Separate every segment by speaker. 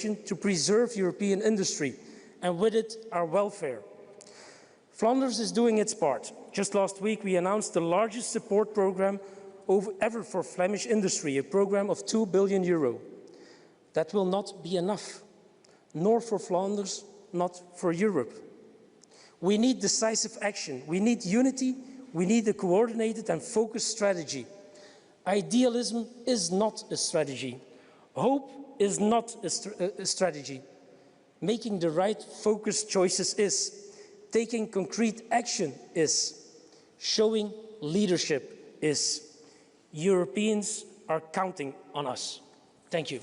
Speaker 1: to preserve European industry and with it our welfare. Flanders is doing its part. Just last week we announced the largest support programme ever for Flemish industry, a programme of €2 billion. That will not be enough, nor for Flanders, not for Europe. We need decisive action, we need unity, we need a coordinated and focused strategy. Idealism is not a strategy. Hope is not a strategy. Making the right focused choices is. Taking concrete action is. Showing leadership is. Europeans are counting on us. Thank you.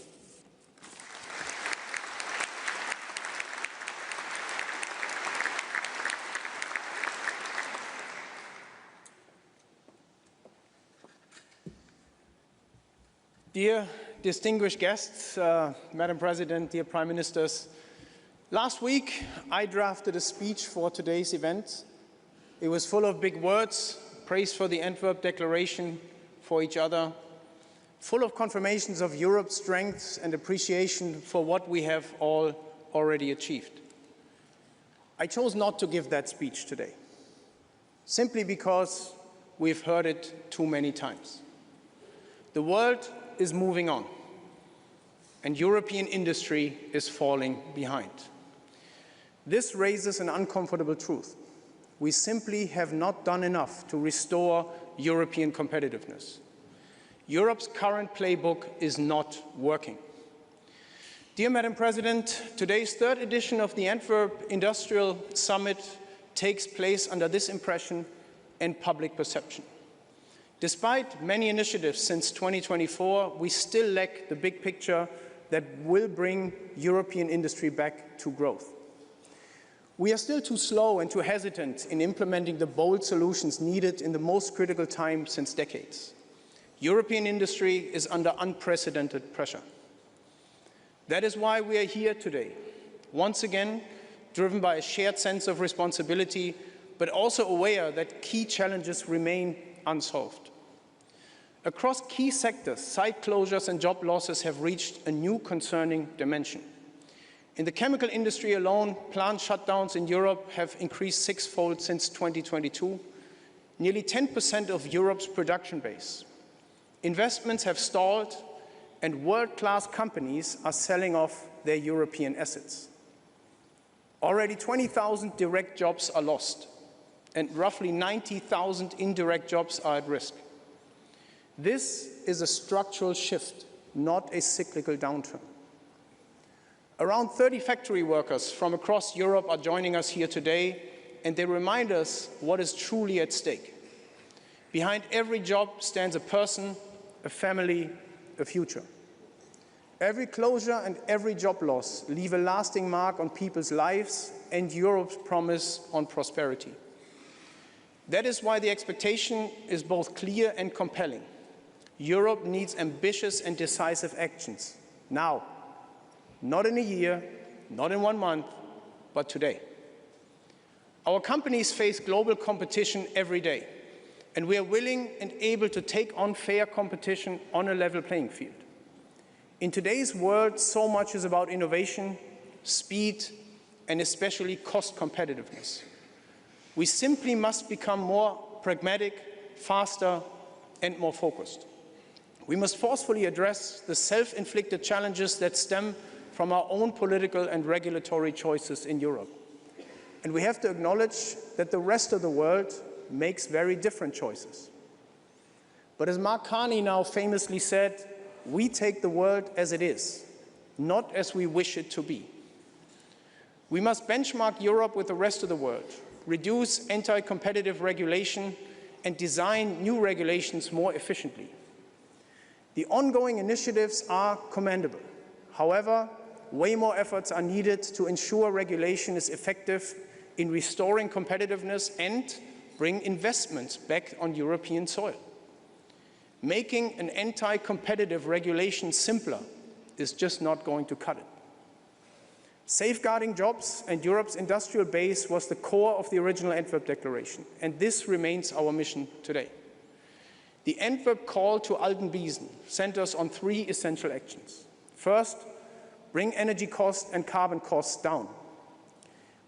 Speaker 2: Dear distinguished guests, Madam President, dear Prime Ministers, last week I drafted a speech for today's event. It was full of big words, praise for the Antwerp Declaration, for each other, full of confirmations of Europe's strengths and appreciation for what we have all already achieved. I chose not to give that speech today, simply because we've heard it too many times. The world is moving on, and European industry is falling behind. This raises an uncomfortable truth. We simply have not done enough to restore European competitiveness. Europe's current playbook is not working. Dear Madam President, today's third edition of the Antwerp Industrial Summit takes place under this impression and public perception. Despite many initiatives since 2024, we still lack the big picture that will bring European industry back to growth. We are still too slow and too hesitant in implementing the bold solutions needed in the most critical time since decades. European industry is under unprecedented pressure. That is why we are here today, once again driven by a shared sense of responsibility, but also aware that key challenges remain unsolved. Across key sectors, site closures and job losses have reached a new concerning dimension. In the chemical industry alone, plant shutdowns in Europe have increased sixfold since 2022, nearly 10% of Europe's production base. Investments have stalled, and world-class companies are selling off their European assets. Already 20,000 direct jobs are lost, and roughly 90,000 indirect jobs are at risk. This is a structural shift, not a cyclical downturn. Around 30 factory workers from across Europe are joining us here today, and they remind us what is truly at stake. Behind every job stands a person, a family, a future. Every closure and every job loss leave a lasting mark on people's lives and Europe's promise on prosperity. That is why the expectation is both clear and compelling. Europe needs ambitious and decisive actions, now. Not in a year, not in 1 month, but today. Our companies face global competition every day, and we are willing and able to take on fair competition on a level playing field. In today's world, so much is about innovation, speed, and especially cost competitiveness. We simply must become more pragmatic, faster, and more focused. We must forcefully address the self-inflicted challenges that stem from our own political and regulatory choices in Europe. And we have to acknowledge that the rest of the world makes very different choices. But as Mark Carney now famously said, we take the world as it is, not as we wish it to be. We must benchmark Europe with the rest of the world, reduce anti-competitive regulation, and design new regulations more efficiently. The ongoing initiatives are commendable. However, way more efforts are needed to ensure regulation is effective in restoring competitiveness and bring investments back on European soil. Making an anti-competitive regulation simpler is just not going to cut it. Safeguarding jobs and Europe's industrial base was the core of the original Antwerp Declaration, and this remains our mission today. The Antwerp call to Alten Biesen centers on 3 essential actions. First, bring energy costs and carbon costs down.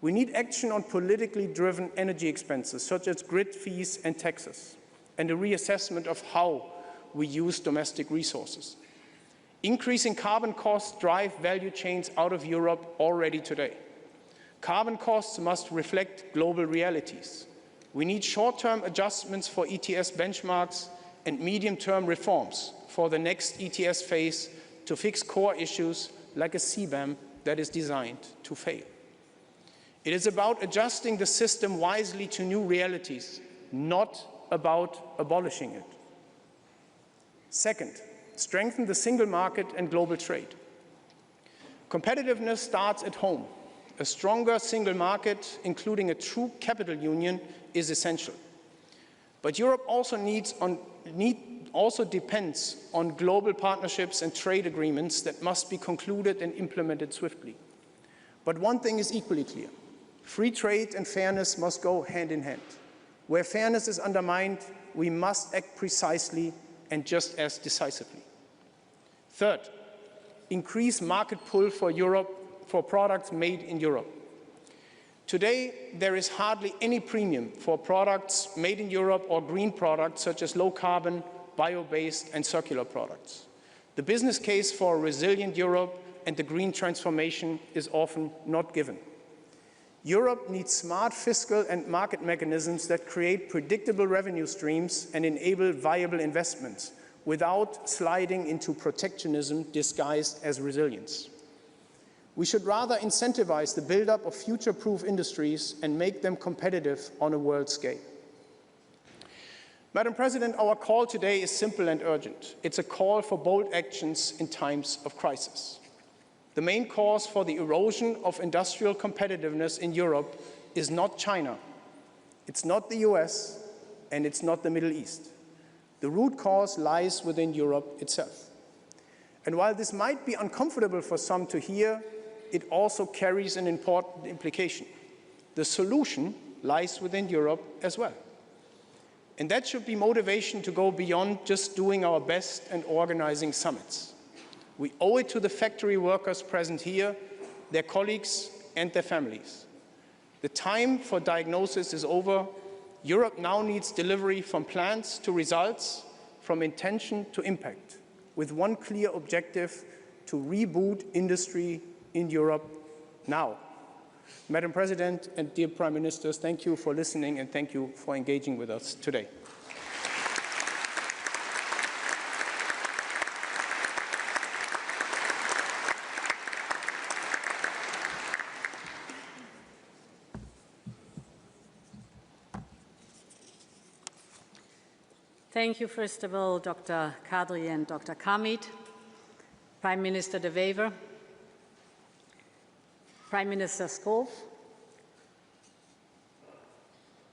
Speaker 2: We need action on politically driven energy expenses, such as grid fees and taxes, and a reassessment of how we use domestic resources. Increasing carbon costs drive value chains out of Europe already today. Carbon costs must reflect global realities. We need short-term adjustments for ETS benchmarks and medium-term reforms for the next ETS phase to fix core issues like a CBAM that is designed to fail. It is about adjusting the system wisely to new realities, not about abolishing it. Second, strengthen the single market and global trade. Competitiveness starts at home. A stronger single market, including a true capital union, is essential. But Europe also depends on global partnerships and trade agreements that must be concluded and implemented swiftly. But one thing is equally clear. Free trade and fairness must go hand in hand. Where fairness is undermined, we must act precisely and just as decisively. Third, increase market pull for Europe for products made in Europe. Today, there is hardly any premium for products made in Europe or green products such as low-carbon, bio-based and circular products. The business case for a resilient Europe and the green transformation is often not given. Europe needs smart fiscal and market mechanisms that create predictable revenue streams and enable viable investments without sliding into protectionism disguised as resilience. We should rather incentivize the build-up of future-proof industries and make them competitive on a world scale. Madam President, our call today is simple and urgent. It's a call for bold actions in times of crisis. The main cause for the erosion of industrial competitiveness in Europe is not China, it's not the US, and it's not the Middle East. The root cause lies within Europe itself. And while this might be uncomfortable for some to hear, it also carries an important implication. The solution lies within Europe as well. And that should be motivation to go beyond just doing our best and organizing summits. We owe it to the factory workers present here, their colleagues and their families. The time for diagnosis is over. Europe now needs delivery from plans to results, from intention to impact, with one clear objective: to reboot industry in Europe now. Madam President and dear Prime Ministers, thank you for listening and thank you for engaging with us today.
Speaker 3: Thank you, first of all, Dr. Kadri and Dr. Kamit, Prime Minister De Wever, Prime Minister Skov.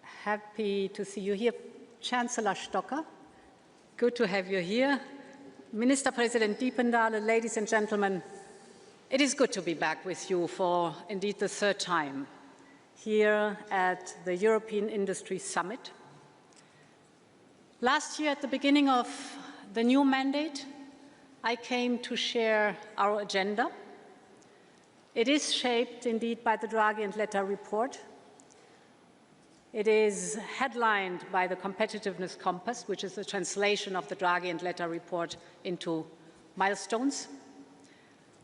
Speaker 3: Happy to see you here. Chancellor Stocker, good to have you here. Minister President Diependale, ladies and gentlemen, it is good to be back with you for indeed the third time here at the European Industry Summit. Last year, at the beginning of the new mandate, I came to share our agenda. It is shaped indeed by the Draghi and Letta report. It is headlined by the Competitiveness Compass, which is the translation of the Draghi and Letta report into milestones.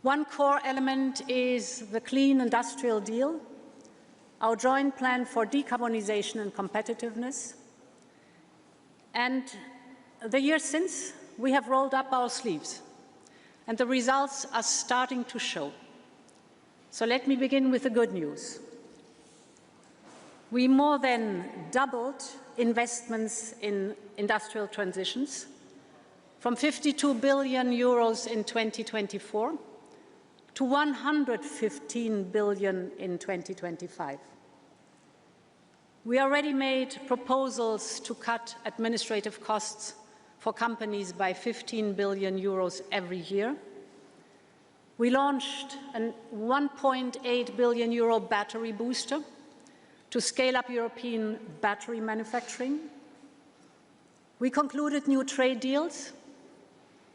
Speaker 3: One core element is the Clean Industrial Deal, our joint plan for decarbonization and competitiveness. And the year since, we have rolled up our sleeves, and the results are starting to show. So let me begin with the good news. We more than doubled investments in industrial transitions from 52 billion euros in 2024 to 115 billion in 2025. We already made proposals to cut administrative costs for companies by 15 billion euros every year. We launched a 1.8 billion euro battery booster to scale up European battery manufacturing. We concluded new trade deals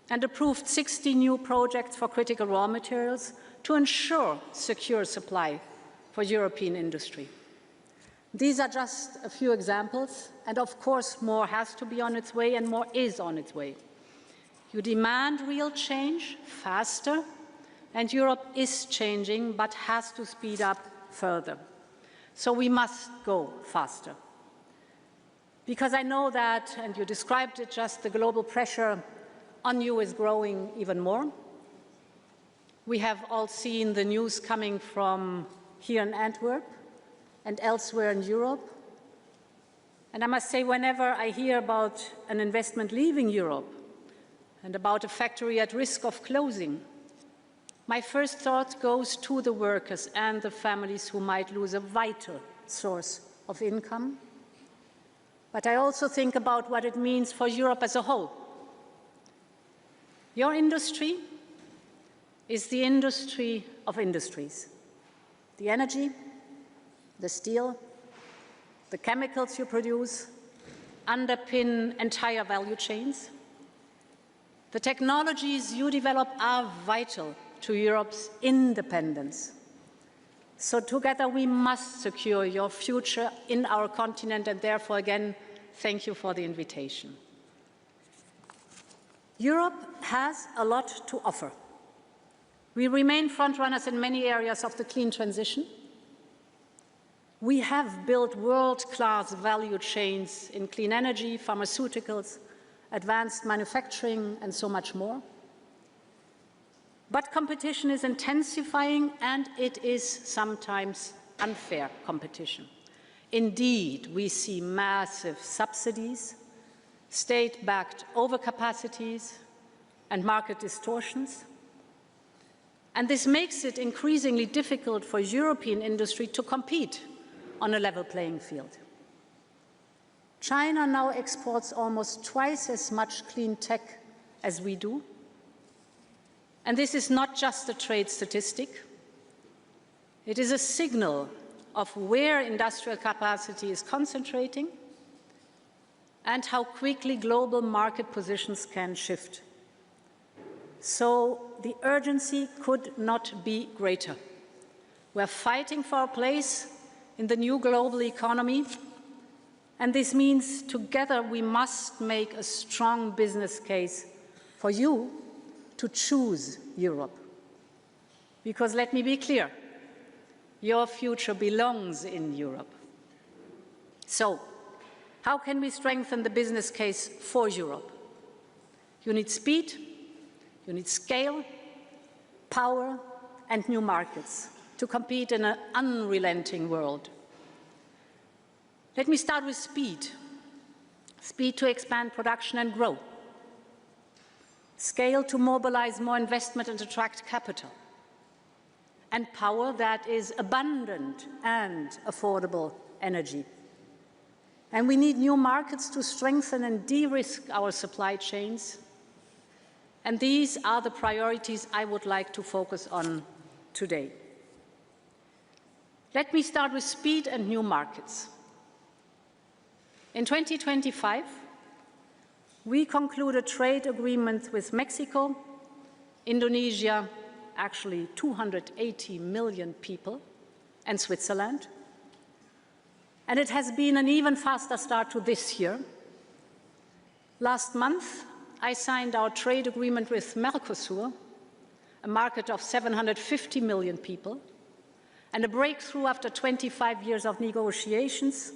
Speaker 3: and approved 60 new projects for critical raw materials to ensure secure supply for European industry. These are just a few examples, and of course more has to be on its way and more is on its way. You demand real change faster, and Europe is changing but has to speed up further. So we must go faster. Because I know that, and you described it just, the global pressure on you is growing even more. We have all seen the news coming from here in Antwerp and elsewhere in Europe. And I must say, whenever I hear about an investment leaving Europe and about a factory at risk of closing, my first thought goes to the workers and the families who might lose a vital source of income. But I also think about what it means for Europe as a whole. Your industry is the industry of industries. The energy, the steel, the chemicals you produce underpin entire value chains. The technologies you develop are vital to Europe's independence. So together we must secure your future in our continent, and therefore again, thank you for the invitation. Europe has a lot to offer. We remain frontrunners in many areas of the clean transition. We have built world-class value chains in clean energy, pharmaceuticals, advanced manufacturing, and so much more. But competition is intensifying, and it is sometimes unfair competition. Indeed, we see massive subsidies, state-backed overcapacities, and market distortions. And this makes it increasingly difficult for European industry to compete on a level playing field. China now exports almost twice as much clean tech as we do. And this is not just a trade statistic. It is a signal of where industrial capacity is concentrating and how quickly global market positions can shift. So the urgency could not be greater. We're fighting for our place in the new global economy, and this means together we must make a strong business case for you to choose Europe. Because let me be clear, your future belongs in Europe. So, how can we strengthen the business case for Europe? You need speed, you need scale, power, and new markets to compete in an unrelenting world. Let me start with speed. Speed to expand production and grow. Scale to mobilize more investment and attract capital. And power that is abundant and affordable energy. And we need new markets to strengthen and de-risk our supply chains. And these are the priorities I would like to focus on today. Let me start with speed and new markets. In 2025, we concluded trade agreements with Mexico, Indonesia, actually 280 million people, and Switzerland. And it has been an even faster start to this year. Last month, I signed our trade agreement with Mercosur, a market of 750 million people, and a breakthrough after 25 years of negotiations,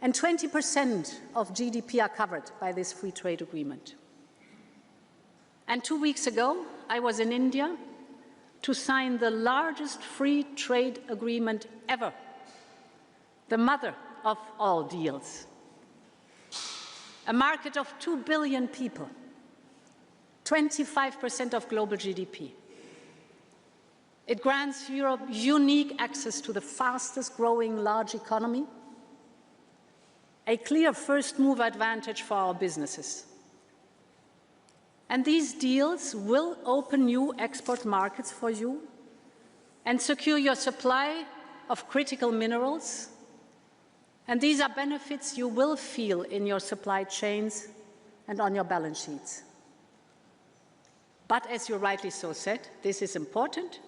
Speaker 3: and 20% of GDP are covered by this free trade agreement. And 2 weeks ago, I was in India to sign the largest free trade agreement ever, the mother of all deals. A market of 2 billion people, 25% of global GDP. It grants Europe unique access to the fastest growing large economy, a clear first-mover advantage for our businesses. And these deals will open new export markets for you and secure your supply of critical minerals. And these are benefits you will feel in your supply chains and on your balance sheets. But as you rightly so said, this is important,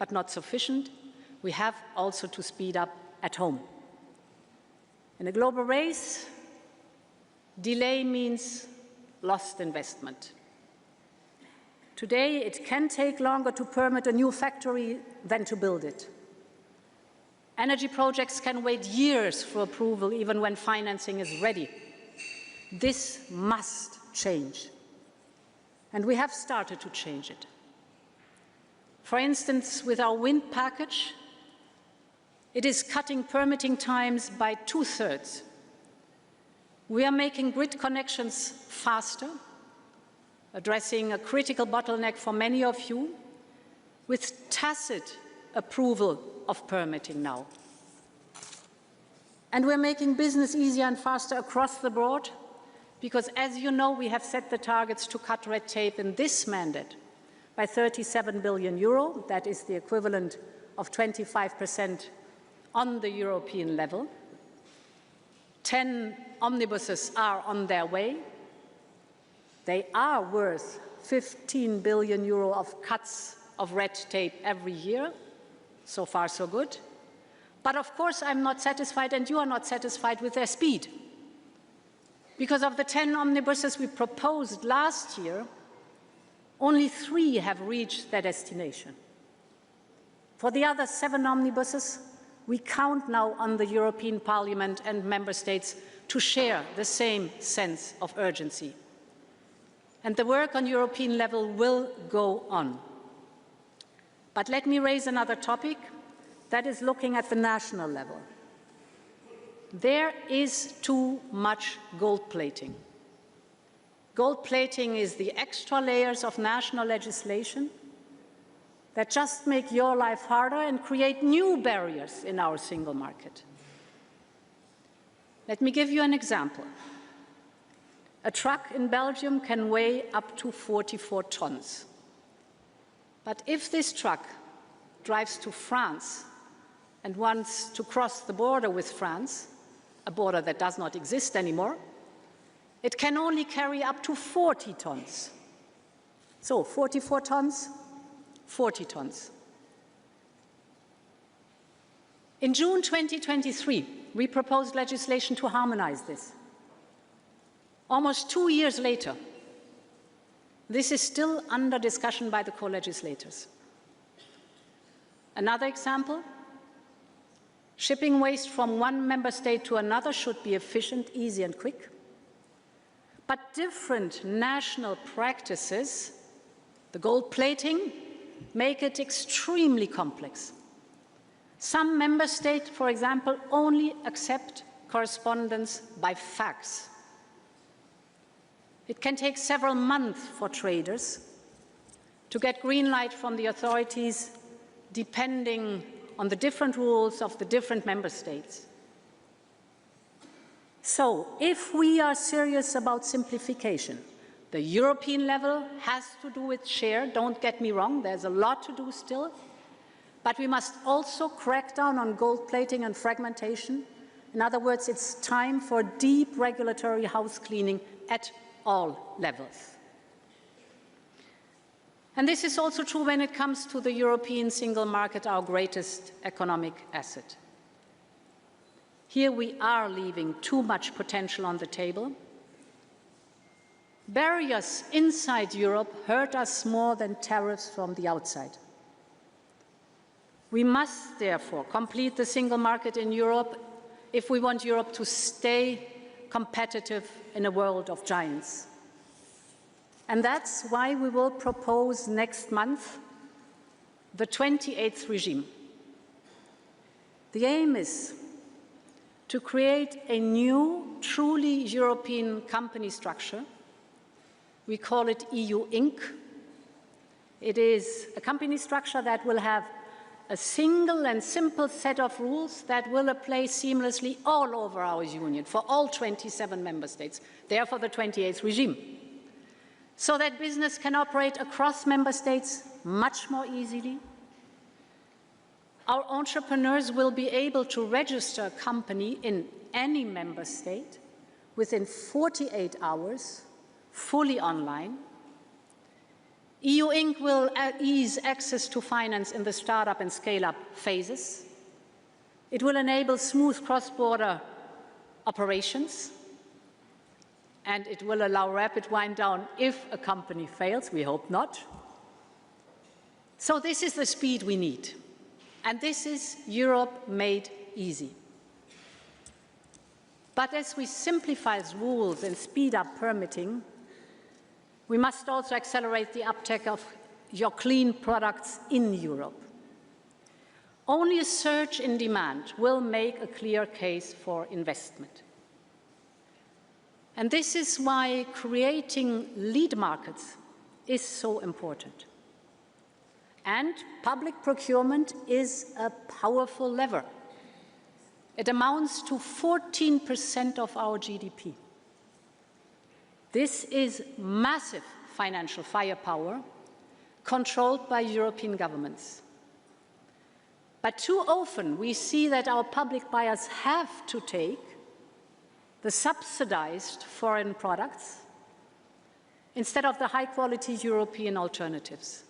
Speaker 3: but not sufficient. We have also to speed up at home. In a global race, delay means lost investment. Today, it can take longer to permit a new factory than to build it. Energy projects can wait years for approval, even when financing is ready. This must change. And we have started to change it. For instance, with our wind package, it is cutting permitting times by 2/3. We are making grid connections faster, addressing a critical bottleneck for many of you, with tacit approval of permitting now. And we're making business easier and faster across the board, because as you know, we have set the targets to cut red tape in this mandate by 37 billion euro. That is the equivalent of 25% on the European level. 10 omnibuses are on their way. They are worth 15 billion euro of cuts of red tape every year. So far, so good. But of course, I'm not satisfied, and you are not satisfied with their speed. Because of the 10 omnibuses we proposed last year, only 3 have reached their destination. For the other 7 omnibuses, we count now on the European Parliament and Member States to share the same sense of urgency. And the work on European level will go on. But let me raise another topic, that is looking at the national level. There is too much gold plating. Gold plating is the extra layers of national legislation that just make your life harder and create new barriers in our single market. Let me give you an example. A truck in Belgium can weigh up to 44 tons. But if this truck drives to France and wants to cross the border with France, a border that does not exist anymore, it can only carry up to 40 tons. So 44 tons, 40 tons. In June 2023, we proposed legislation to harmonize this. Almost 2 years later, this is still under discussion by the co-legislators. Another example, shipping waste from one member state to another should be efficient, easy and quick. But different national practices, the gold plating, make it extremely complex. Some member states, for example, only accept correspondence by fax. It can take several months for traders to get green light from the authorities, depending on the different rules of the different member states. So, if we are serious about simplification, the European level has to do its share. Don't get me wrong, there's a lot to do still. But we must also crack down on gold plating and fragmentation. In other words, it's time for deep regulatory house cleaning at all levels. And this is also true when it comes to the European single market, our greatest economic asset. Here we are leaving too much potential on the table. Barriers inside Europe hurt us more than tariffs from the outside. We must therefore complete the single market in Europe if we want Europe to stay competitive in a world of giants. And that's why we will propose next month the 28th regime. The aim is to create a new, truly European company structure. We call it EU Inc. It is a company structure that will have a single and simple set of rules that will apply seamlessly all over our union for all 27 member states, therefore the 28th regime, so that business can operate across member states much more easily. Our entrepreneurs will be able to register a company in any member state within 48 hours, fully online. EU Inc. will ease access to finance in the startup and scale-up phases. It will enable smooth cross-border operations, and it will allow rapid wind-down if a company fails. We hope not. So this is the speed we need, and this is Europe made easy. But as we simplify rules and speed up permitting, we must also accelerate the uptake of your clean products in Europe. Only a surge in demand will make a clear case for investment. And this is why creating lead markets is so important. And public procurement is a powerful lever. It amounts to 14% of our GDP. This is massive financial firepower controlled by European governments. But too often we see that our public buyers have to take the subsidized foreign products instead of the high-quality European alternatives.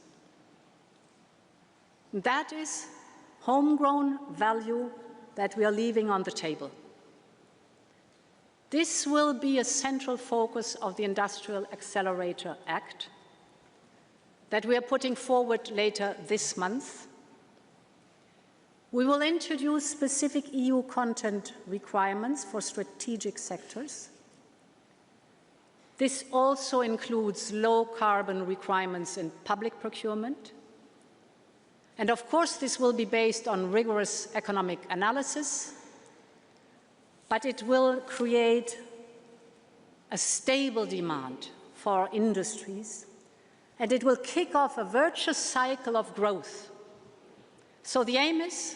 Speaker 3: That is homegrown value that we are leaving on the table. This will be a central focus of the Industrial Accelerator Act that we are putting forward later this month. We will introduce specific EU content requirements for strategic sectors. This also includes low-carbon requirements in public procurement. And of course, this will be based on rigorous economic analysis, but it will create a stable demand for industries, and it will kick off a virtuous cycle of growth. So the aim is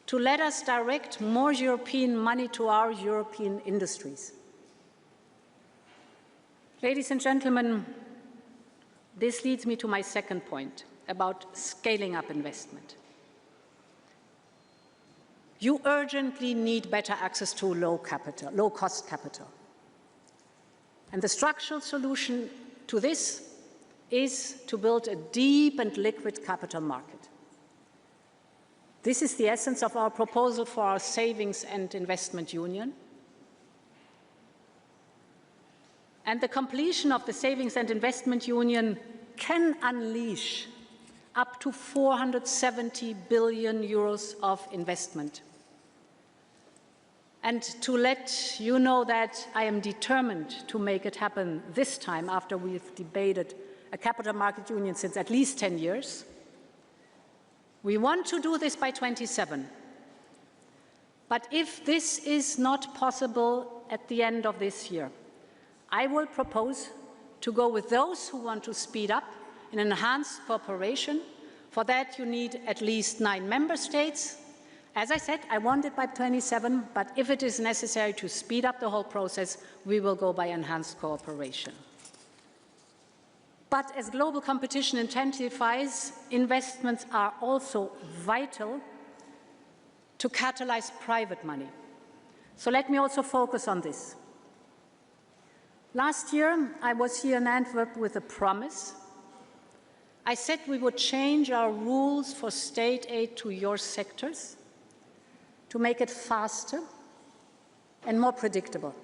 Speaker 3: to let us direct more European money to our European industries. Ladies and gentlemen, this leads me to my second point about scaling up investment. You urgently need better access to low-cost capital. And the structural solution to this is to build a deep and liquid capital market. This is the essence of our proposal for our Savings and Investment Union. And the completion of the Savings and Investment Union can unleash up to 470 billion euros of investment. And to let you know that I am determined to make it happen this time after we've debated a capital market union since at least 10 years. We want to do this by 27. But if this is not possible at the end of this year, I will propose to go with those who want to speed up in enhanced cooperation. For that, you need at least 9 member states. As I said, I want it by 27, but if it is necessary to speed up the whole process, we will go by enhanced cooperation. But as global competition intensifies, investments are also vital to catalyze private money. So let me also focus on this. Last year, I was here in Antwerp with a promise. I said we would change our rules for state aid to your sectors to make it faster and more predictable.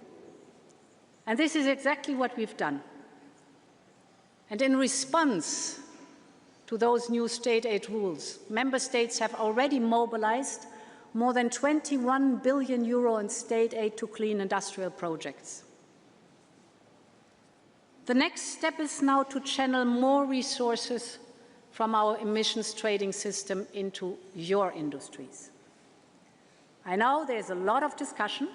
Speaker 3: And this is exactly what we've done. And in response to those new state aid rules, member states have already mobilized more than 21 billion euro in state aid to clean industrial projects. The next step is now to channel more resources from our emissions trading system into your industries. I know there's a lot of discussion.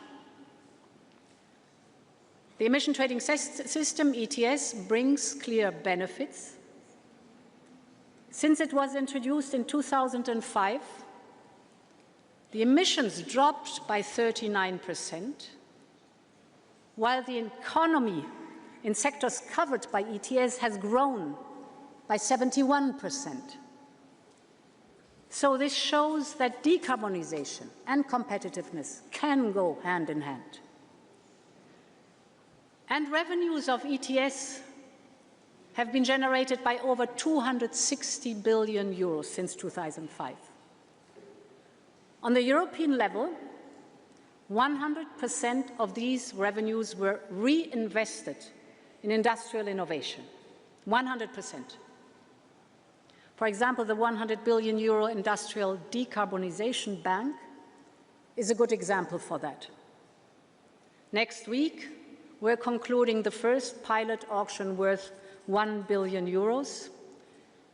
Speaker 3: The emission trading system, ETS, brings clear benefits. Since it was introduced in 2005, the emissions dropped by 39%, while the economy in sectors covered by ETS has grown by 71%. So this shows that decarbonization and competitiveness can go hand in hand. And revenues of ETS have been generated by over 260 billion euros since 2005. On the European level, 100% of these revenues were reinvested in industrial innovation. 100%. For example, the 100 billion euro Industrial Decarbonization Bank is a good example for that. Next week, we're concluding the first pilot auction worth 1 billion euros.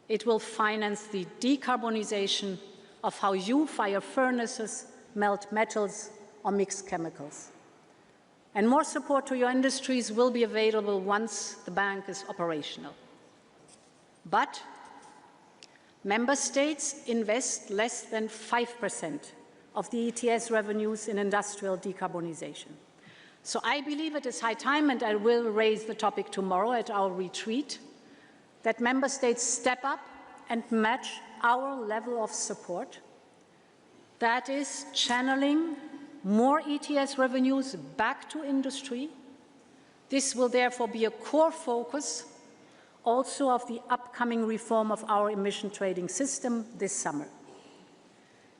Speaker 3: It will finance the decarbonization of how you fire furnaces, melt metals, or mix chemicals. And more support to your industries will be available once the bank is operational. But member states invest less than 5% of the ETS revenues in industrial decarbonization. So I believe it is high time, and I will raise the topic tomorrow at our retreat, that member states step up and match our level of support. That is channeling more ETS revenues back to industry. This will therefore be a core focus also of the upcoming reform of our emission trading system this summer.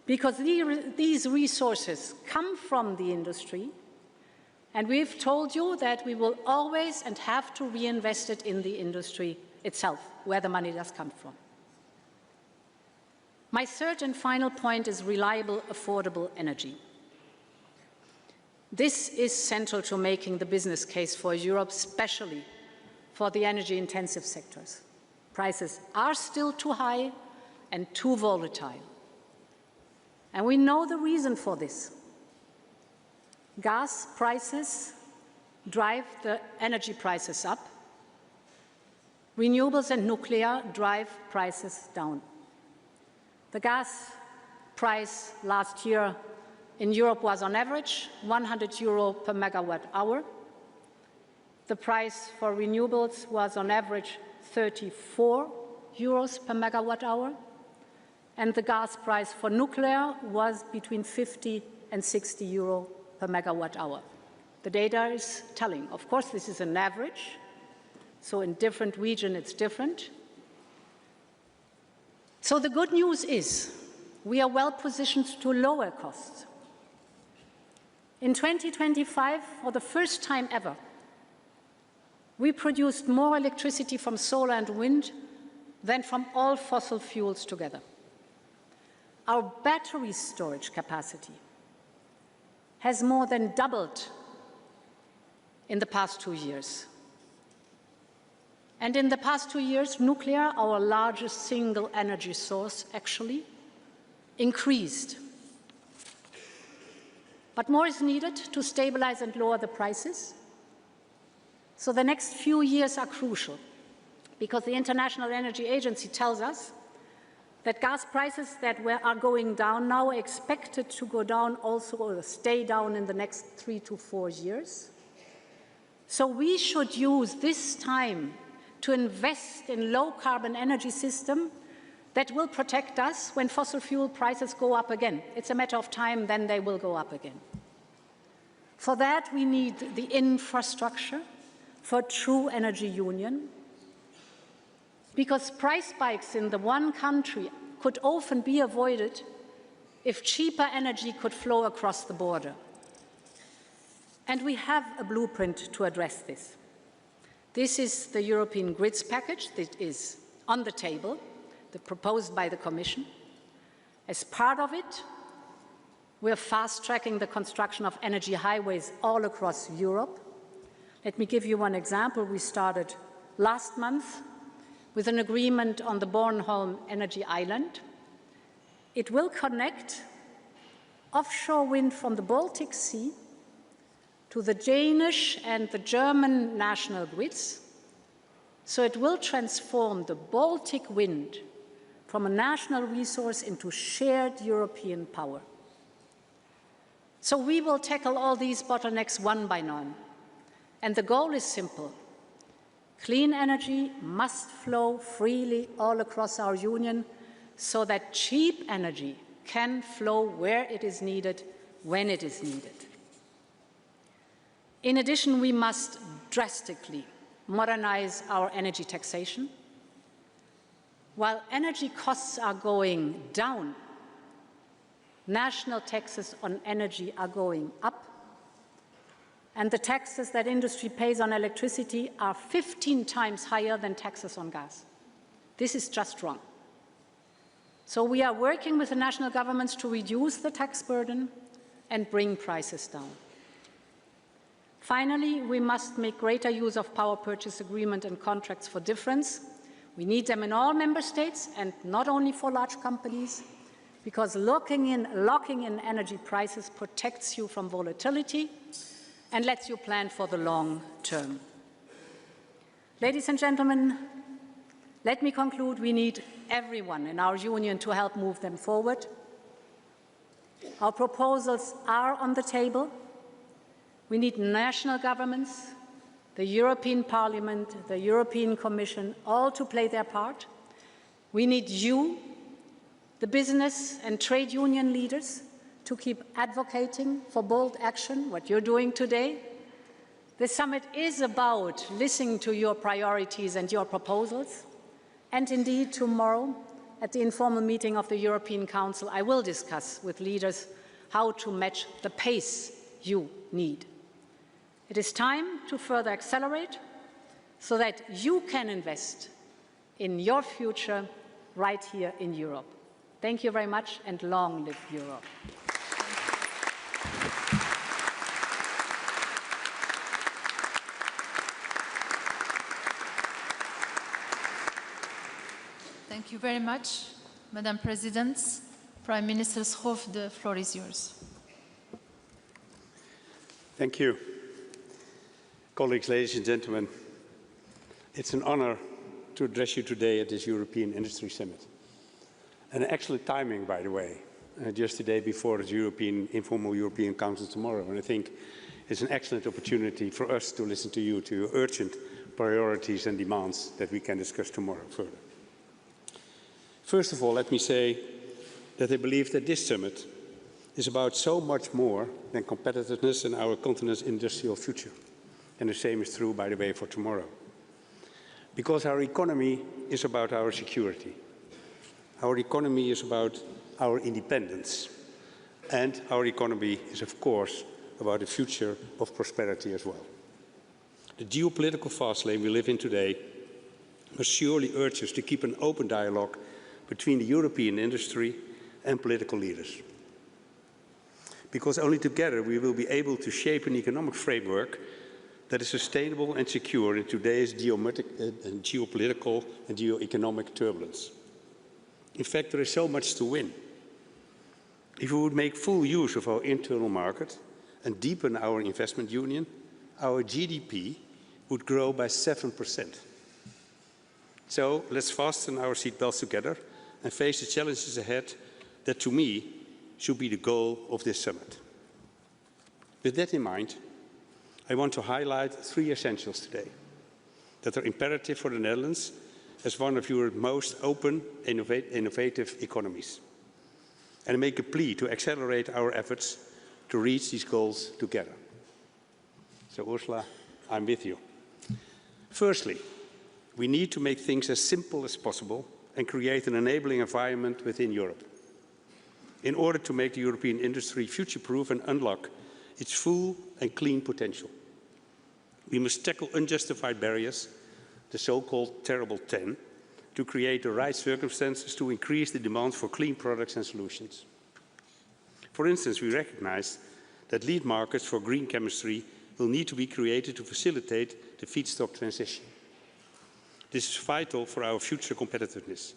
Speaker 3: Because these resources come from the industry, and we've told you that we will always and have to reinvest it in the industry itself, where the money does come from. My third and final point is reliable, affordable energy. This is central to making the business case for Europe, especially for the energy-intensive sectors. Prices are still too high and too volatile. And we know the reason for this. Gas prices drive the energy prices up. Renewables and nuclear drive prices down. The gas price last year in Europe was on average 100 euro per megawatt hour. The price for renewables was on average 34 euros per megawatt hour. And the gas price for nuclear was between 50 and 60 euro per megawatt hour. The data is telling. Of course, this is an average, so in different regions it's different. So the good news is we are well positioned to lower costs. In 2025, for the first time ever, we produced more electricity from solar and wind than from all fossil fuels together. Our battery storage capacity has more than doubled in the past 2 years. And in the past 2 years, nuclear, our largest single energy source, actually increased. But more is needed to stabilize and lower the prices. So the next few years are crucial, because the International Energy Agency tells us that gas prices that are going down now are expected to go down also, or stay down in the next 3 to 4 years. So we should use this time to invest in low-carbon energy system that will protect us when fossil fuel prices go up again. It's a matter of time, then they will go up again. For that, we need the infrastructure for true energy union, because price spikes in the one country could often be avoided if cheaper energy could flow across the border. And we have a blueprint to address this. This is the European grids package that is on the table, proposed by the Commission. As part of it, we are fast-tracking the construction of energy highways all across Europe. Let me give you one example. We started last month with an agreement on the Bornholm Energy Island. It will connect offshore wind from the Baltic Sea to the Danish and the German national grids. So it will transform the Baltic wind from a national resource into shared European power. So we will tackle all these bottlenecks one by one. And the goal is simple. Clean energy must flow freely all across our union so that cheap energy can flow where it is needed, when it is needed. In addition, we must drastically modernize our energy taxation. While energy costs are going down, national taxes on energy are going up, and the taxes that industry pays on electricity are 15 times higher than taxes on gas. This is just wrong. So we are working with the national governments to reduce the tax burden and bring prices down. Finally, we must make greater use of power purchase agreement and contracts for difference. We need them in all member states and not only for large companies, because locking in energy prices protects you from volatility and lets you plan for the long term. Ladies and gentlemen, let me conclude. We need everyone in our union to help move them forward. Our proposals are on the table. We need national governments, the European Parliament, the European Commission, all to play their part. We need you, the business and trade union leaders, to keep advocating for bold action, what you're doing today. This summit is about listening to your priorities and your proposals. And indeed, tomorrow, at the informal meeting of the European Council, I will discuss with leaders how to match the pace you need. It is time to further accelerate so that you can invest in your future right here in Europe. Thank you very much, and long live Europe.
Speaker 4: Thank you very much, Madam President. Prime Minister Schoof, the floor is yours.
Speaker 5: Thank you. Colleagues, ladies and gentlemen, it's an honor to address you today at this European Industry Summit. And excellent timing, by the way, just the day before the informal European Council tomorrow. And I think it's an excellent opportunity for us to listen to you, to your urgent priorities and demands that we can discuss tomorrow further. First of all, let me say that I believe that this summit is about so much more than competitiveness and our continent's industrial future. And the same is true, by the way, for tomorrow. Because our economy is about our security. Our economy is about our independence. And our economy is, of course, about the future of prosperity as well. The geopolitical fast lane we live in today must surely urge us to keep an open dialogue between the European industry and political leaders. Because only together we will be able to shape an economic framework that is sustainable and secure in today's geopolitical and geo-economic turbulence. In fact, there is so much to win. If we would make full use of our internal market and deepen our investment union, our GDP would grow by 7%. So let's fasten our seatbelts together and face the challenges ahead that, to me, should be the goal of this summit. With that in mind, I want to highlight 3 essentials today that are imperative for the Netherlands as one of Europe's most open, innovative economies, and make a plea to accelerate our efforts to reach these goals together. So, Ursula, I'm with you. Firstly, we need to make things as simple as possible and create an enabling environment within Europe in order to make the European industry future-proof and unlock its full and clean potential. We must tackle unjustified barriers, the so-called terrible 10, to create the right circumstances to increase the demand for clean products and solutions. For instance, we recognize that lead markets for green chemistry will need to be created to facilitate the feedstock transition. This is vital for our future competitiveness.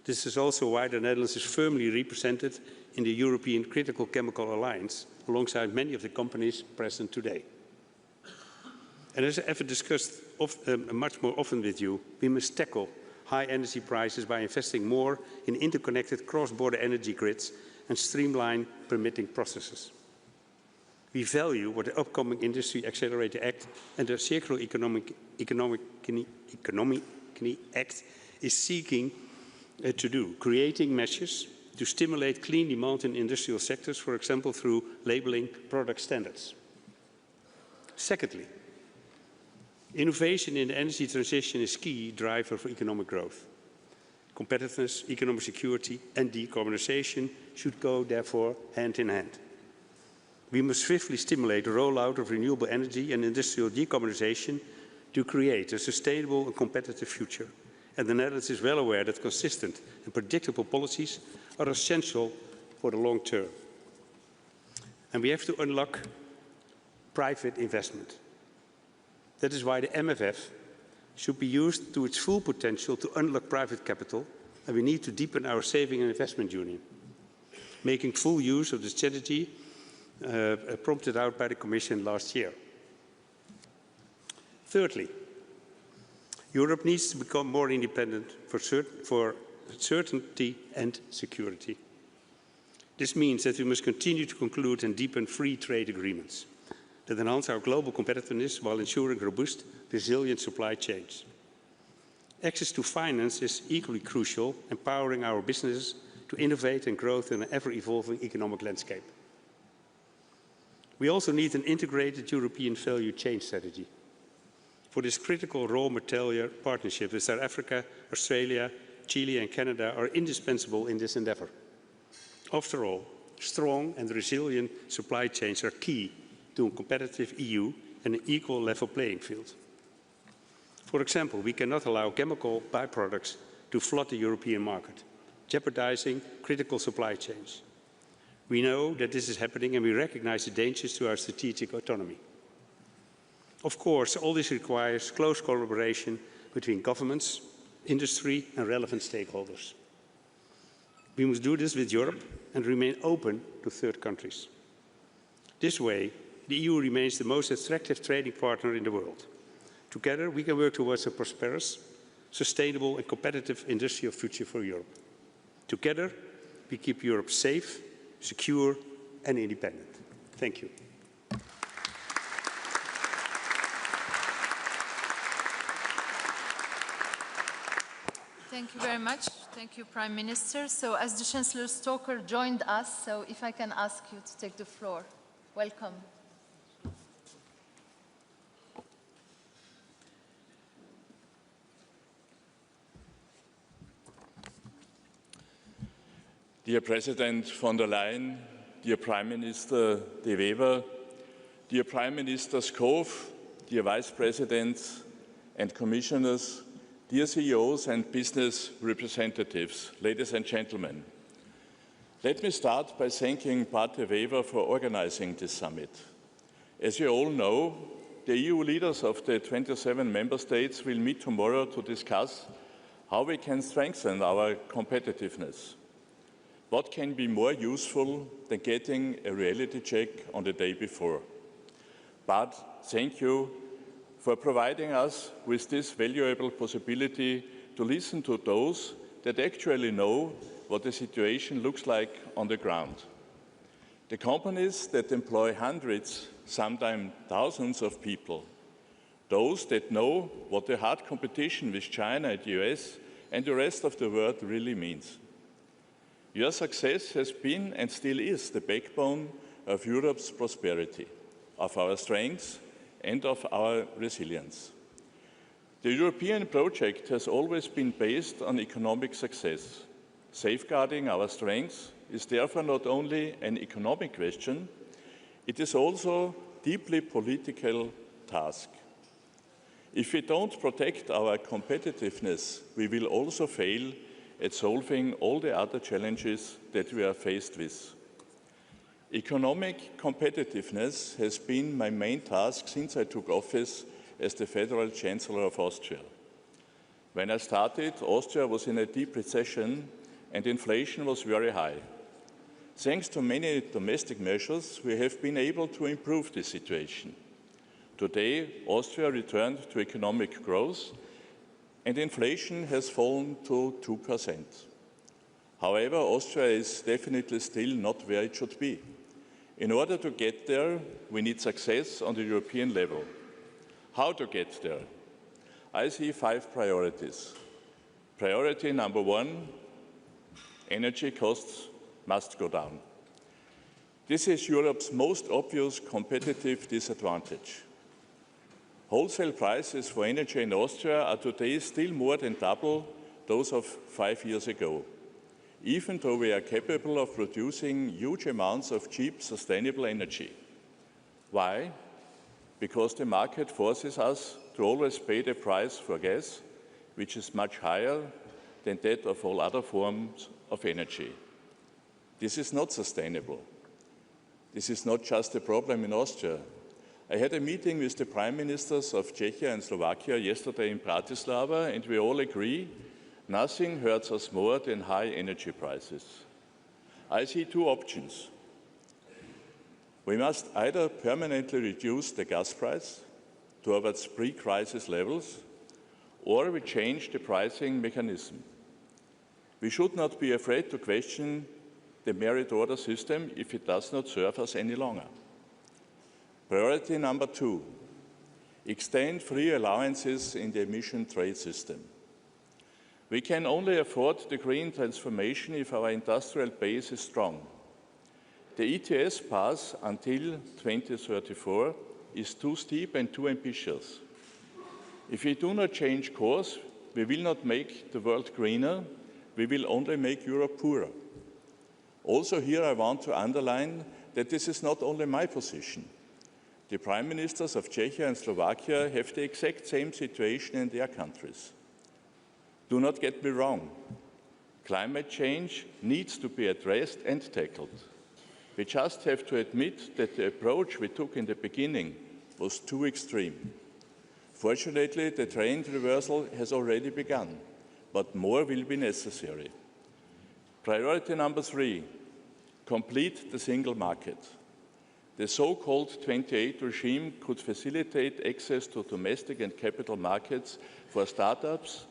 Speaker 5: This is also why the Netherlands is firmly represented in the European Critical Chemical Alliance, alongside many of the companies present today. And as I've discussed much more often with you, we must tackle high energy prices by investing more in interconnected cross-border energy grids and streamline permitting processes. We value what the upcoming Industry Accelerator Act and the Circular Economy Act is seeking to do, creating measures to stimulate clean demand in industrial sectors, for example, through labeling product standards. Secondly, Innovation in the energy transition is a key driver for economic growth. Competitiveness, economic security and decarbonization should go, therefore, hand in hand. We must swiftly stimulate the rollout of renewable energy and industrial decarbonization to create a sustainable and competitive future. And the Netherlands is well aware that consistent and predictable policies are essential for the long term. And we have to unlock private investment. That is why the MFF should be used to its full potential to unlock private capital, and we need to deepen our saving and investment union, making full use of the strategy prompted out by the Commission last year. Thirdly, Europe needs to become more independent for certainty and security. This means that we must continue to conclude and deepen free trade agreements that enhance our global competitiveness while ensuring robust, resilient supply chains. Access to finance is equally crucial, empowering our businesses to innovate and grow in an ever-evolving economic landscape. We also need an integrated European value chain strategy. For this critical raw material partnership with South Africa, Australia, Chile and Canada are indispensable in this endeavour. After all, strong and resilient supply chains are key to a competitive EU and an equal level playing field. For example, we cannot allow chemical byproducts to flood the European market, jeopardizing critical supply chains. We know that this is happening and we recognize the dangers to our strategic autonomy. Of course, all this requires close collaboration between governments, industry and relevant stakeholders. We must do this with Europe and remain open to third countries. This way, the EU remains the most attractive trading partner in the world. Together, we can work towards a prosperous, sustainable and competitive industrial future for Europe. Together, we keep Europe safe, secure and independent. Thank you.
Speaker 4: Thank you very much. Thank you, Prime Minister. So as the Chancellor Stoker joined us, so if I can ask you to take the floor. Welcome.
Speaker 6: Dear President von der Leyen, dear Prime Minister De Wever, dear Prime Minister Schoof, dear Vice Presidents and Commissioners, dear CEOs and business representatives, ladies and gentlemen. Let me start by thanking Bart De Wever for organizing this summit. As you all know, the EU leaders of the 27 member states will meet tomorrow to discuss how we can strengthen our competitiveness. What can be more useful than getting a reality check on the day before? But thank you for providing us with this valuable possibility to listen to those that actually know what the situation looks like on the ground. The companies that employ hundreds, sometimes thousands of people. Those that know what the hard competition with China, the US and the rest of the world really means. Your success has been and still is the backbone of Europe's prosperity, of our strengths and of our resilience. The European project has always been based on economic success. Safeguarding our strengths is therefore not only an economic question, it is also a deeply political task. If we don't protect our competitiveness, we will also fail at solving all the other challenges that we are faced with. Economic competitiveness has been my main task since I took office as the Federal Chancellor of Austria. When I started, Austria was in a deep recession and inflation was very high. Thanks to many domestic measures, we have been able to improve the situation. Today, Austria returned to economic growth and inflation has fallen to 2%. However, Austria is definitely still not where it should be. In order to get there, we need success on the European level. How to get there? I see 5 priorities. Priority number 1, energy costs must go down. This is Europe's most obvious competitive disadvantage. Wholesale prices for energy in Austria are today still more than double those of 5 years ago, even though we are capable of producing huge amounts of cheap, sustainable energy. Why? Because the market forces us to always pay the price for gas, which is much higher than that of all other forms of energy. This is not sustainable. This is not just a problem in Austria. I had a meeting with the prime ministers of Czechia and Slovakia yesterday in Bratislava, and we all agree nothing hurts us more than high energy prices. I see two options. We must either permanently reduce the gas price towards pre-crisis levels, or we change the pricing mechanism. We should not be afraid to question the merit order system if it does not serve us any longer. Priority number 2, extend free allowances in the emission trade system. We can only afford the green transformation if our industrial base is strong. The ETS path until 2034 is too steep and too ambitious. If we do not change course, we will not make the world greener, we will only make Europe poorer. Also here I want to underline that this is not only my position. The prime ministers of Czechia and Slovakia have the exact same situation in their countries. Do not get me wrong. Climate change needs to be addressed and tackled. We just have to admit that the approach we took in the beginning was too extreme. Fortunately, the trend reversal has already begun, but more will be necessary. Priority number 3, complete the single market. The so-called 28 regime could facilitate access to domestic and capital markets for startups.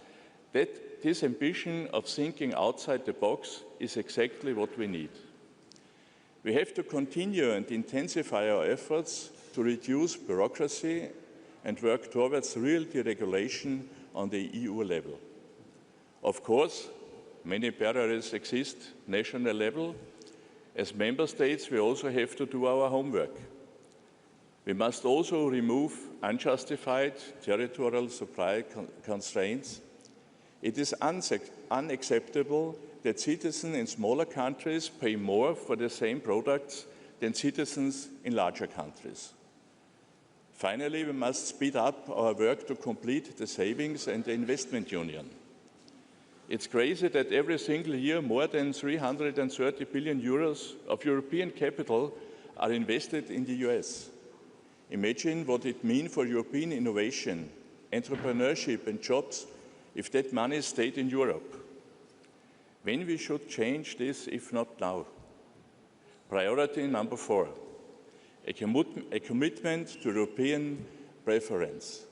Speaker 6: This ambition of thinking outside the box is exactly what we need. We have to continue and intensify our efforts to reduce bureaucracy and work towards real deregulation on the EU level. Of course, many barriers exist at national level. As member states, we also have to do our homework. We must also remove unjustified territorial supply constraints. It is unacceptable that citizens in smaller countries pay more for the same products than citizens in larger countries. Finally, we must speed up our work to complete the savings and the investment union. It's crazy that every single year more than 330 billion euros of European capital are invested in the US. Imagine what it means for European innovation, entrepreneurship and jobs if that money stayed in Europe. When we should change this, if not now? Priority number 4, a commitment to European preference,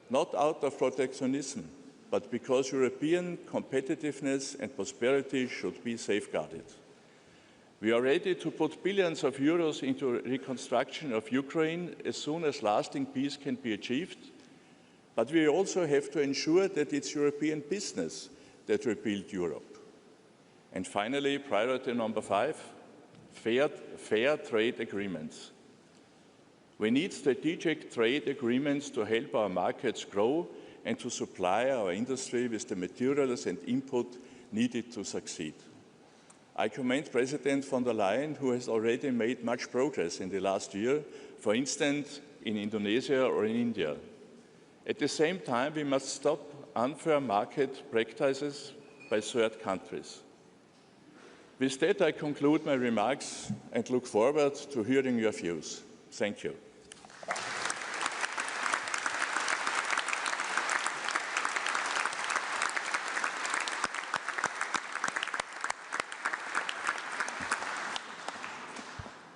Speaker 6: not out of protectionism, but because European competitiveness and prosperity should be safeguarded. We are ready to put billions of euros into reconstruction of Ukraine as soon as lasting peace can be achieved, but we also have to ensure that it's European business that rebuild Europe. And finally, priority number 5, fair trade agreements. We need strategic trade agreements to help our markets grow and to supply our industry with the materials and input needed to succeed. I commend President von der Leyen, who has already made much progress in the last year, for instance, in Indonesia or in India. At the same time, we must stop unfair market practices by third countries. With that, I conclude my remarks and look forward to hearing your views. Thank you.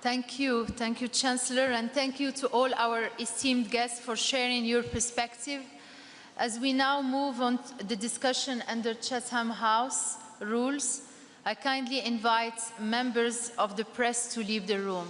Speaker 4: Thank you, Chancellor, and thank you to all our esteemed guests for sharing your perspective. As we now move on to the discussion under Chatham House rules, I kindly invite members of the press to leave the room.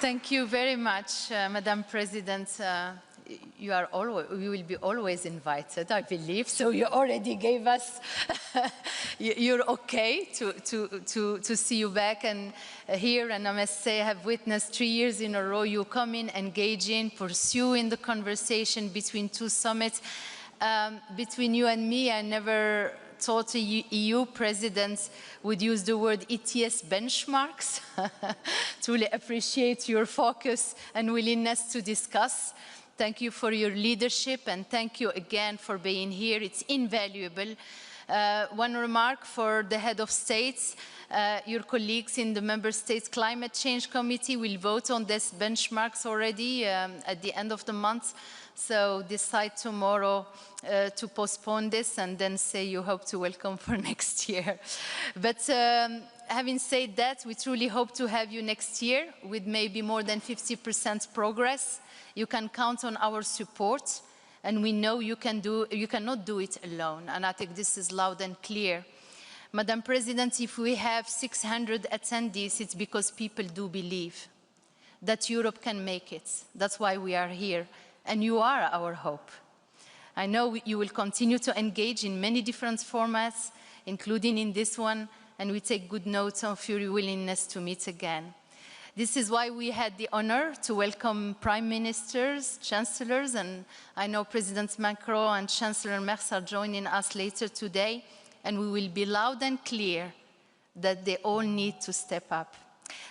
Speaker 4: Thank you very much, Madam President. You will be always invited, I believe. So you already gave us you're okay to see you back and here. And I must say, I have witnessed 3 years in a row you come in, engage in, pursuing the conversation between two summits. Between you and me, I never thought EU presidents would use the word ETS benchmarks. Truly appreciate your focus and willingness to discuss. Thank you for your leadership and thank you again for being here. It's invaluable. One remark for the head of states. Your colleagues in the Member States Climate Change Committee will vote on these benchmarks already at the end of the month. So decide tomorrow to postpone this and then say you hope to welcome for next year. But having said that, we truly hope to have you next year with maybe more than 50% progress. You can count on our support and we know you cannot do it alone. And I think this is loud and clear. Madam President, if we have 600 attendees, it's because people do believe that Europe can make it. That's why we are here. And you are our hope. I know you will continue to engage in many different formats, including in this one, and we take good note of your willingness to meet again. This is why we had the honor to welcome prime ministers, chancellors, and I know President Macron and Chancellor Merz are joining us later today, and we will be loud and clear that they all need to step up.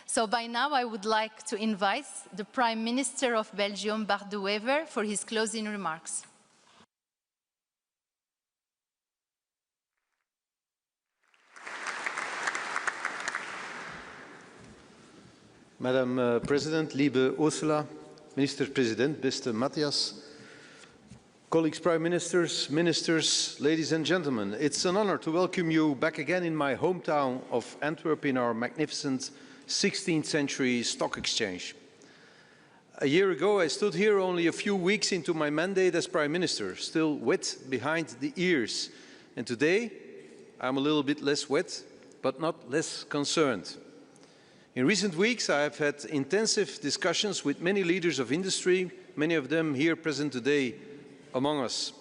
Speaker 4: So by now, I would like to invite the Prime Minister of Belgium, Bart De Wever, for his closing remarks.
Speaker 7: Madam President, liebe Ursula, Minister-President, beste Matthias, colleagues, Prime Ministers, Ministers, ladies and gentlemen, it's an honor to welcome you back again in my hometown of Antwerp in our magnificent 16th century stock exchange. A year ago, I stood here only a few weeks into my mandate as Prime Minister, still wet behind the ears. And today, I'm a little bit less wet, but not less concerned. In recent weeks, I have had intensive discussions with many leaders of industry, many of them here present today among us.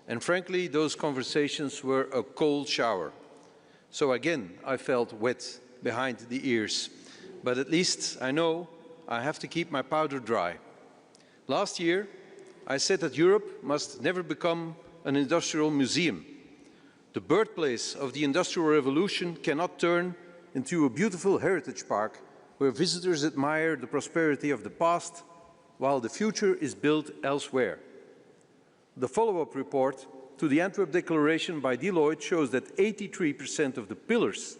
Speaker 7: And frankly, those conversations were a cold shower. So again, I felt wet behind the ears. But at least I know I have to keep my powder dry. Last year, I said that Europe must never become an industrial museum. The birthplace of the Industrial Revolution cannot turn into a beautiful heritage park where visitors admire the prosperity of the past while the future is built elsewhere. The follow-up report to the Antwerp Declaration by Deloitte shows that 83% of the pillars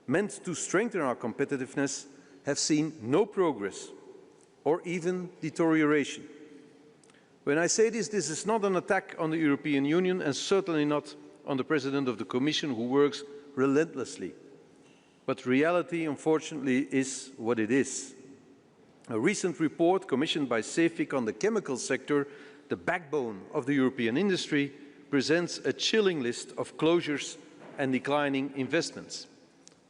Speaker 7: meant to strengthen our competitiveness have seen no progress or even deterioration. When I say this, this is not an attack on the European Union and certainly not on the President of the Commission who works relentlessly. But reality, unfortunately, is what it is. A recent report commissioned by CEFIC on the chemical sector, the backbone of the European industry, presents a chilling list of closures and declining investments.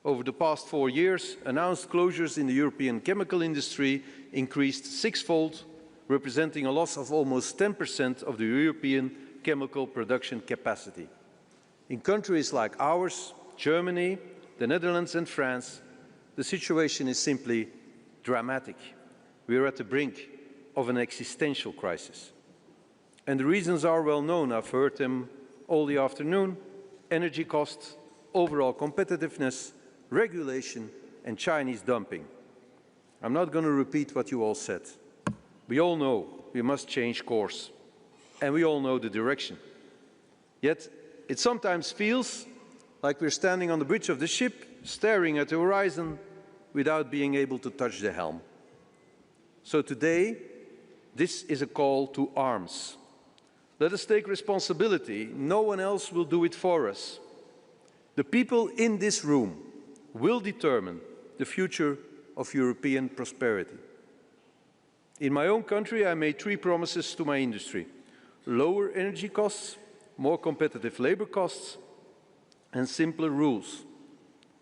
Speaker 7: Over the past 4 years, announced closures in the European chemical industry increased sixfold, representing a loss of almost 10% of the European chemical production capacity. In countries like ours, Germany, the Netherlands and France, the situation is simply dramatic. We are at the brink of an existential crisis. And the reasons are well known. I've heard them all the afternoon: energy costs, overall competitiveness, regulation and Chinese dumping. I'm not going to repeat what you all said. We all know we must change course, and we all know the direction. Yet it sometimes feels like we're standing on the bridge of the ship, staring at the horizon without being able to touch the helm. So today, this is a call to arms. Let us take responsibility. No one else will do it for us. The people in this room will determine the future of European prosperity. In my own country, I made 3 promises to my industry: lower energy costs, more competitive labor costs, and simpler rules.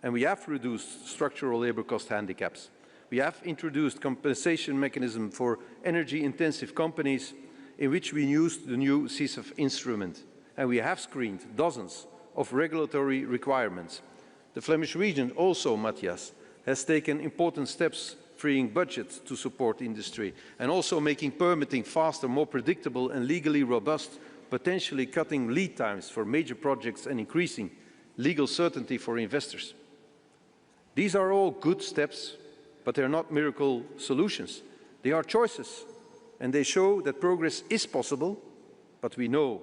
Speaker 7: And we have reduced structural labor cost handicaps. We have introduced compensation mechanism for energy-intensive companies in which we used the new CSF instrument, and we have screened dozens of regulatory requirements. The Flemish region also, Matthias, has taken important steps freeing budgets to support industry and also making permitting faster, more predictable and legally robust, potentially cutting lead times for major projects and increasing legal certainty for investors. These are all good steps, but they are not miracle solutions. They are choices, and they show that progress is possible, but we know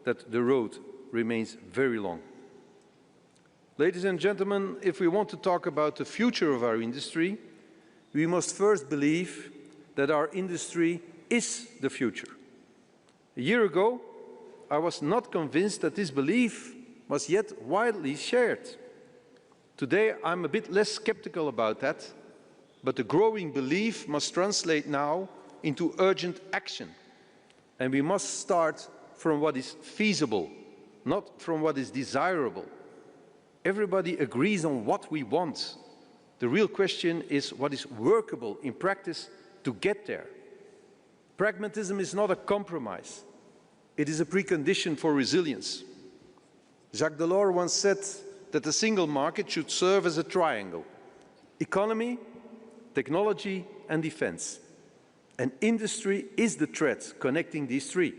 Speaker 7: that the road remains very long. Ladies and gentlemen, if we want to talk about the future of our industry, we must first believe that our industry is the future. A year ago, I was not convinced that this belief was yet widely shared. Today, I'm a bit less skeptical about that, but the growing belief must translate now into urgent action. And we must start from what is feasible, not from what is desirable. Everybody agrees on what we want. The real question is what is workable in practice to get there. Pragmatism is not a compromise. It is a precondition for resilience. Jacques Delors once said that the single market should serve as a triangle: economy, technology and defense. And industry is the thread connecting these three.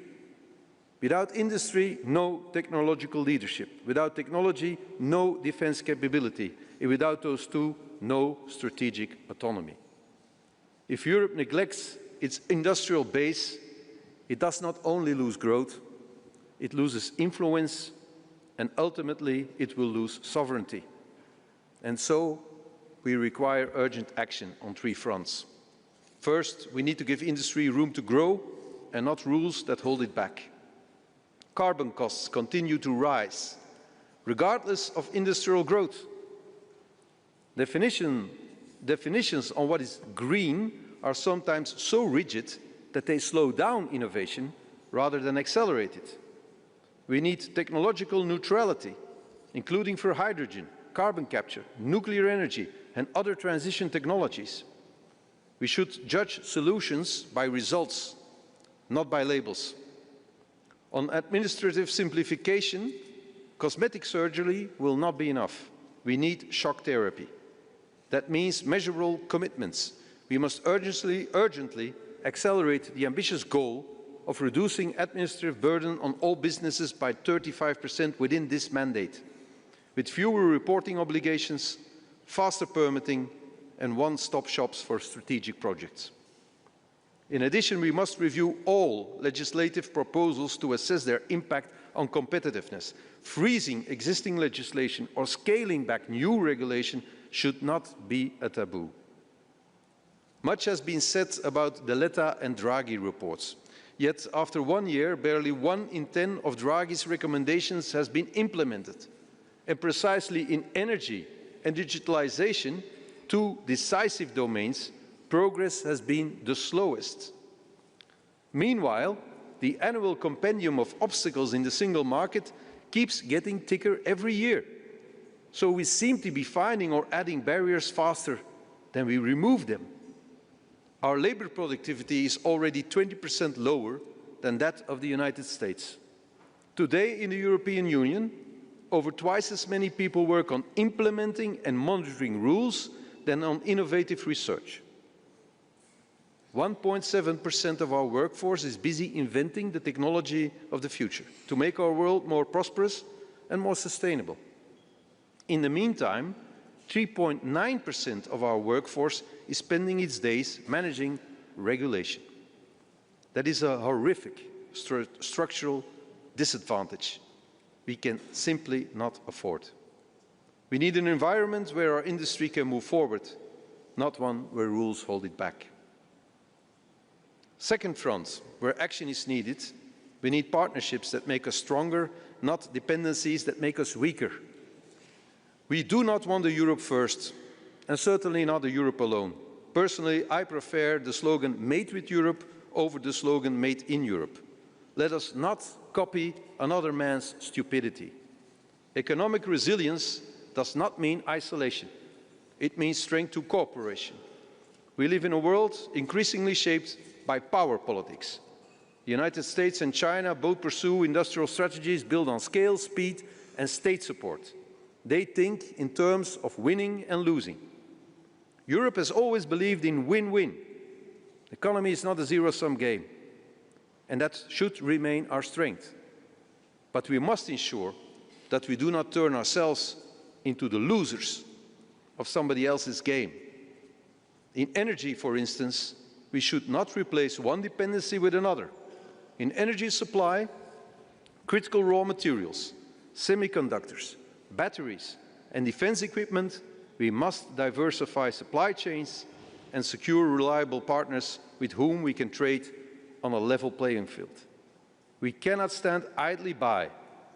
Speaker 7: Without industry, no technological leadership. Without technology, no defense capability. And without those two, no strategic autonomy. If Europe neglects its industrial base, it does not only lose growth, it loses influence, and ultimately it will lose sovereignty. And so we require urgent action on three fronts. First, we need to give industry room to grow and not rules that hold it back. Carbon costs continue to rise, regardless of industrial growth. Definitions on what is green are sometimes so rigid that they slow down innovation rather than accelerate it. We need technological neutrality, including for hydrogen, carbon capture, nuclear energy and other transition technologies. We should judge solutions by results, not by labels. On administrative simplification, cosmetic surgery will not be enough. We need shock therapy. That means measurable commitments. We must urgently accelerate the ambitious goal of reducing administrative burden on all businesses by 35% within this mandate, with fewer reporting obligations, faster permitting, and one-stop shops for strategic projects. In addition, we must review all legislative proposals to assess their impact on competitiveness. Freezing existing legislation or scaling back new regulation should not be a taboo. Much has been said about the Letta and Draghi reports. Yet, after 1 year, barely 1 in 10 of Draghi's recommendations has been implemented. And precisely in energy and digitalization, two decisive domains, progress has been the slowest. Meanwhile, the annual compendium of obstacles in the single market keeps getting thicker every year. So we seem to be finding or adding barriers faster than we remove them. Our labor productivity is already 20% lower than that of the United States. Today in the European Union, over twice as many people work on implementing and monitoring rules than on innovative research. 1.7% of our workforce is busy inventing the technology of the future to make our world more prosperous and more sustainable. In the meantime, 3.9% of our workforce is spending its days managing regulation. That is a horrific structural disadvantage we can simply not afford. We need an environment where our industry can move forward, not one where rules hold it back. Second front, where action is needed, we need partnerships that make us stronger, not dependencies that make us weaker. We do not want a Europe first, and certainly not a Europe alone. Personally, I prefer the slogan "Made with Europe" over the slogan "Made in Europe." Let us not copy another man's stupidity. Economic resilience does not mean isolation. It means strength to cooperation. We live in a world increasingly shaped by power politics. The United States and China both pursue industrial strategies built on scale, speed and state support. They think in terms of winning and losing. Europe has always believed in win-win. The economy is not a zero-sum game, and that should remain our strength. But we must ensure that we do not turn ourselves into the losers of somebody else's game. In energy, for instance, we should not replace one dependency with another. In energy supply, critical raw materials, semiconductors, batteries and defense equipment, we must diversify supply chains and secure reliable partners with whom we can trade on a level playing field. We cannot stand idly by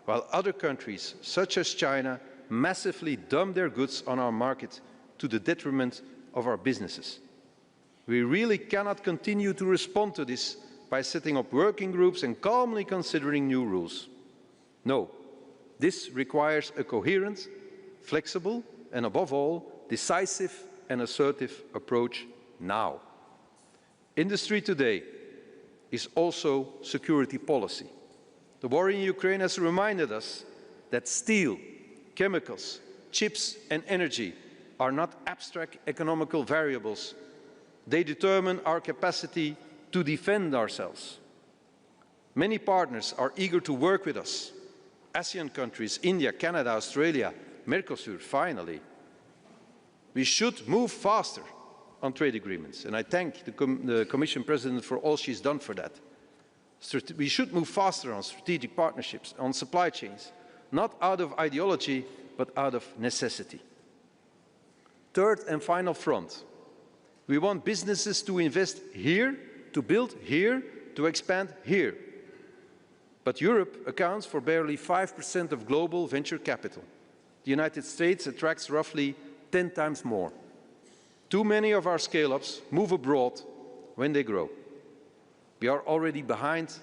Speaker 7: while other countries, such as China, massively dump their goods on our market to the detriment of our businesses. We really cannot continue to respond to this by setting up working groups and calmly considering new rules. No, this requires a coherent, flexible and above all, decisive and assertive approach now. Industry today is also security policy. The war in Ukraine has reminded us that steel, chemicals, chips and energy are not abstract economical variables. They determine our capacity to defend ourselves. Many partners are eager to work with us. ASEAN countries, India, Canada, Australia, Mercosur, finally. We should move faster on trade agreements, and I thank the Commission President for all she's done for that. We should move faster on strategic partnerships, on supply chains, not out of ideology, but out of necessity. Third and final front. We want businesses to invest here, to build here, to expand here. But Europe accounts for barely 5% of global venture capital. The United States attracts roughly 10 times more. Too many of our scale-ups move abroad when they grow. We are already behind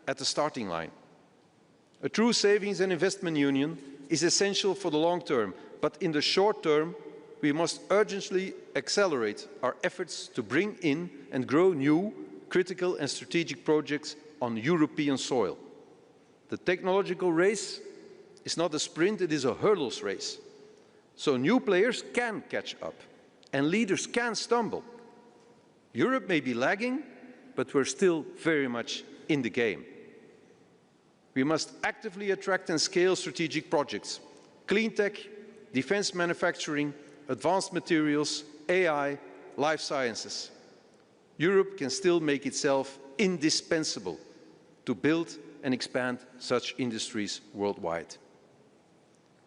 Speaker 7: at the starting line. A true savings and investment union is essential for the long term, but in the short term, we must urgently accelerate our efforts to bring in and grow new, critical and strategic projects on European soil. The technological race is not a sprint, it is a hurdles race. So new players can catch up and leaders can stumble. Europe may be lagging, but we're still very much in the game. We must actively attract and scale strategic projects. Clean tech, defense manufacturing, advanced materials, AI, life sciences. Europe can still make itself indispensable to build and expand such industries worldwide.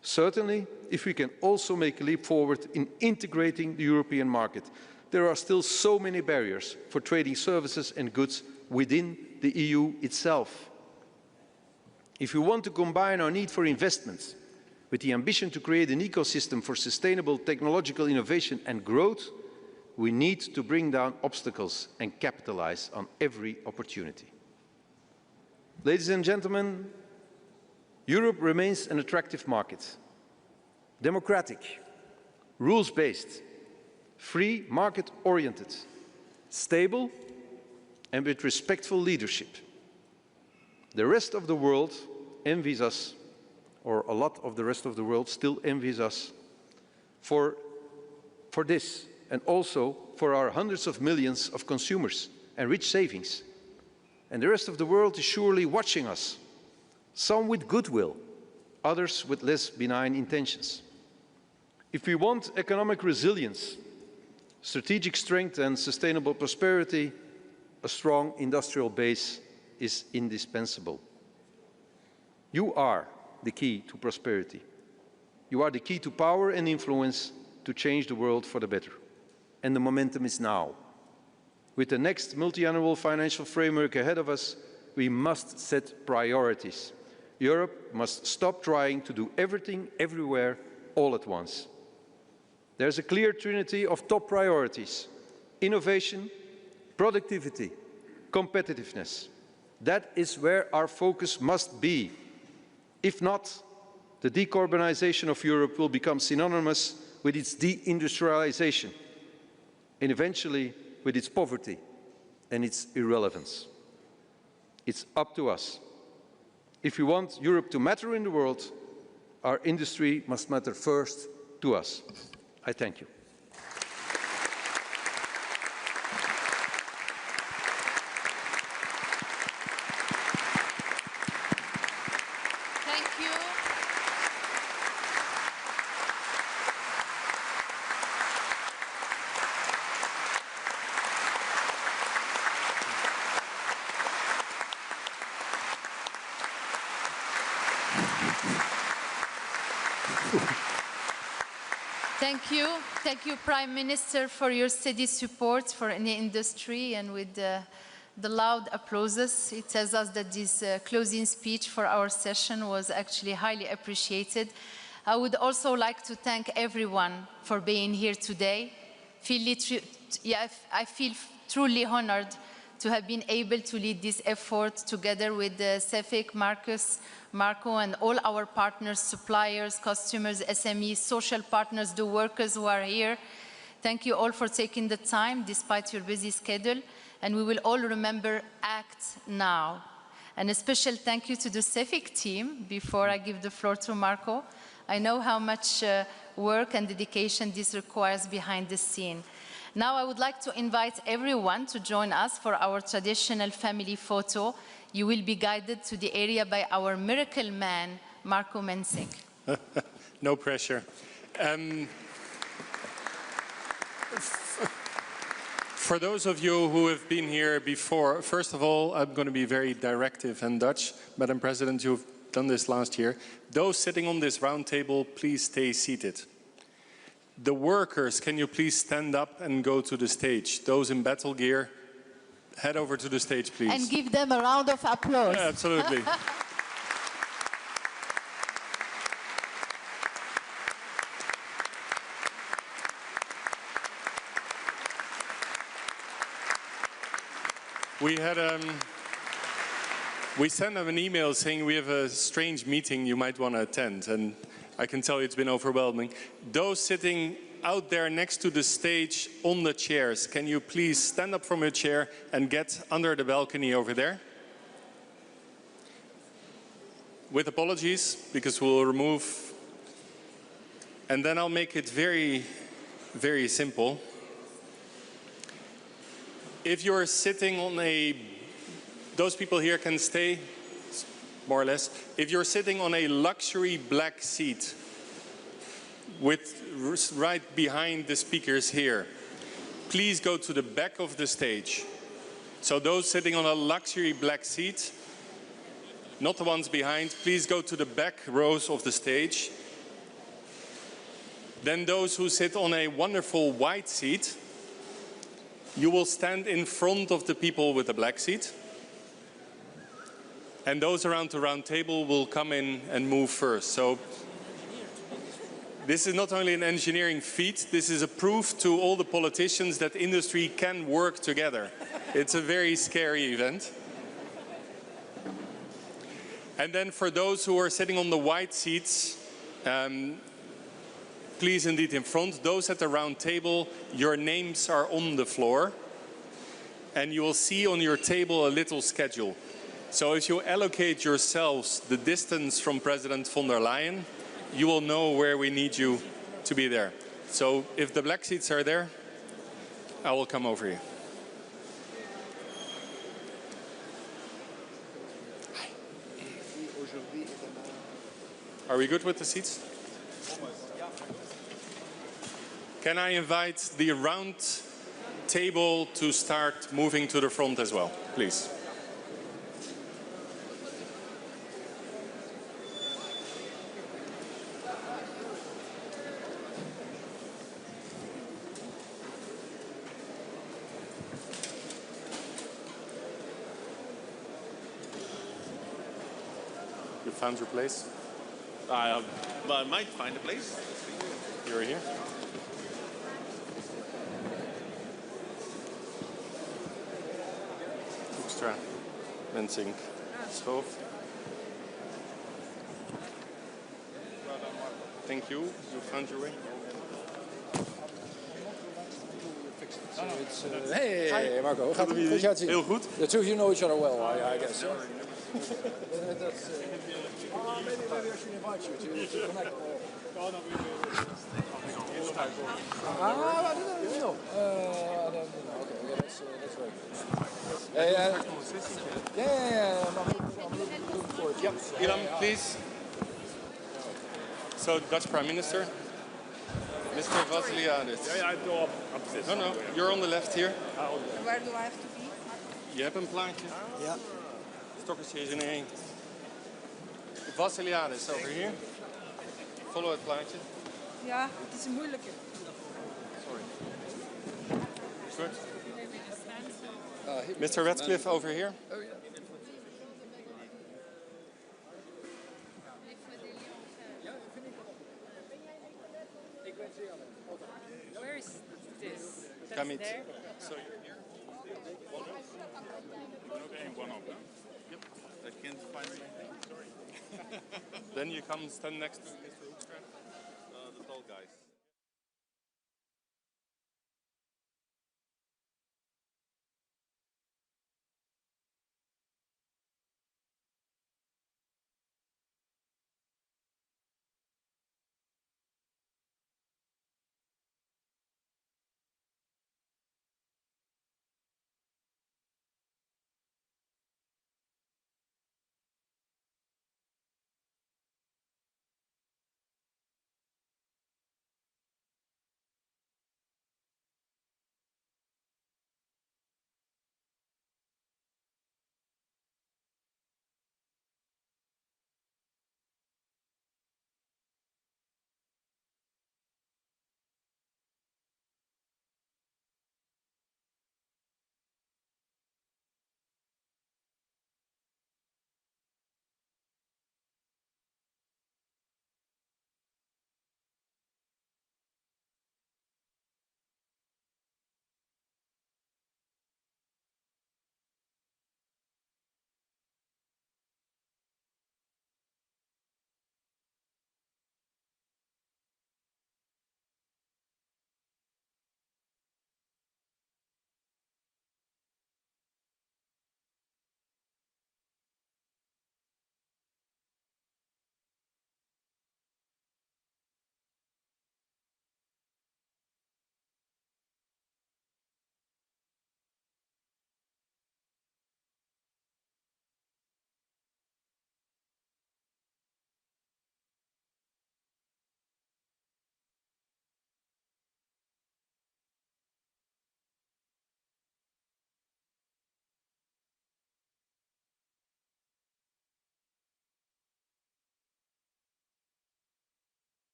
Speaker 7: Certainly, if we can also make a leap forward in integrating the European market, there are still so many barriers for trading services and goods within the EU itself. If we want to combine our need for investments with the ambition to create an ecosystem for sustainable technological innovation and growth, we need to bring down obstacles and capitalize on every opportunity. Ladies and gentlemen, Europe remains an attractive market. Democratic, rules-based, free market-oriented, stable and with respectful leadership. The rest of the world envies us, or a lot of the rest of the world still envies us for this, and also for our hundreds of millions of consumers and rich savings. And the rest of the world is surely watching us, some with goodwill, others with less benign intentions. If we want economic resilience, strategic strength and sustainable prosperity, a strong industrial base is indispensable. You are the key to prosperity. You are the key to power and influence to change the world for the better. And the momentum is now. With the next multi-annual financial framework ahead of us, we must set priorities. Europe must stop trying to do everything, everywhere, all at once. There's a clear trinity of top priorities: innovation, productivity, competitiveness. That is where our focus must be. If not, the decarbonization of Europe will become synonymous with its deindustrialization. and eventually with its poverty and its irrelevance. It's up to us. If we want Europe to matter in the world, our industry must matter first to us. I thank you.
Speaker 4: Thank you. Thank you, Prime Minister, for your steady support for any industry, and with the loud applauses. It tells us that this closing speech for our session was actually highly appreciated. I would also like to thank everyone for being here today. I feel truly honored to have been able to lead this effort together with Sefik, Marco, and all our partners, suppliers, customers, SMEs, social partners, the workers who are here. Thank you all for taking the time despite your busy schedule, and we will all remember act now. And a special thank you to the Sefik team before I give the floor to Marco. I know how much work and dedication this requires behind the scene. Now I would like to invite everyone to join us for our traditional family photo. You will be guided to the area by our miracle man, Marco Mensing.
Speaker 8: No pressure. For those of you who have been here before, first of all, I'm going to be very directive and Dutch. Madam President, you've done this last year. Those sitting on this round table, please stay seated. The workers, can you please stand up and go to the stage? Those in battle gear, head over to the stage, please.
Speaker 9: And give them a round of applause.
Speaker 8: Yeah, absolutely. We sent them an email saying we have a strange meeting you might want to attend, and I can tell you it's been overwhelming. Those sitting out there next to the stage on the chairs, can you please stand up from your chair and get under the balcony over there? With apologies, because we'll remove, and then I'll make it very, very simple. If you're sitting on those people here can stay, more or less. If you're sitting on a luxury black seat, right behind the speakers here, please go to the back of the stage. So those sitting on a luxury black seat, not the ones behind, please go to the back rows of the stage. Then those who sit on a wonderful white seat, you will stand in front of the people with the black seat. And those around the round table will come in and move first. So this is not only an engineering feat, this is a proof to all the politicians that industry can work together. It's a very scary event. And then for those who are sitting on the white seats, please indeed in front. Those at the round table, your names are on the floor. And you will see on your table a little schedule. So if you allocate yourselves the distance from President von der Leyen, you will know where we need you to be there. So if the black seats are there, I will come over here. Are we good with the seats? Can I invite the round table to start moving to the front as well, please? You found your place?
Speaker 10: I might find a place.
Speaker 8: You're here? Extra. Mensing. Schoof. Thank you. You found your way.
Speaker 11: Hey, Marco. Hoe gaat het?
Speaker 8: Heel goed.
Speaker 11: The two of you know each other well, I guess. Maybe I should invite you to connect. No. Okay, that's very good. I'm looking forward to it.
Speaker 8: Ilham, please. So, Dutch Prime Minister, Mr. Vasiliadis.
Speaker 10: Ja,
Speaker 8: No, you're on the left here.
Speaker 12: Where do I have to be?
Speaker 8: Je hebt een plaatje. Ja. Stokkertje is in één. Vasiliadis, over here. Follow het plaatje.
Speaker 12: Ja, het is een moeilijke.
Speaker 8: Sorry. Good. Mr. Radcliffe, over here.
Speaker 11: Oh, yeah.
Speaker 12: Where is this?
Speaker 8: Come it.
Speaker 12: There?
Speaker 8: So you're here?
Speaker 10: Yep. I can't find anything. Sorry.
Speaker 8: Then you come stand next to Mr. Hoekstra.
Speaker 10: The tall guys.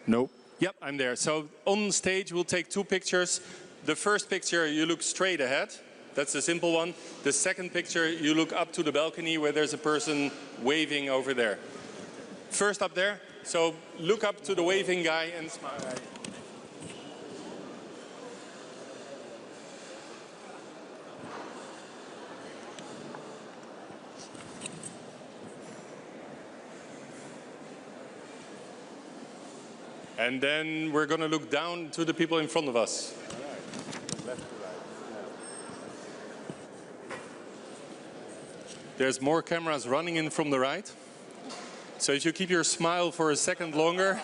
Speaker 8: No. Yep, I'm there. So on stage we'll take two pictures. The first picture, you look straight ahead. That's the simple one. The second picture, you look up to the balcony where there's a person waving over there. First up there. So look up to the waving guy and smile. And then we're going to look down to the people in front of us. There's more cameras running in from the right. So if you keep your smile for a second longer.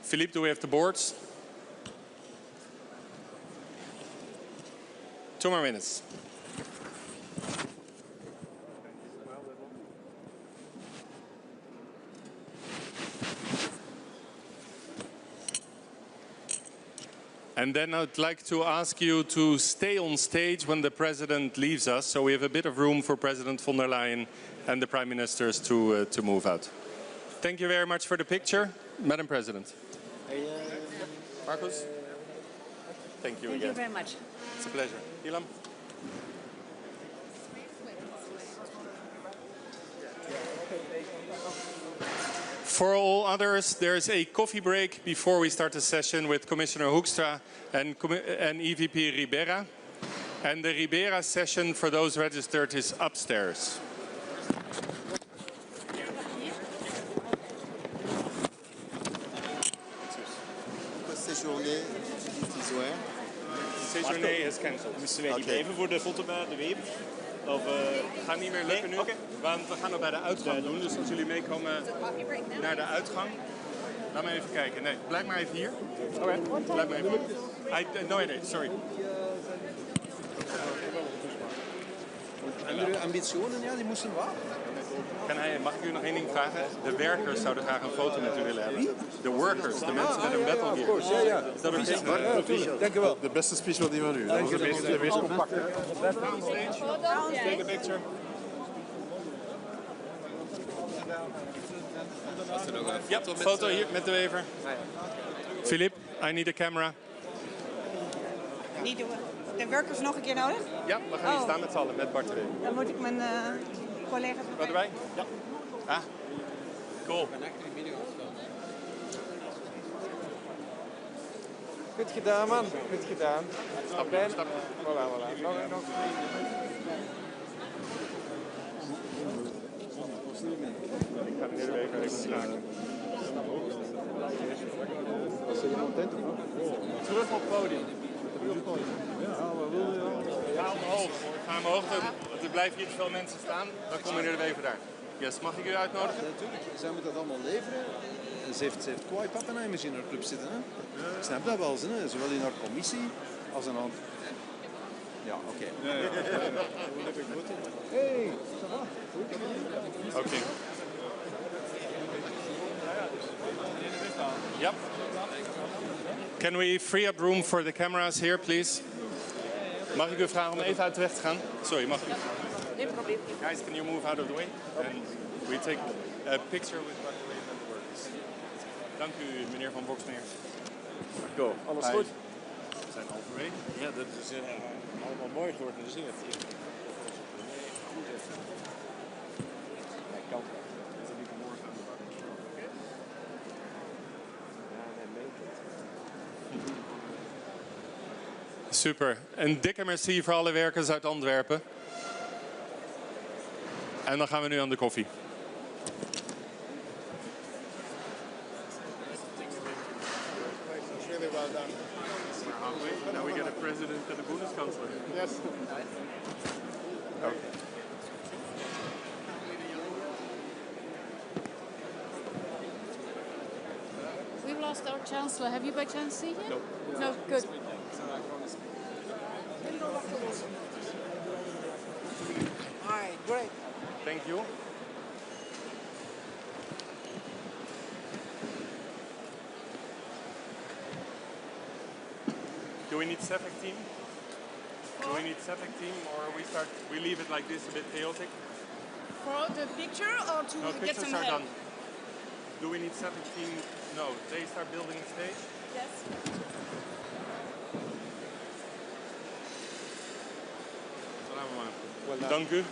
Speaker 8: Philippe, do we have the boards? 2 more minutes. And then I'd like to ask you to stay on stage when the President leaves us, so we have a bit of room for President von der Leyen and the Prime Ministers to move out. Thank you very much for the picture, Madam President. Marcus? Thank you again.
Speaker 3: Thank you very much.
Speaker 8: It's a pleasure. Ilham? For all others, there's a coffee break before we start the session with Commissioner Hoekstra and EVP Ribera. And the Ribera session for those registered is upstairs. Séjourné is cancelled.
Speaker 13: Moesten wij die blijven voor de foto bij De Wever? Of,
Speaker 8: gaat niet meer lukken nu, want we gaan nog bij de uitgang doen. Dus als jullie meekomen naar de uitgang. Laat me even kijken. Nee, blijf maar even hier. Oké. Blijf maar even hier. No idea, sorry.
Speaker 7: Andere ambitionen, ja, die moesten waar.
Speaker 8: Mag ik u nog één ding vragen? De werkers zouden graag een foto met u willen hebben. De workers, de mensen met een battle gear.
Speaker 7: Ja.
Speaker 8: Is dat oké?
Speaker 7: Dank u wel.
Speaker 10: De beste speech van die van u. Dat was de meest compacte.
Speaker 8: Take a picture. Ja, foto hier met De Wever. Philippe, I need a camera.
Speaker 12: Niet de workers nog een keer nodig?
Speaker 8: Ja, we gaan hier staan met z'n allen, met Bart De Wever.
Speaker 12: Dan moet ik mijn collega's
Speaker 8: Wat erbij? Ja. Ah, cool.
Speaker 2: Goed gedaan, man. Goed gedaan.
Speaker 8: Stap.
Speaker 2: Voilà. Nog.
Speaker 8: Ik ga meneer De Wever even vragen. Terug op het podium. Ga omhoog, want er blijven hier te veel mensen staan. Dan komt meneer De Wever daar. Yes, mag ik u uitnodigen?
Speaker 7: Ja, natuurlijk. Zij moet dat allemaal leveren. Ze heeft kwaai pappenheimers in haar club zitten. Hè? Ik snap dat wel, hè? Zowel in haar commissie als in haar... Ja, oké. Hey, ça va?
Speaker 8: Oké. Yep. Can we free up room for the cameras here, please? Mag ik u vragen om even uit de weg te gaan? Sorry, mag ik?
Speaker 12: Geen probleem.
Speaker 8: Guys, can you move out of the way? And we take a picture with Bart De Wever and the workers. Dank u, meneer Van Boksmeer.
Speaker 10: Go. Alles goed?
Speaker 8: We zijn halverwege.
Speaker 10: Ja, dat is allemaal mooi georganiseerd.
Speaker 8: Hij kan. Dat is niet morgen aan de bak.
Speaker 10: Ja, hij meent het.
Speaker 8: Super. Een dikke merci voor alle werkers uit Antwerpen. En dan gaan we nu aan de koffie.
Speaker 10: That's really well done.
Speaker 8: Now we get a president and a Bundeskanzler.
Speaker 10: Yes.
Speaker 8: Okay.
Speaker 14: We've lost our Chancellor. Have you by chance seen him?
Speaker 8: No.
Speaker 14: No, good.
Speaker 12: All right, great.
Speaker 8: Thank you. Do we need SEFIC team? Do we need SEFIC team, or we leave it like this, a bit chaotic?
Speaker 12: For the picture or to
Speaker 8: No,
Speaker 12: get
Speaker 8: pictures
Speaker 12: some
Speaker 8: are
Speaker 12: help?
Speaker 8: done. Do we need SEFIC team? No, they start building the stage.
Speaker 12: Yes.
Speaker 8: Dank u.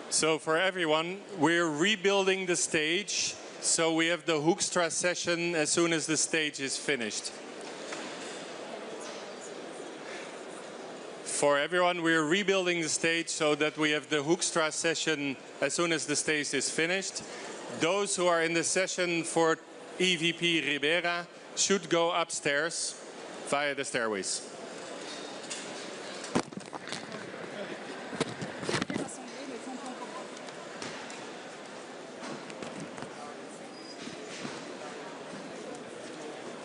Speaker 8: So for everyone, we're rebuilding the stage. So we have the Hoekstra session as soon as the stage is finished. For everyone, we're rebuilding the stage so that we have the Hoekstra session as soon as the stage is finished. Those who are in the session for EVP Ribera should go upstairs via the stairways.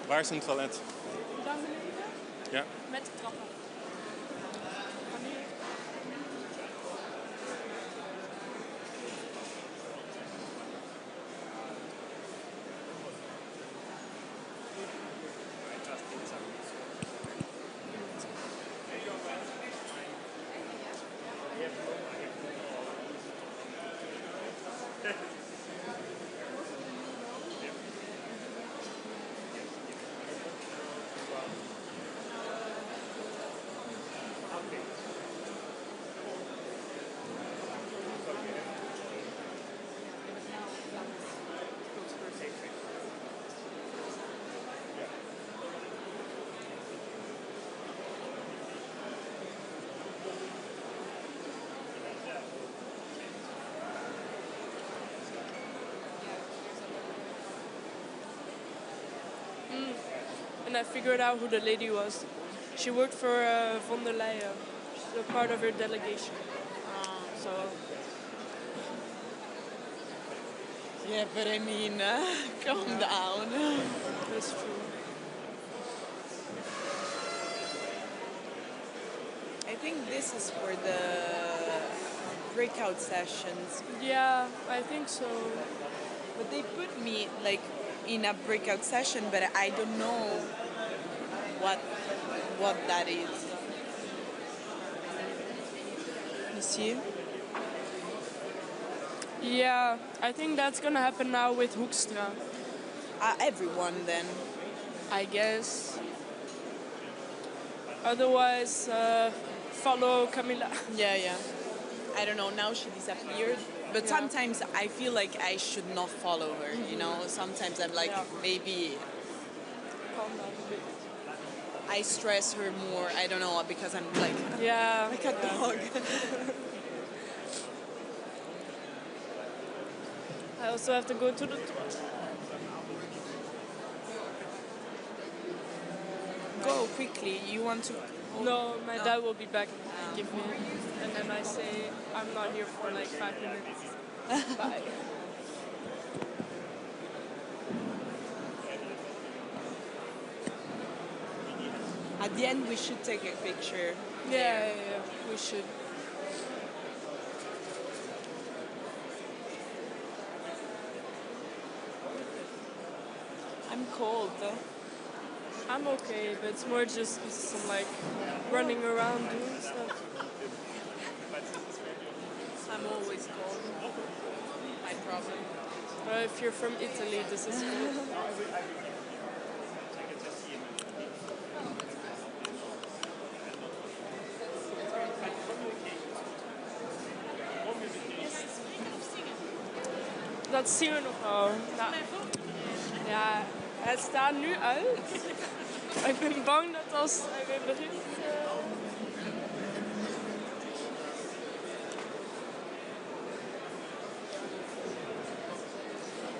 Speaker 8: Waar is een toilet?
Speaker 12: Dan beneden?
Speaker 8: Ja.
Speaker 12: Met de trappen.
Speaker 15: I figured out who the lady was. She worked for von der Leyen. She's a part of her delegation. So.
Speaker 16: Yeah, but I mean, calm down.
Speaker 15: That's true.
Speaker 16: I think this is for the breakout sessions.
Speaker 15: Yeah, I think so.
Speaker 16: But they put me like in a breakout session, but I don't know what that is. You see?
Speaker 15: Yeah, I think that's gonna happen now with Hoekstra.
Speaker 16: Everyone then.
Speaker 15: I guess. Otherwise, follow Camilla.
Speaker 16: Yeah. I don't know, now she disappeared. But sometimes I feel like I should not follow her, you know? Sometimes I'm like, maybe I stress her more, I don't know, because I'm like, like a dog.
Speaker 15: I also have to go to the toilet.
Speaker 16: Go quickly, you want to...
Speaker 15: No, my dad will be back and give me it. And then I say, I'm not here for like 5 minutes. Bye.
Speaker 16: At the end, we should take a picture.
Speaker 15: Yeah, we should.
Speaker 16: I'm cold.
Speaker 15: I'm okay, but it's more just some like running around doing stuff.
Speaker 16: I'm always cold. My problem.
Speaker 15: Well, if you're from Italy, this is cool. Dat zien we nog wel. Nou, ja, het staat nu uit. Ik ben bang dat als hij weer begint...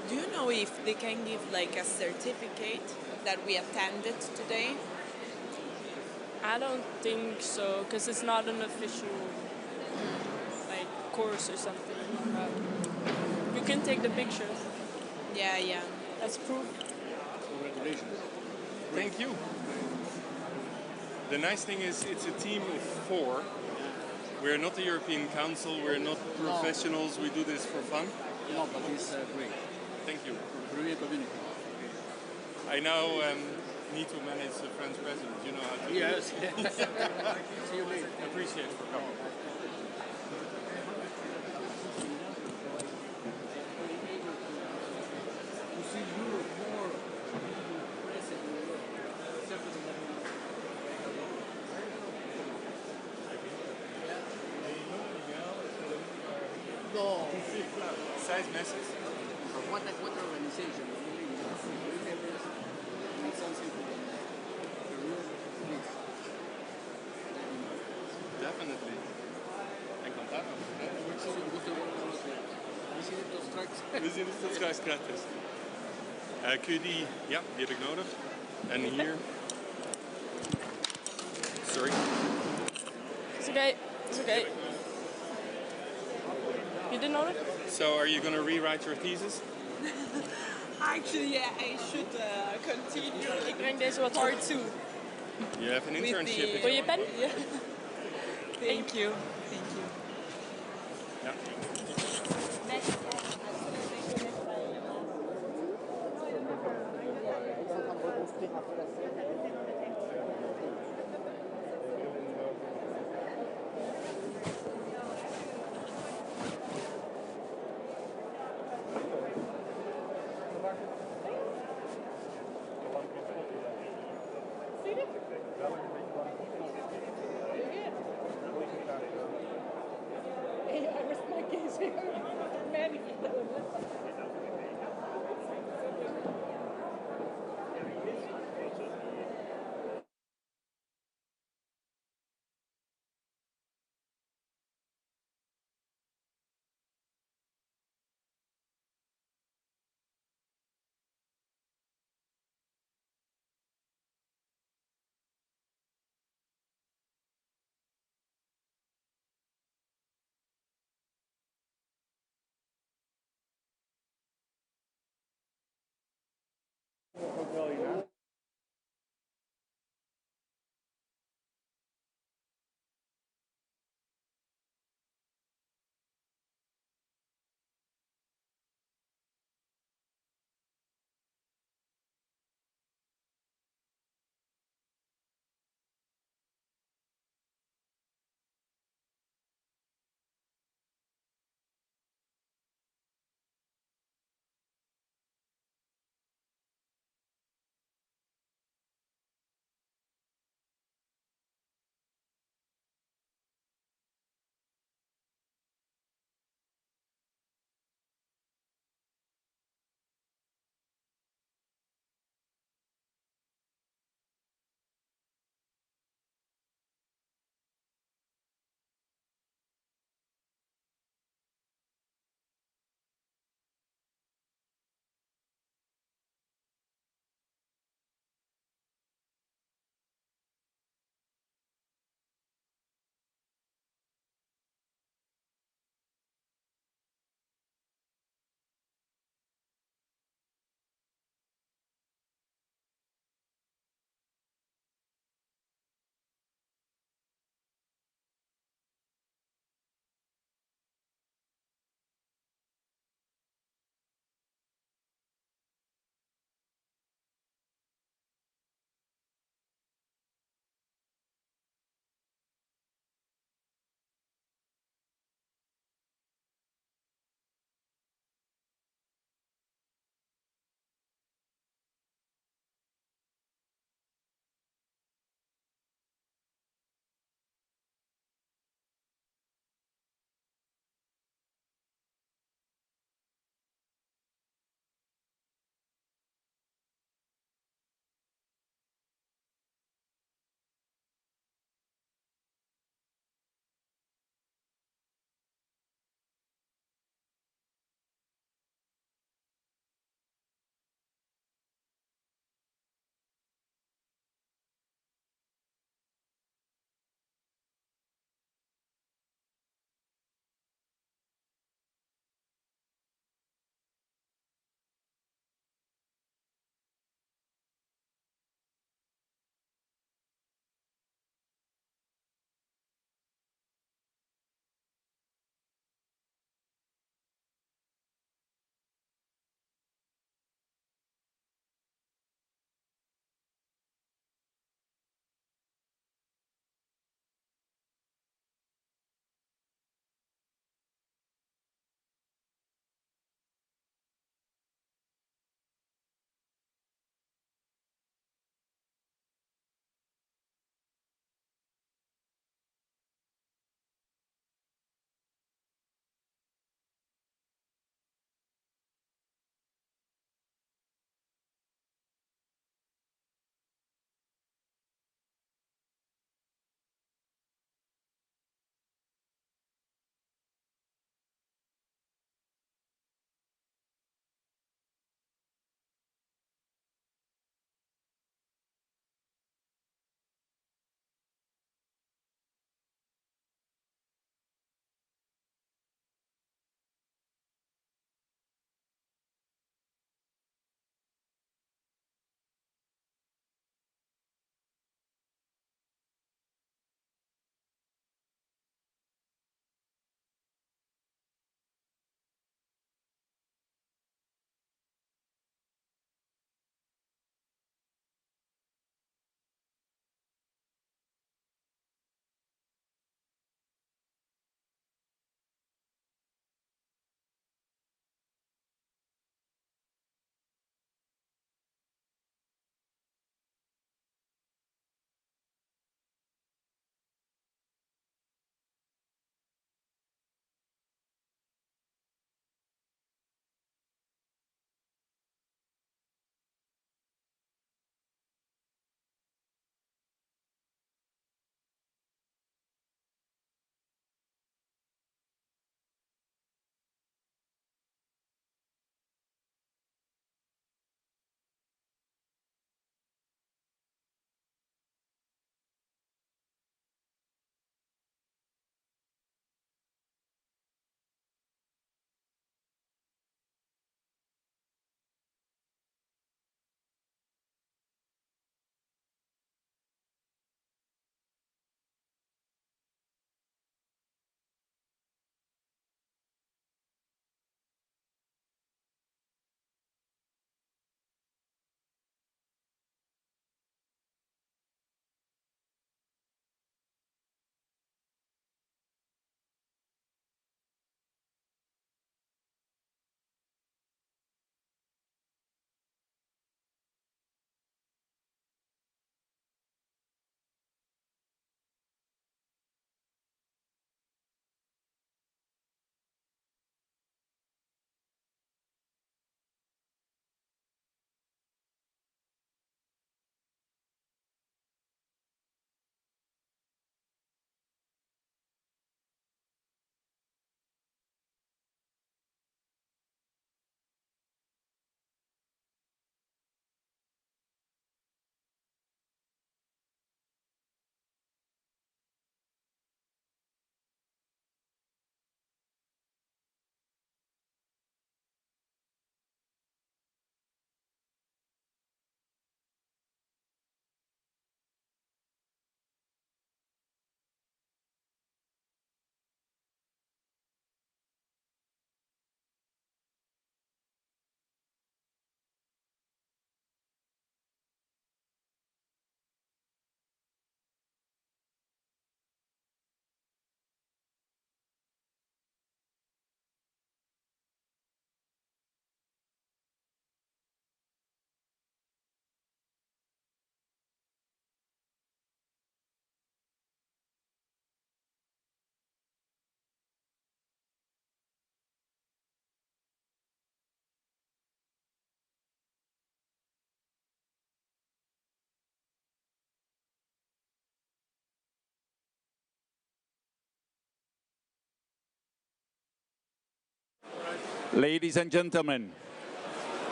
Speaker 16: Do you know if they can give like a certificate that we attended today?
Speaker 15: I don't think so, because it's not an official like course or something. You can take the pictures.
Speaker 16: Yeah.
Speaker 15: That's proof.
Speaker 8: Congratulations. Thank you. The nice thing is it's a team of 4. We're not the European Council, we're not professionals, we do this for fun.
Speaker 11: No, but it's great.
Speaker 8: Thank you.
Speaker 11: Brilliant community.
Speaker 8: I now need to manage the French president. You know how to do
Speaker 11: Yes.
Speaker 8: it.
Speaker 11: See you later.
Speaker 8: Appreciate it for coming.
Speaker 11: To see Europe more present in Europe. No.
Speaker 8: Size message.
Speaker 11: What organization? It's something for
Speaker 8: Definitely. Encantado. We zien het straks gratis. Kun je die... Ja, die heb ik nodig. En hier... Sorry.
Speaker 15: It's okay. It's okay. You didn't know it?
Speaker 8: So, are you going to rewrite your thesis?
Speaker 16: Actually, yeah, I should continue.
Speaker 15: Ik breng deze wat
Speaker 16: part 2.
Speaker 8: You have an internship.
Speaker 15: Wil je pen?
Speaker 16: Yeah. Thank you.
Speaker 8: Ja.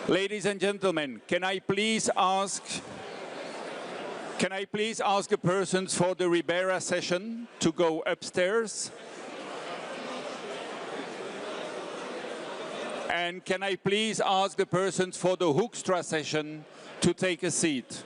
Speaker 17: Ladies and gentlemen, can I please ask the persons for the Ribera session to go upstairs? And can I please ask the persons for the Hoekstra session to take a seat?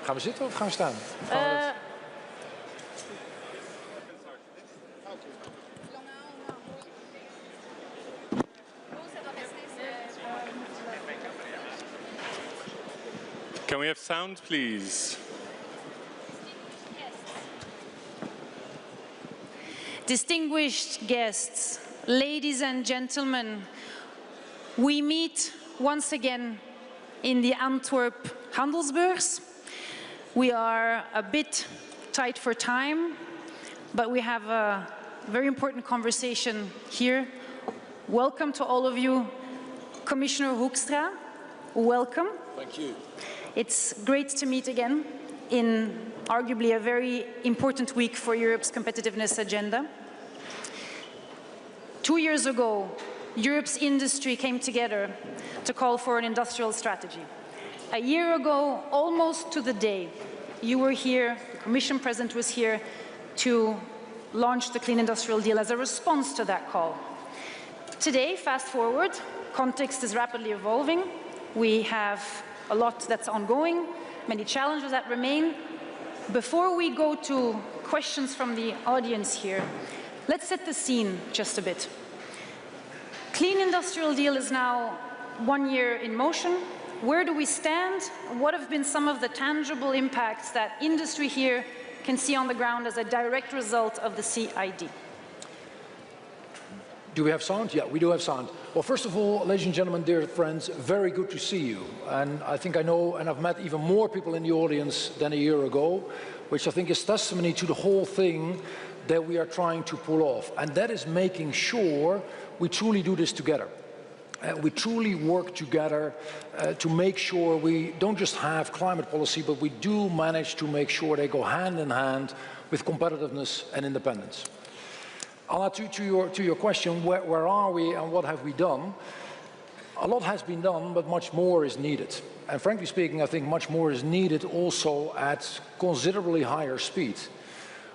Speaker 18: Gaan we zitten of gaan we staan?
Speaker 8: Can we have sound, please?
Speaker 19: Distinguished guests, ladies and gentlemen, we meet once again in the Antwerp Handelsbeurs. We are a bit tight for time, but we have a very important conversation here. Welcome to all of you. Commissioner Hoekstra, welcome.
Speaker 11: Thank you.
Speaker 19: It's great to meet again in arguably a very important week for Europe's competitiveness agenda. 2 years ago, Europe's industry came together to call for an industrial strategy. A year ago, almost to the day, you were here, the Commission President was here to launch the Clean Industrial Deal as a response to that call. Today, fast forward, context is rapidly evolving. We have a lot that's ongoing, many challenges that remain. Before we go to questions from the audience here, let's set the scene just a bit. Clean Industrial Deal is now 1 year in motion. Where do we stand? What have been some of the tangible impacts that industry here can see on the ground as a direct result of the CID?
Speaker 18: Do we have sound? Yeah, we do have sound. Well, first of all, ladies and gentlemen, dear friends, very good to see you. And I think I know, and I've met even more people in the audience than a year ago, which I think is testimony to the whole thing that we are trying to pull off. And that is making sure we truly do this together. We truly work together to make sure we don't just have climate policy, but we do manage to make sure they go hand in hand with competitiveness and independence. I'll add to your question, where are we and what have we done? A lot has been done, but much more is needed. And frankly speaking, I think much more is needed also at considerably higher speed.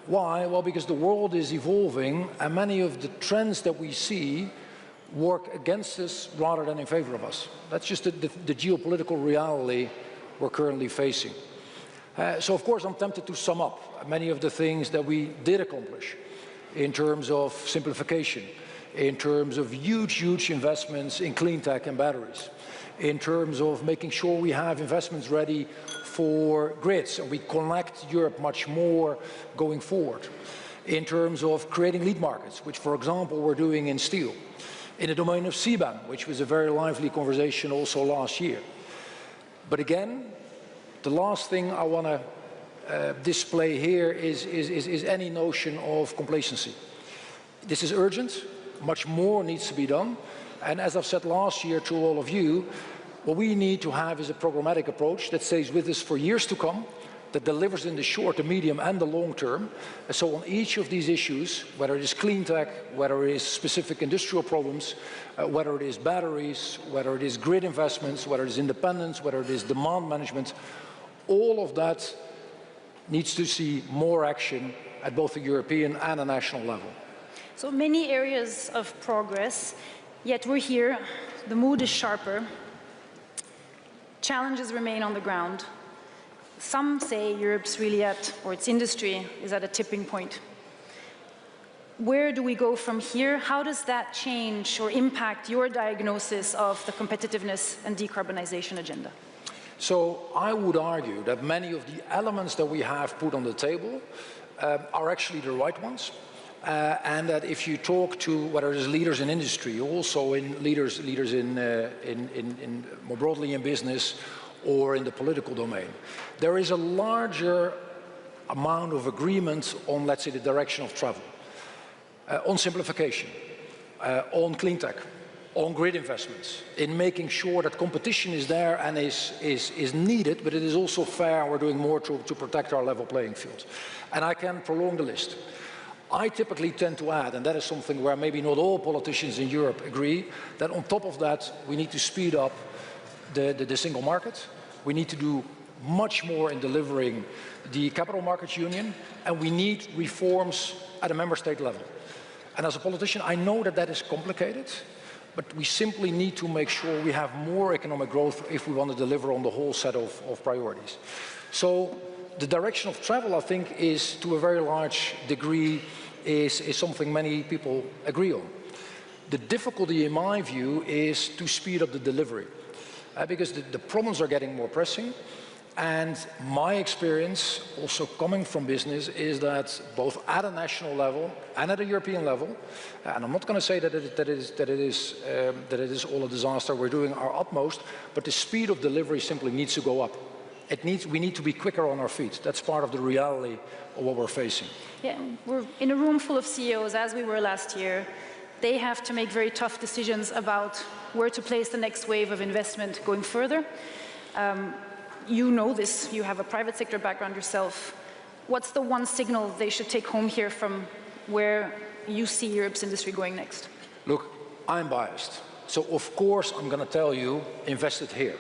Speaker 18: Why? Well, because the world is evolving and many of the trends that we see work against us rather than in favor of us. That's just the geopolitical reality we're currently facing. So of course I'm tempted to sum up many of the things that we did accomplish in terms of simplification, in terms of huge investments in clean tech and batteries, in terms of making sure we have investments ready for grids and we connect Europe much more going forward, in terms of creating lead markets, which for example we're doing in steel, in the domain of CBAM, which was a very lively conversation also last year. But again, the last thing I want to display here is any notion of complacency. This is urgent, much more needs to be done, and as I've said last year to all of you, what we need to have is a programmatic approach that stays with us for years to come, that delivers in the short, the medium and the long term. And so on each of these issues, whether it is clean tech, whether it is specific industrial problems, whether it is batteries, whether it is grid investments, whether it is independence, whether it is demand management, all of that needs to see more action at both the European and a national level.
Speaker 19: So many areas of progress, yet we're here, the mood is sharper, challenges remain on the ground. Some say Europe's really at, or its industry is at a tipping point. Where do we go from here? How does that change or impact your diagnosis of the competitiveness and decarbonization agenda?
Speaker 18: So I would argue that many of the elements that we have put on the table are actually the right ones. And that if you talk to whether it is leaders in industry, also in leaders in more broadly in business or in the political domain, there is a larger amount of agreement on, let's say, the direction of travel, on simplification, on clean tech, on grid investments, in making sure that competition is there and is needed, but it is also fair and we're doing more to protect our level playing field. And I can prolong the list. I typically tend to add, and that is something where maybe not all politicians in Europe agree, that on top of that we need to speed up the single market. We need to do much more in delivering the capital markets union, and we need reforms at a member state level. And as a politician, I know that that is complicated, But we simply need to make sure we have more economic growth if we want to deliver on the whole set of priorities. So the direction of travel, I think, is to a very large degree is something many people agree on. The difficulty, in my view, is to speed up the delivery, because the problems are getting more pressing. And my experience, also coming from business, is that both at a national level and at a European level, and I'm not going to say that it is all a disaster, we're doing our utmost, but the speed of delivery simply needs to go up. We need to be quicker on our feet. That's part of the reality of what we're facing.
Speaker 19: Yeah, we're in a room full of CEOs, as we were last year. They have to make very tough decisions about where to place the next wave of investment going further. You know this, you have a private sector background yourself. What's the one signal they should take home here from where you see Europe's industry going next?
Speaker 18: Look, I'm biased. So of course I'm going to tell you, invest it here.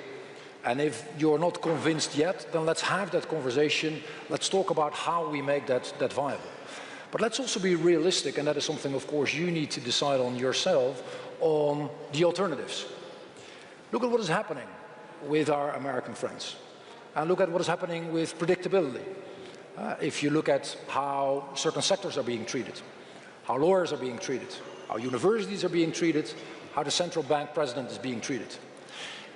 Speaker 18: And if you're not convinced yet, then let's have that conversation. Let's talk about how we make that viable. But let's also be realistic, and that is something, of course, you need to decide on yourself, on the alternatives. Look at what is happening with our American friends. And look at what is happening with predictability. If you look at how certain sectors are being treated, how lawyers are being treated, how universities are being treated, how the central bank president is being treated.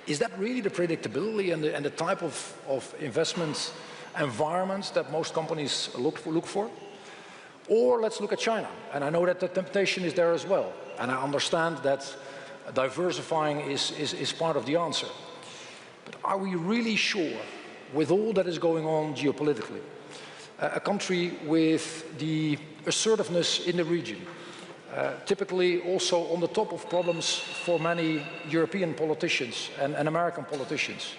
Speaker 18: Is that really the predictability and the type of investment environment that most companies look for? Or let's look at China. And I know that the temptation is there as well. And I understand that diversifying is part of the answer. But are we really sure, with all that is going on geopolitically, a country with the assertiveness in the region, typically also on the top of problems for many European politicians and American politicians,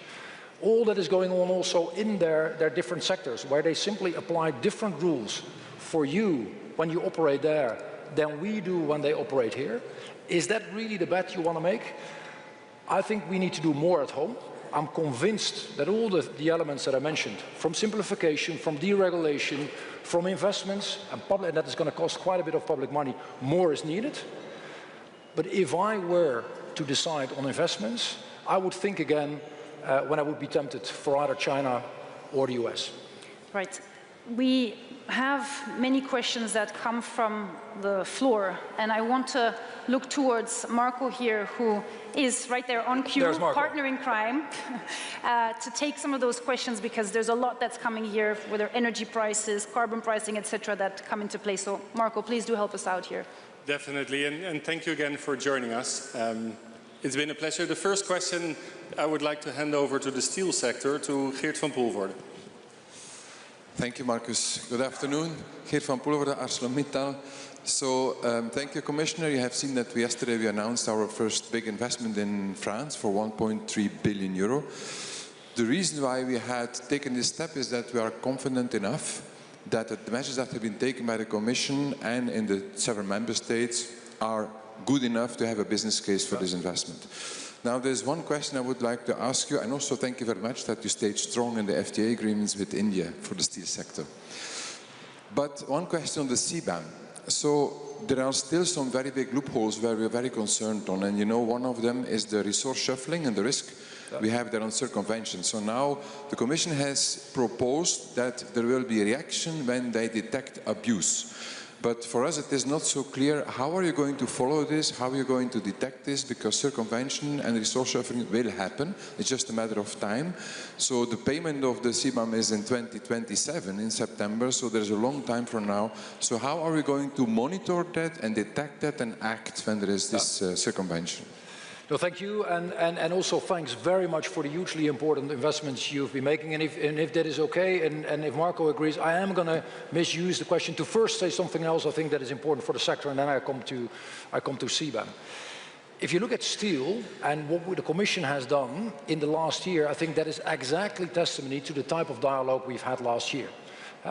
Speaker 18: all that is going on also in their different sectors, where they simply apply different rules for you when you operate there than we do when they operate here. Is that really the bet you want to make? I think we need to do more at home. I'm convinced that all the elements that I mentioned, from simplification, from deregulation, from investments, and that is going to cost quite a bit of public money, more is needed. But if I were to decide on investments, I would think again when I would be tempted for either China or the US.
Speaker 19: Right. We have many questions that come from the floor, and I want to look towards Marco here, who is right there on cue, partner in crime, to take some of those questions, because there's a lot that's coming here, whether energy prices, carbon pricing, etc., that come into play. So, Marco, please do help us out here.
Speaker 8: Definitely, and thank you again for joining us. It's been a pleasure. The first question I would like to hand over to the steel sector, to Geert van Poelvoorde.
Speaker 20: Thank you, Marcus. Good afternoon. Geert van Poelvoorde, ArcelorMittal. So, thank you, Commissioner. You have seen that yesterday we announced our first big investment in France for 1.3 billion euro. The reason why we had taken this step is that we are confident enough that the measures that have been taken by the Commission and in the several member states are good enough to have a business case for this investment. Now, there's one question I would like to ask you, and also thank you very much that you stayed strong in the FTA agreements with India for the steel sector. But one question on the CBAM. So there are still some very big loopholes where we are very concerned on, and you know, one of them is the resource shuffling and the risk we have there on circumvention. So now the Commission has proposed that there will be a reaction when they detect abuse. But for us it is not so clear, how are you going to follow this, how are you going to detect this, because circumvention and resource shuffling will happen, it's just a matter of time. So the payment of the CBAM is in 2027, in September, so there's a long time from now. So how are we going to monitor that and detect that and act when there is this circumvention?
Speaker 18: No, thank you, and also thanks very much for the hugely important investments you've been making. And if that is okay, and if Marco agrees, I am going to misuse the question to first say something else I think that is important for the sector, and then I come to CBAM. If you look at steel and what the Commission has done in the last year, I think that is exactly testimony to the type of dialogue we've had last year.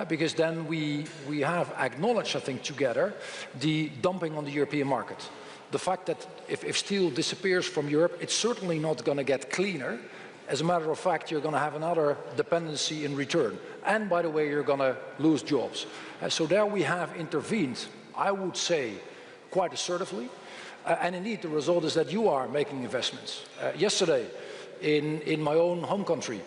Speaker 18: Because then we have acknowledged, I think, together the dumping on the European market. The fact that if steel disappears from Europe, it's certainly not going to get cleaner. As a matter of fact, you're going to have another dependency in return. And by the way, you're going to lose jobs. So there we have intervened, I would say, quite assertively. And indeed, the result is that you are making investments. Yesterday, in my own home country,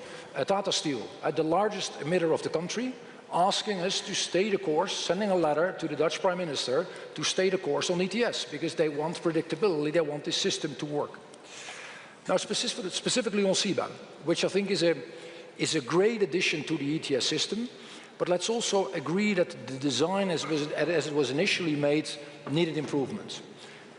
Speaker 18: Tata Steel, the largest emitter of the country, asking us to stay the course, sending a letter to the Dutch Prime Minister to stay the course on ETS, because they want predictability, they want this system to work. Now, specifically on CBAM, which I think is a great addition to the ETS system, but let's also agree that the design as it was initially made needed improvements.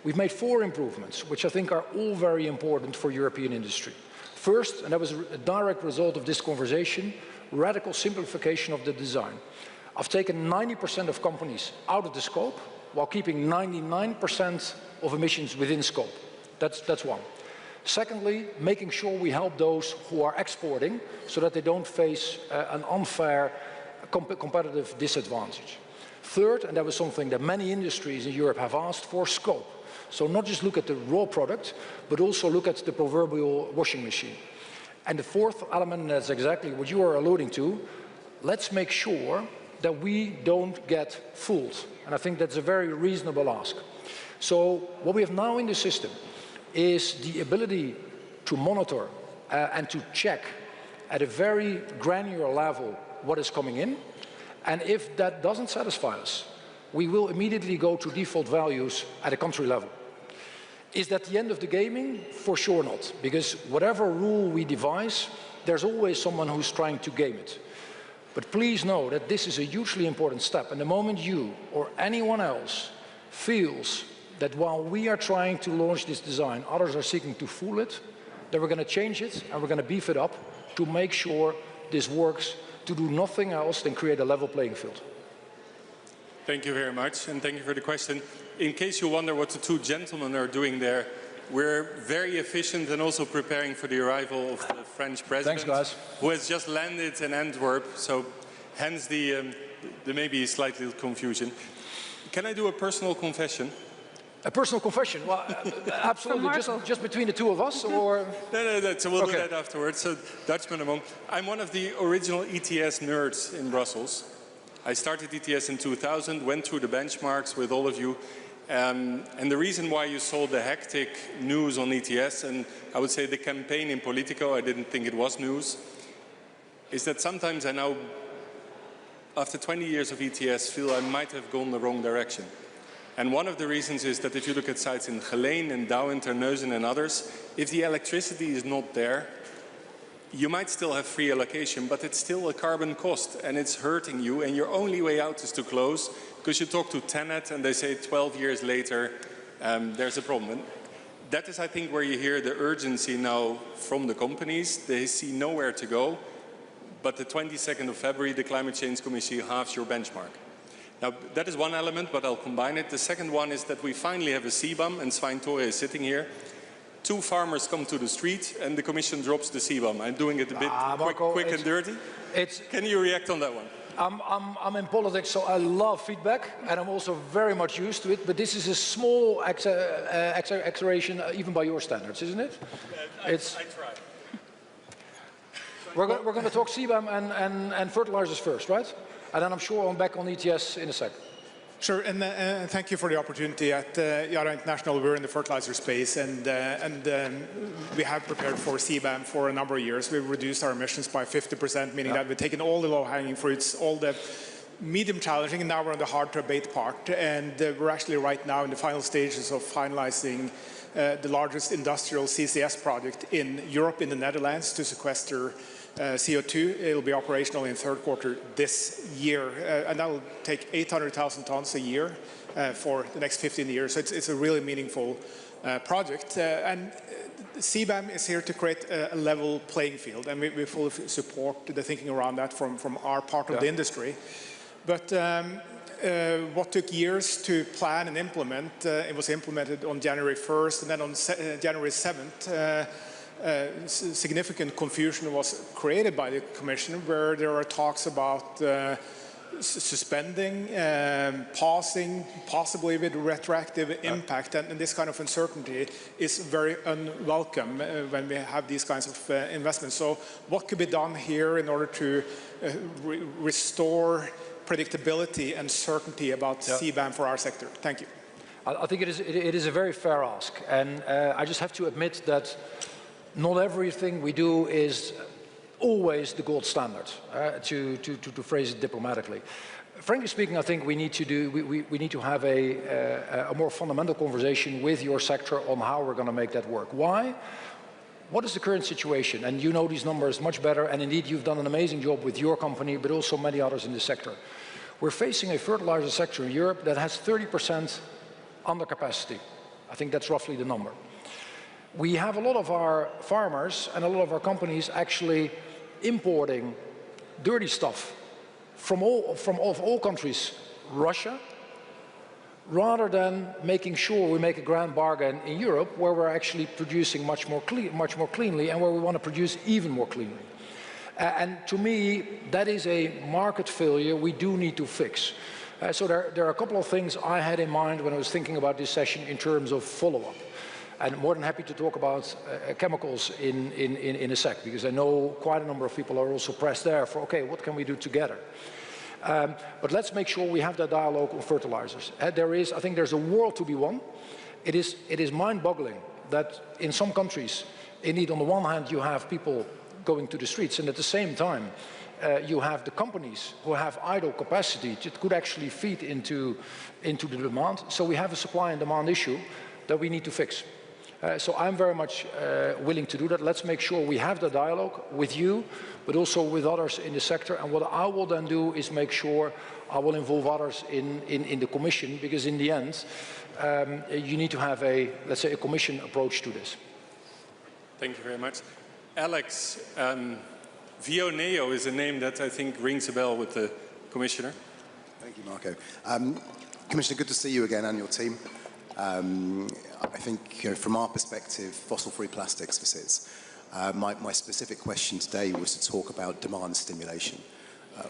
Speaker 18: We've made 4 improvements, which I think are all very important for European industry. First, and that was a direct result of this conversation, radical simplification of the design. I've taken 90% of companies out of the scope, while keeping 99% of emissions within scope. That's one. Secondly, making sure we help those who are exporting so that they don't face an unfair competitive disadvantage. Third, and that was something that many industries in Europe have asked for, scope. So not just look at the raw product, but also look at the proverbial washing machine. And the fourth element, and that's exactly what you are alluding to, let's make sure that we don't get fooled. And I think that's a very reasonable ask. So what we have now in the system is the ability to monitor and to check at a very granular level what is coming in. And if that doesn't satisfy us, we will immediately go to default values at a country level. Is that the end of the gaming? For sure not, because whatever rule we devise, there's always someone who's trying to game it. But please know that this is a hugely important step, and the moment you or anyone else feels that while we are trying to launch this design, others are seeking to fool it, then we're going to change it and we're going to beef it up to make sure this works, to do nothing else than create a level playing field.
Speaker 8: Thank you very much, and thank you for the question. In case you wonder what the 2 gentlemen are doing there, we're very efficient and also preparing for the arrival of the French president.
Speaker 18: Thanks, guys.
Speaker 8: Who has just landed in Antwerp, so hence the maybe slightly confusion. Can I do a personal confession?
Speaker 18: A personal confession? Well, absolutely. Just between the 2 of us, or?
Speaker 8: No. So we'll do that afterwards. So Dutchman among. I'm one of the original ETS nerds in Brussels. I started ETS in 2000, went through the benchmarks with all of you. And the reason why you saw the hectic news on ETS, and I would say the campaign in Politico, I didn't think it was news, is that sometimes I now, after 20 years of ETS, feel I might have gone the wrong direction. And one of the reasons is that if you look at sites in Geleen and Douwen, Terneuzen and others, if the electricity is not there, you might still have free allocation, but it's still a carbon cost and it's hurting you, and your only way out is to close, because you talk to TenneT and they say 12 years later there's a problem. And that is, I think, where you hear the urgency now from the companies. They see nowhere to go, but the 22nd of February, the Climate Change Committee halves your benchmark. Now, that is one element, but I'll combine it. The second one is that we finally have a CBAM, and Svein Tore is sitting here. 2 farmers come to the street, and the Commission drops the CBAM. I'm doing it a bit quick and dirty. Can you react on that one?
Speaker 18: I'm in politics, so I love feedback, and I'm also very much used to it. But this is a small acceleration, even by your standards, isn't it?
Speaker 8: I try.
Speaker 18: We're going to talk CBAM and fertilizers first, right? And then I'm sure I'm back on ETS in a sec.
Speaker 21: Sure, and thank you for the opportunity. At Yara International, we're in the fertilizer space, and we have prepared for CBAM for a number of years. We've reduced our emissions by 50%, meaning that we've taken all the low-hanging fruits, all the medium challenging, and now we're on the hard-to-abate part. And we're actually right now in the final stages of finalizing the largest industrial CCS project in Europe, in the Netherlands, to sequester CO2. It will be operational in third quarter this year, and that will take 800,000 tons a year for the next 15 years. So it's a really meaningful project. And CBAM is here to create a level playing field, and we fully support the thinking around that from our part of the industry. But what took years to plan and implement, it was implemented on January 1st, and then on January 7th, significant confusion was created by the Commission, where there are talks about suspending, pausing, possibly with retroactive impact, and this kind of uncertainty is very unwelcome when we have these kinds of investments. So what could be done here in order to restore predictability and certainty about CBAM for our sector? Thank you.
Speaker 18: I think it is a very fair ask, and I just have to admit that not everything we do is always the gold standard, to phrase it diplomatically. Frankly speaking, I think we need to have a more fundamental conversation with your sector on how we're going to make that work. Why? What is the current situation? And you know these numbers much better, and indeed you've done an amazing job with your company, but also many others in the sector. We're facing a fertilizer sector in Europe that has 30% under capacity. I think that's roughly the number. We have a lot of our farmers and a lot of our companies actually importing dirty stuff from all countries, Russia, rather than making sure we make a grand bargain in Europe where we're actually producing much more cleanly and where we want to produce even more cleanly. And to me, that is a market failure we do need to fix. So there are a couple of things I had in mind when I was thinking about this session in terms of follow-up. And more than happy to talk about chemicals in a sec, because I know quite a number of people are also pressed there for, okay, what can we do together? But let's make sure we have that dialogue on fertilizers. I think there's a war to be won. It is mind-boggling that in some countries, indeed, on the one hand, you have people going to the streets, and at the same time, you have the companies who have idle capacity that could actually feed into the demand. So we have a supply and demand issue that we need to fix. So I'm very much willing to do that. Let's make sure we have the dialogue with you, but also with others in the sector. And what I will then do is make sure I will involve others in the Commission, because in the end, you need to have let's say, a Commission approach to this.
Speaker 8: Thank you very much. Alex, Vio is a name that I think rings a bell with the Commissioner.
Speaker 1: Thank you, Marco. Commissioner, good to see you again and your team. I think, from our perspective, fossil-free plastics for SIDS. My specific question today was to talk about demand stimulation.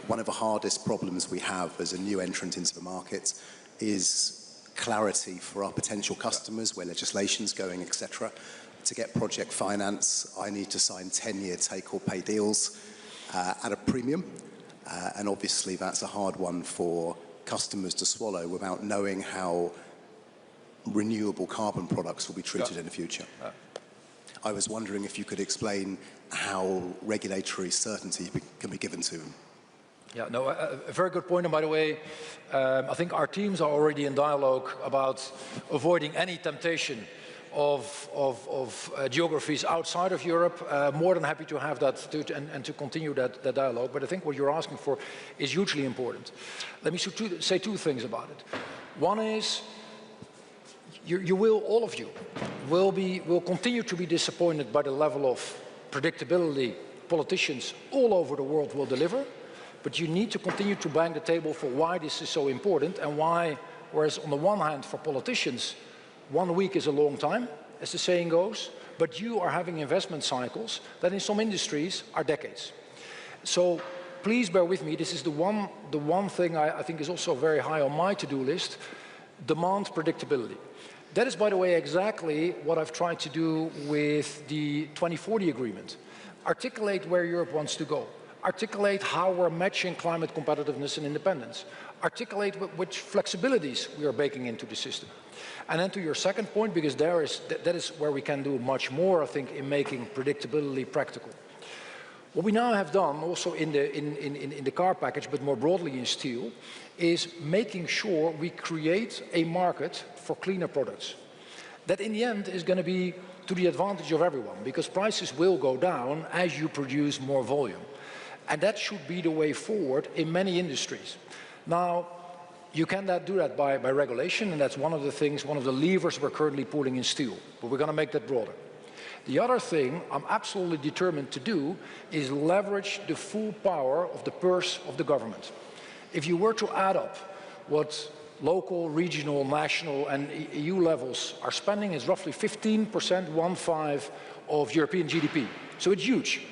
Speaker 1: One of the hardest problems we have as a new entrant into the market is clarity for our potential customers, where legislation's going, etc. To get project finance, I need to sign 10-year take-or-pay deals at a premium. And obviously, that's a hard one for customers to swallow without knowing how renewable carbon products will be treated in the future. I was wondering if you could explain how regulatory certainty can be given to them.
Speaker 18: Yeah, no, a very good point. And by the way, I think our teams are already in dialogue about avoiding any temptation of geographies outside of Europe. More than happy to have that and to continue that dialogue. But I think what you're asking for is hugely important. Let me say two things about it. One is, all of you will continue to be disappointed by the level of predictability politicians all over the world will deliver, but you need to continue to bang the table for why this is so important and why, whereas on the one hand for politicians, 1 week is a long time, as the saying goes, but you are having investment cycles that in some industries are decades. So please bear with me, this is the one thing I think is also very high on my to-do list, demand predictability. That is, by the way, exactly what I've tried to do with the 2040 agreement. Articulate where Europe wants to go. Articulate how we're matching climate competitiveness and independence. Articulate which flexibilities we are baking into the system. And then to your second point, because that is where we can do much more, I think, in making predictability practical. What we now have done, also in the car package, but more broadly in steel, is making sure we create a market for cleaner products. That in the end is going to be to the advantage of everyone, because prices will go down as you produce more volume. And that should be the way forward in many industries. Now, you cannot do that by regulation, and that's one of the things, one of the levers we're currently pulling in steel, but we're going to make that broader. The other thing I'm absolutely determined to do is leverage the full power of the purse of the government. If you were to add up what local, regional, national and EU levels are spending, is roughly 15%, 1/5 of European GDP. So it's huge.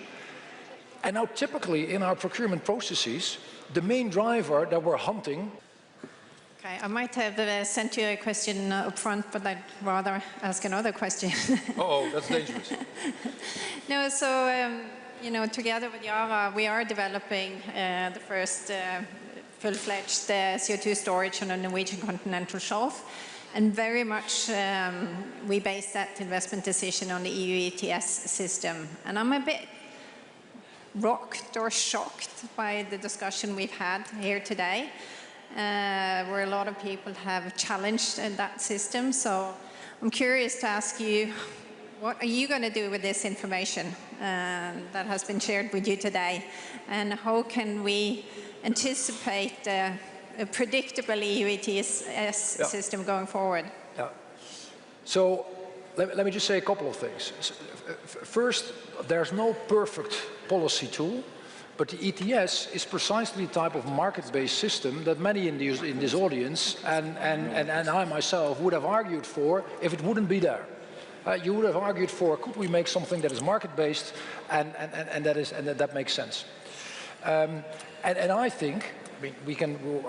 Speaker 18: And now typically in our procurement processes, the main driver that we're hunting.
Speaker 9: Okay, I might have sent you a question up front, but I'd rather ask another question.
Speaker 18: Uh-oh, that's dangerous.
Speaker 9: No, so, together with Yara, we are developing the first full-fledged CO2 storage on the Norwegian continental shelf. And very much we base that investment decision on the EU ETS system. And I'm a bit rocked or shocked by the discussion we've had here today, where a lot of people have challenged that system. So I'm curious to ask you, what are you going to do with this information that has been shared with you today? And how can we anticipate a predictable EU ETS system going forward?
Speaker 18: Yeah. So let me just say a couple of things. First, there's no perfect policy tool, but the ETS is precisely the type of market-based system that many in this audience and I myself would have argued for if it wouldn't be there. You would have argued for, could we make something that is market-based and that makes sense. And I think,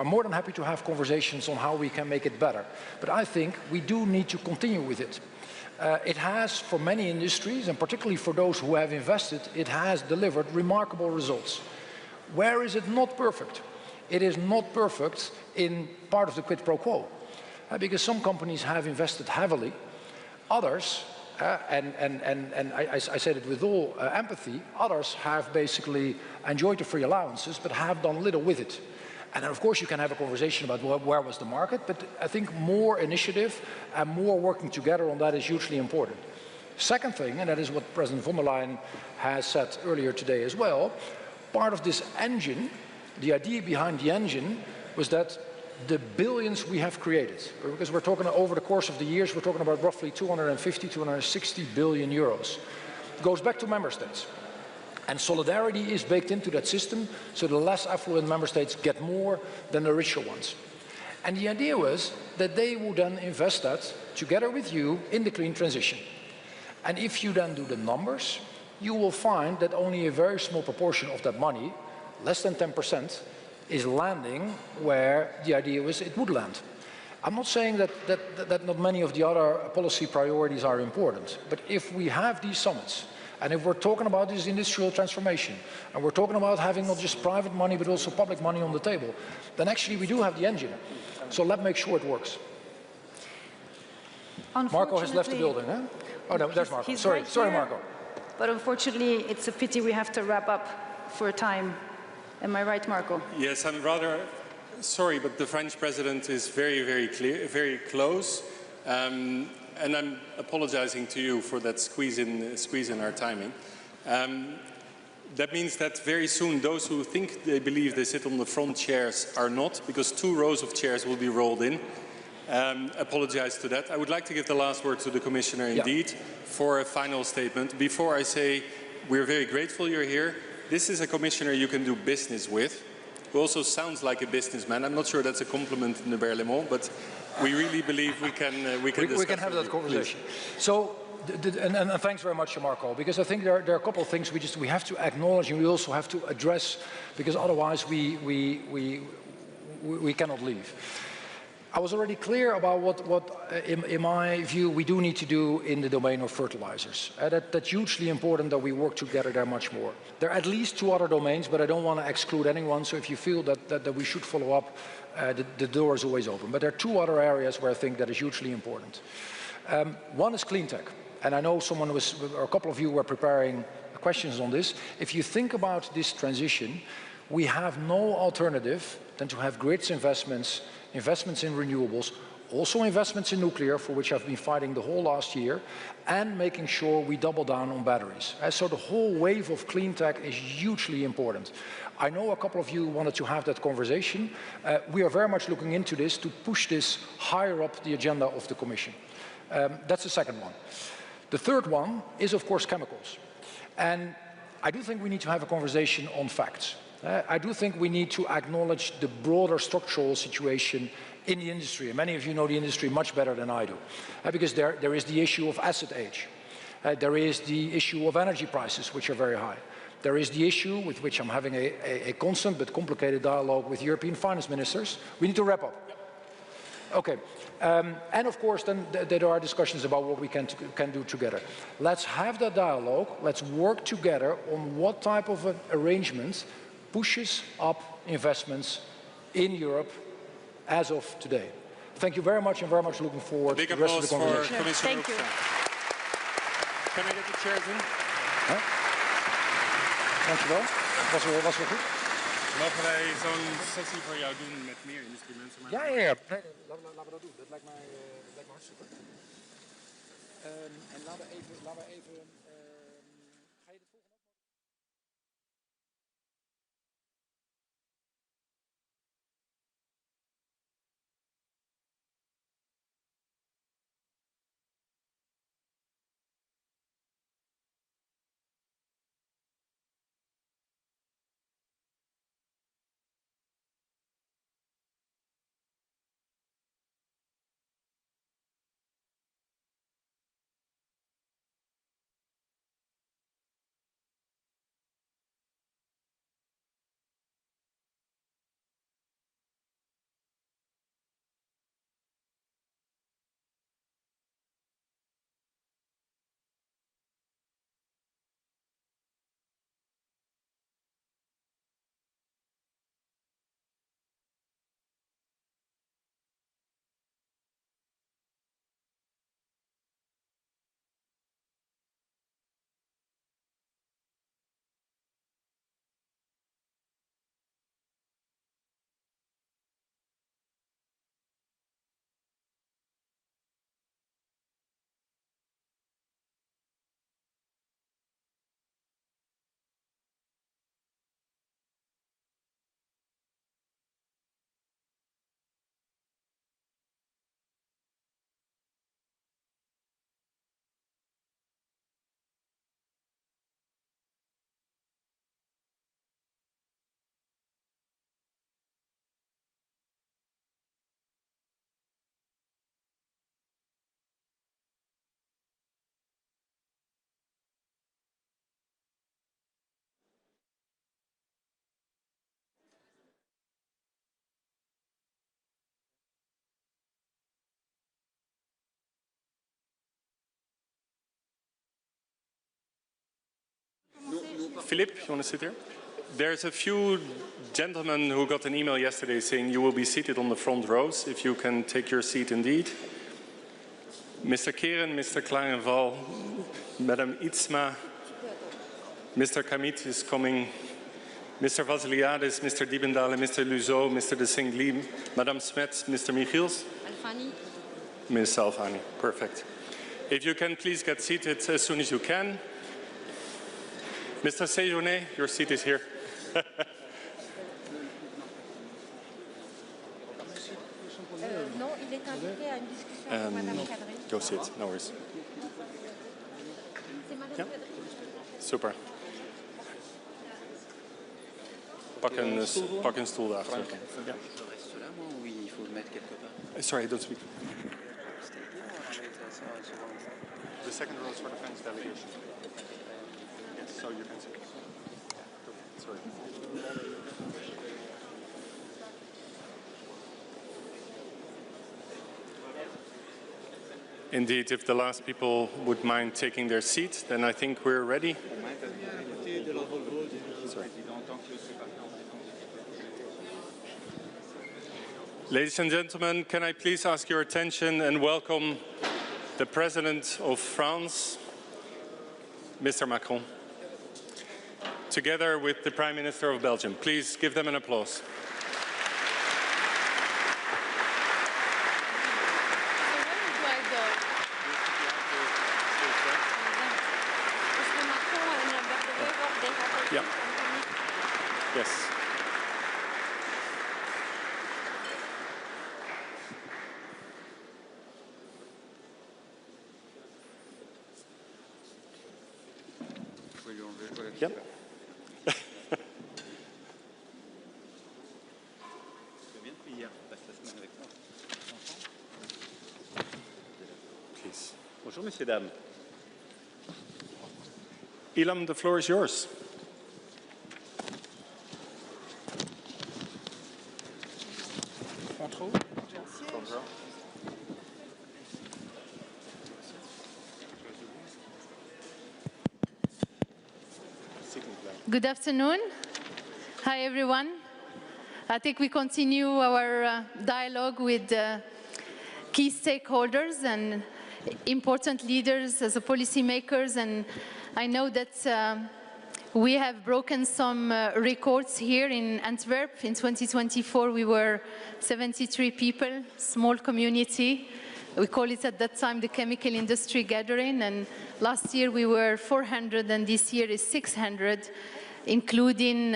Speaker 18: I'm more than happy to have conversations on how we can make it better, but I think we do need to continue with it. It has, for many industries, and particularly for those who have invested, it has delivered remarkable results. Where is it not perfect? It is not perfect in part of the quid pro quo, because some companies have invested heavily. Others, and I said it with all empathy, others have basically enjoyed the free allowances but have done little with it. And then of course you can have a conversation about where was the market, but I think more initiative and more working together on that is hugely important. Second thing, and that is what President von der Leyen has said earlier today as well, part of this engine, the idea behind the engine was that the billions we have created, because we're talking over the course of the years, we're talking about roughly 250, 260 billion euros. It goes back to member states. And solidarity is baked into that system, so the less affluent member states get more than the richer ones. And the idea was that they would then invest that together with you in the clean transition. And if you then do the numbers, you will find that only a very small proportion of that money, less than 10%, is landing where the idea was it would land. I'm not saying that not many of the other policy priorities are important, but if we have these summits, and if we're talking about this industrial transformation, and we're talking about having not just private money, but also public money on the table, then actually we do have the engine. So let's make sure it works. Marco has left the building, huh? Oh no, there's Marco. Sorry,
Speaker 19: right
Speaker 18: sorry,
Speaker 19: here,
Speaker 18: Marco.
Speaker 19: But unfortunately, it's a pity we have to wrap up for time. Am I right, Marco?
Speaker 8: Yes, I'm rather sorry, but the French president is very close. And I'm apologizing to you for that squeeze in our timing. That means that very soon those who think they believe they sit on the front chairs are not, because 2 rows of chairs will be rolled in. Apologize to that. I would like to give the last word to the Commissioner indeed for a final statement. Before I say we're very grateful you're here, this is a Commissioner you can do business with, who also sounds like a businessman. I'm not sure that's a compliment in the Berlaymont, but we really believe we can
Speaker 18: have that conversation. So, and thanks very much, Marco, because I think there are a couple of things we have to acknowledge and we also have to address, because otherwise we cannot leave. I was already clear about what in my view, we do need to do in the domain of fertilizers. That's hugely important that we work together there much more. There are at least 2 other domains, but I don't want to exclude anyone, so if you feel that we should follow up, the door is always open. But there are 2 other areas where I think that is hugely important. One is clean tech, and I know or a couple of you were preparing questions on this. If you think about this transition, we have no alternative than to have grids investments in renewables, also investments in nuclear, for which I've been fighting the whole last year, and making sure we double down on batteries. So the whole wave of clean tech is hugely important. I know a couple of you wanted to have that conversation. We are very much looking into this to push this higher up the agenda of the Commission. That's the second one. The third one is, of course, chemicals. And I do think we need to have a conversation on facts. I do think we need to acknowledge the broader structural situation in the industry. And many of you know the industry much better than I do. Because there is the issue of asset age. There is the issue of energy prices, which are very high. There is the issue with which I'm having a constant but complicated dialogue with European finance ministers. We need to wrap up. Okay. And of course, then there are discussions about what we can do together. Let's have that dialogue. Let's work together on what type of an arrangement pushes up investments in Europe as of today. Thank you very much, and very much looking forward to the rest of the conversation.
Speaker 8: Thank you. Can I get the chairs in?
Speaker 18: Dankjewel. Was weer goed?
Speaker 8: Mogen wij zo'n sessie voor jou doen met meer instrumenten? Maar
Speaker 18: ja. Nee, laten we dat doen. Dat lijkt mij hartstikke. En laten we even ga je het volgende?
Speaker 8: Philippe, you want to sit here? There's a few gentlemen who got an email yesterday saying you will be seated on the front rows. If you can take your seat indeed. Mr. Keren, Mr. Klarenval, Madam Itzma, Mr. Kamit is coming, Mr. Vasiliadis, Mr. Diebendale, Mr. Luzo, Mr. de Singli, Madame Smets, Mr. Michiels.
Speaker 5: Alfani.
Speaker 8: Ms. Alfani, perfect. If you can please get seated as soon as you can. Mr. Sejourné, your seat is here.
Speaker 5: Non, il est invité à une discussion avec Madame Kadri.
Speaker 8: Go sit, no worries. Ja? Super. Pak een stoel daar achter. Ja. Sorry, I don't speak. The second row is for the French delegation. Yes, so you can sit. Sorry. Indeed, if the last people would mind taking their seats, then I think we're ready. Sorry. Ladies and gentlemen, can I please ask your attention and welcome the President of France, Mr. Macron, together with the Prime Minister of Belgium. Please give them an applause. Yeah. Yes. Yep. Please.
Speaker 13: Bonjour, messieurs, dames.
Speaker 8: Ilham, the floor is yours.
Speaker 4: Good afternoon. Hi, everyone. I think we continue our dialogue with key stakeholders and important leaders as policymakers, and I know that we have broken some records here in Antwerp. In 2024, we were 73 people, small community. We call it at that time the chemical industry gathering, and last year we were 400, and this year is 600, including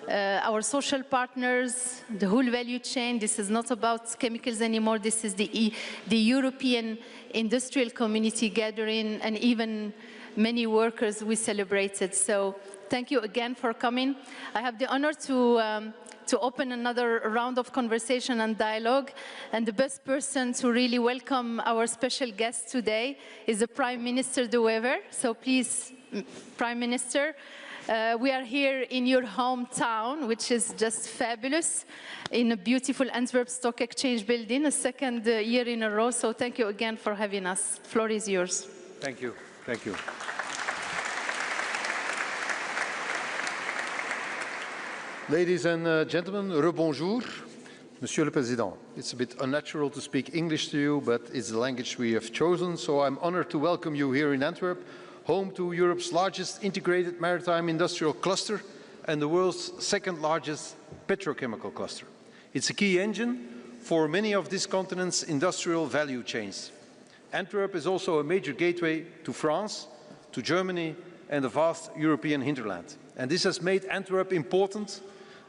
Speaker 4: our social partners, the whole value chain. This is not about chemicals anymore. This is the European industrial community gathering, and even many workers we celebrated. So thank you again for coming. I have the honor to open another round of conversation and dialogue, and the best person to really welcome our special guest today is the Prime Minister De Wever. So please, Prime Minister, we are here in your hometown, which is just fabulous, in a beautiful Antwerp Stock Exchange building, a second year in a row. So thank you again for having us. The floor is yours.
Speaker 7: Thank you. Thank you. Ladies and gentlemen, rebonjour. Monsieur le Président, it's a bit unnatural to speak English to you, but it's the language we have chosen, so I'm honored to welcome you here in Antwerp, home to Europe's largest integrated maritime industrial cluster and the world's second largest petrochemical cluster. It's a key engine for many of this continent's industrial value chains. Antwerp is also a major gateway to France, to Germany, and the vast European hinterland. And this has made Antwerp important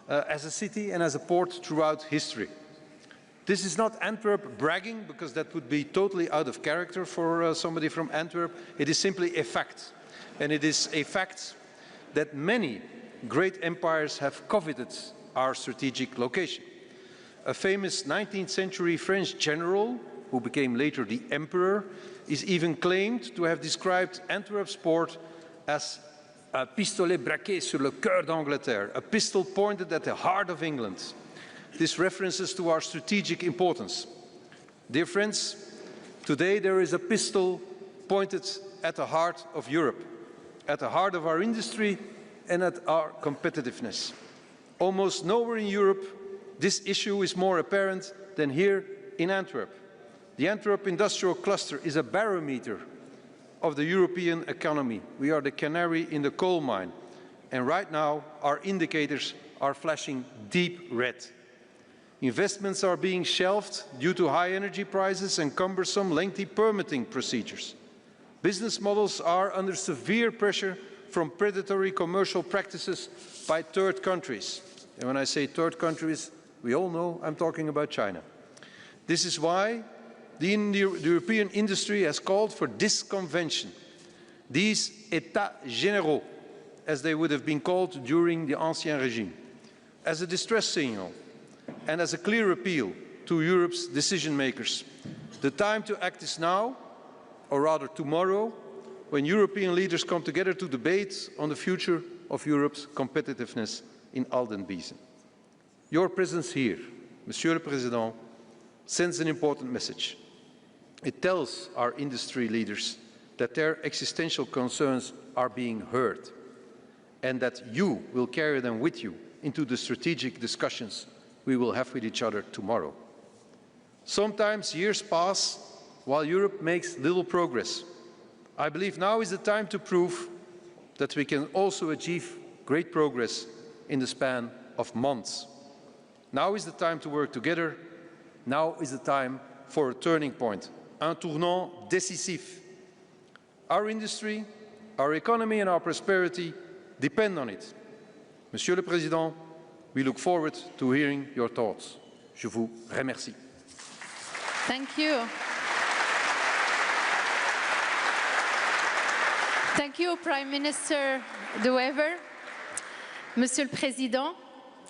Speaker 7: as a city and as a port throughout history. This is not Antwerp bragging, because that would be totally out of character for somebody from Antwerp. It is simply a fact. And it is a fact that many great empires have coveted our strategic location. A famous 19th century French general, who became later the emperor, is even claimed to have described Antwerp's port as a pistolet braqué sur le cœur d'Angleterre, a pistol pointed at the heart of England. This references to our strategic importance. Dear friends, today there is a pistol pointed at the heart of Europe, at the heart of our industry and at our competitiveness. Almost nowhere in Europe this issue is more apparent than here in Antwerp. The Antwerp industrial cluster is a barometer of the European economy. We are the canary in the coal mine, and right now our indicators are flashing deep red. Investments are being shelved due to high energy prices and cumbersome, lengthy permitting procedures. Business models are under severe pressure from predatory commercial practices by third countries. And when I say third countries, we all know I'm talking about China. This is why the European industry has called for this convention, these États généraux, as they would have been called during the Ancien Régime, as a distress signal and as a clear appeal to Europe's decision makers. The time to act is now, or rather tomorrow, when European leaders come together to debate on the future of Europe's competitiveness in Aldenbiesen. Your presence here, Monsieur le Président, sends an important message. It tells our industry leaders that their existential concerns are being heard, and that you will carry them with you into the strategic discussions we will have with each other tomorrow. Sometimes years pass while Europe makes little progress. I believe now is the time to prove that we can also achieve great progress in the span of months. Now is the time to work together. Now is the time for a turning point, un tournant décisif. Our industry, our economy and our prosperity depend on it. Monsieur le Président, we look forward to hearing your thoughts. Je vous remercie.
Speaker 4: Thank you. Thank you, Prime Minister De Wever. Monsieur le Président,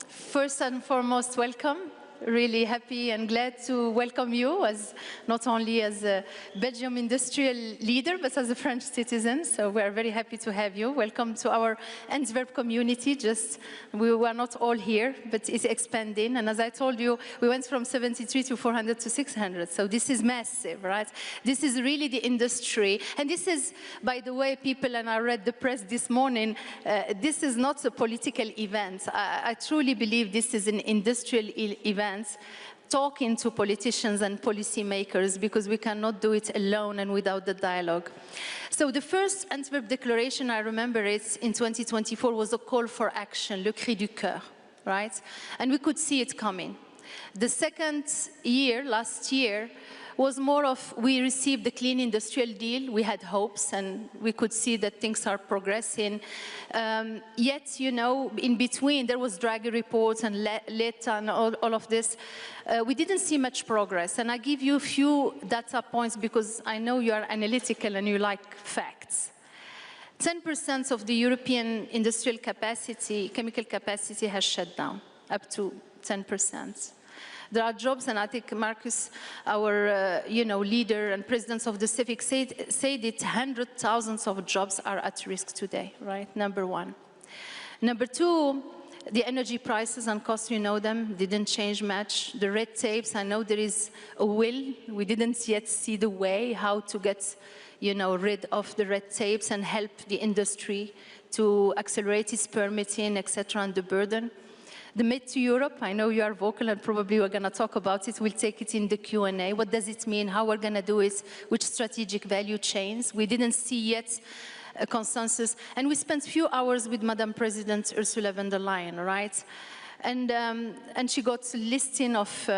Speaker 4: first and foremost, welcome. Really happy and glad to welcome you as not only as a Belgium industrial leader, but as a French citizen. So we are very happy to have you. Welcome to our Antwerp community. We were not all here, but it's expanding. And as I told you, we went from 73 to 400 to 600. So this is massive, right? This is really the industry. And this is, by the way, people, and I read the press this morning, this is not a political event. I truly believe this is an industrial event. talking to politicians and policymakers, because we cannot do it alone and without the dialogue. So the first Antwerp Declaration, I remember it in 2024, was a call for action, le cri du cœur, right? And we could see it coming. The second year, last year, was more of, we received the clean industrial deal, we had hopes, and we could see that things are progressing. Yet, you know, in between, there was Draghi reports and LETA and all of this. We didn't see much progress, and I give you a few data points because I know you are analytical and you like facts. 10% of the European industrial capacity, chemical capacity, has shut down, up to 10%. There are jobs, and I think Marcus, our leader and president of the Civic said that 100,000 of jobs are at risk today, right? Number one. Number two, the energy prices and costs, you know them, didn't change much. The red tapes, I know there is a will. We didn't yet see the way how to get, rid of the red tapes and help the industry to accelerate its permitting, etc., and the burden. The Made to Europe, I know you are vocal and probably we're going to talk about it. We'll take it in the Q&A. What does it mean? How we're going to do it? Which strategic value chains? We didn't see yet a consensus. And we spent a few hours with Madam President Ursula von der Leyen, right? And she got a listing of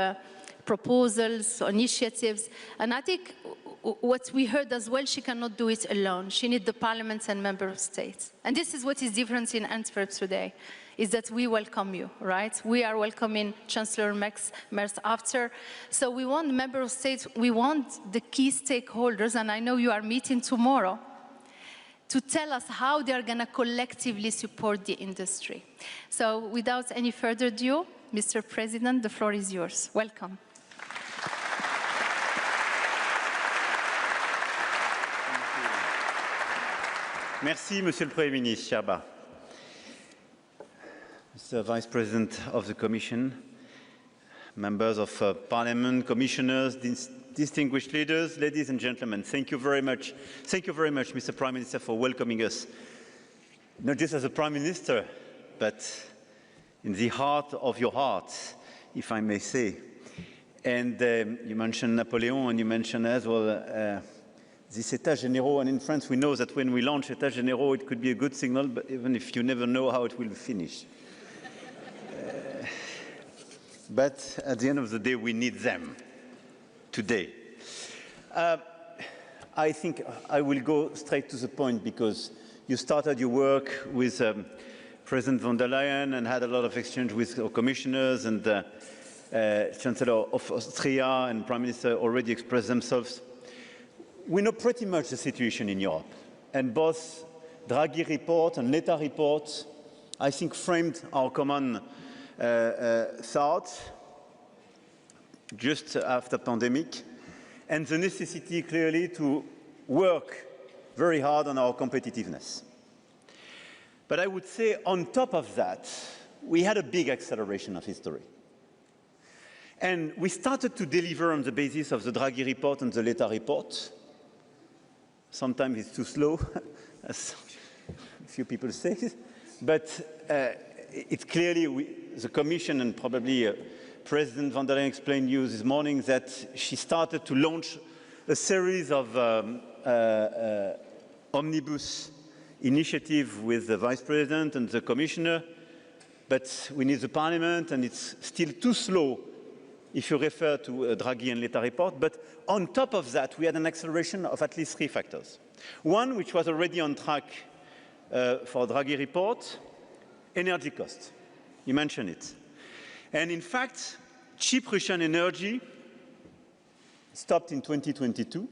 Speaker 4: proposals, initiatives. And I think what we heard as well, she cannot do it alone. She needs the parliaments and member states. And this is what is different in Antwerp today, is that we welcome you, right? We are welcoming Chancellor Merz after. So we want member states, we want the key stakeholders, and I know you are meeting tomorrow, to tell us how they are going to collectively support the industry. So without any further ado, Mr. President, the floor is yours. Welcome.
Speaker 6: Merci, Monsieur le Premier ministre, cher Bart. Mr. Vice President of the Commission, members of Parliament, commissioners, distinguished leaders, ladies and gentlemen, thank you very much. Thank you very much, Mr. Prime Minister, for welcoming us, not just as a Prime Minister, but in the heart of your heart, if I may say. And you mentioned Napoleon, and you mentioned as well this États généraux, and in France we know that when we launch États généraux it could be a good signal, but even if you never know how it will finish. But at the end of the day we need them today. I think I will go straight to the point because you started your work with President von der Leyen and had a lot of exchange with our commissioners, and Chancellor of Austria and Prime Minister already expressed themselves. We know pretty much the situation in Europe, and both Draghi report and LETA report, I think, framed our common thought just after pandemic, and the necessity clearly to work very hard on our competitiveness. But I would say on top of that, we had a big acceleration of history. And we started to deliver on the basis of the Draghi report and the LETA report. Sometimes it's too slow, as a few people say, but it's clearly the Commission, and probably President von der Leyen explained to you this morning that she started to launch a series of omnibus initiative with the Vice President and the Commissioner, but we need the Parliament, and it's still too slow if you refer to Draghi and LETA report. But on top of that, we had an acceleration of at least 3 factors. One, which was already on track for Draghi report, energy costs. You mentioned it. And in fact, cheap Russian energy stopped in 2022,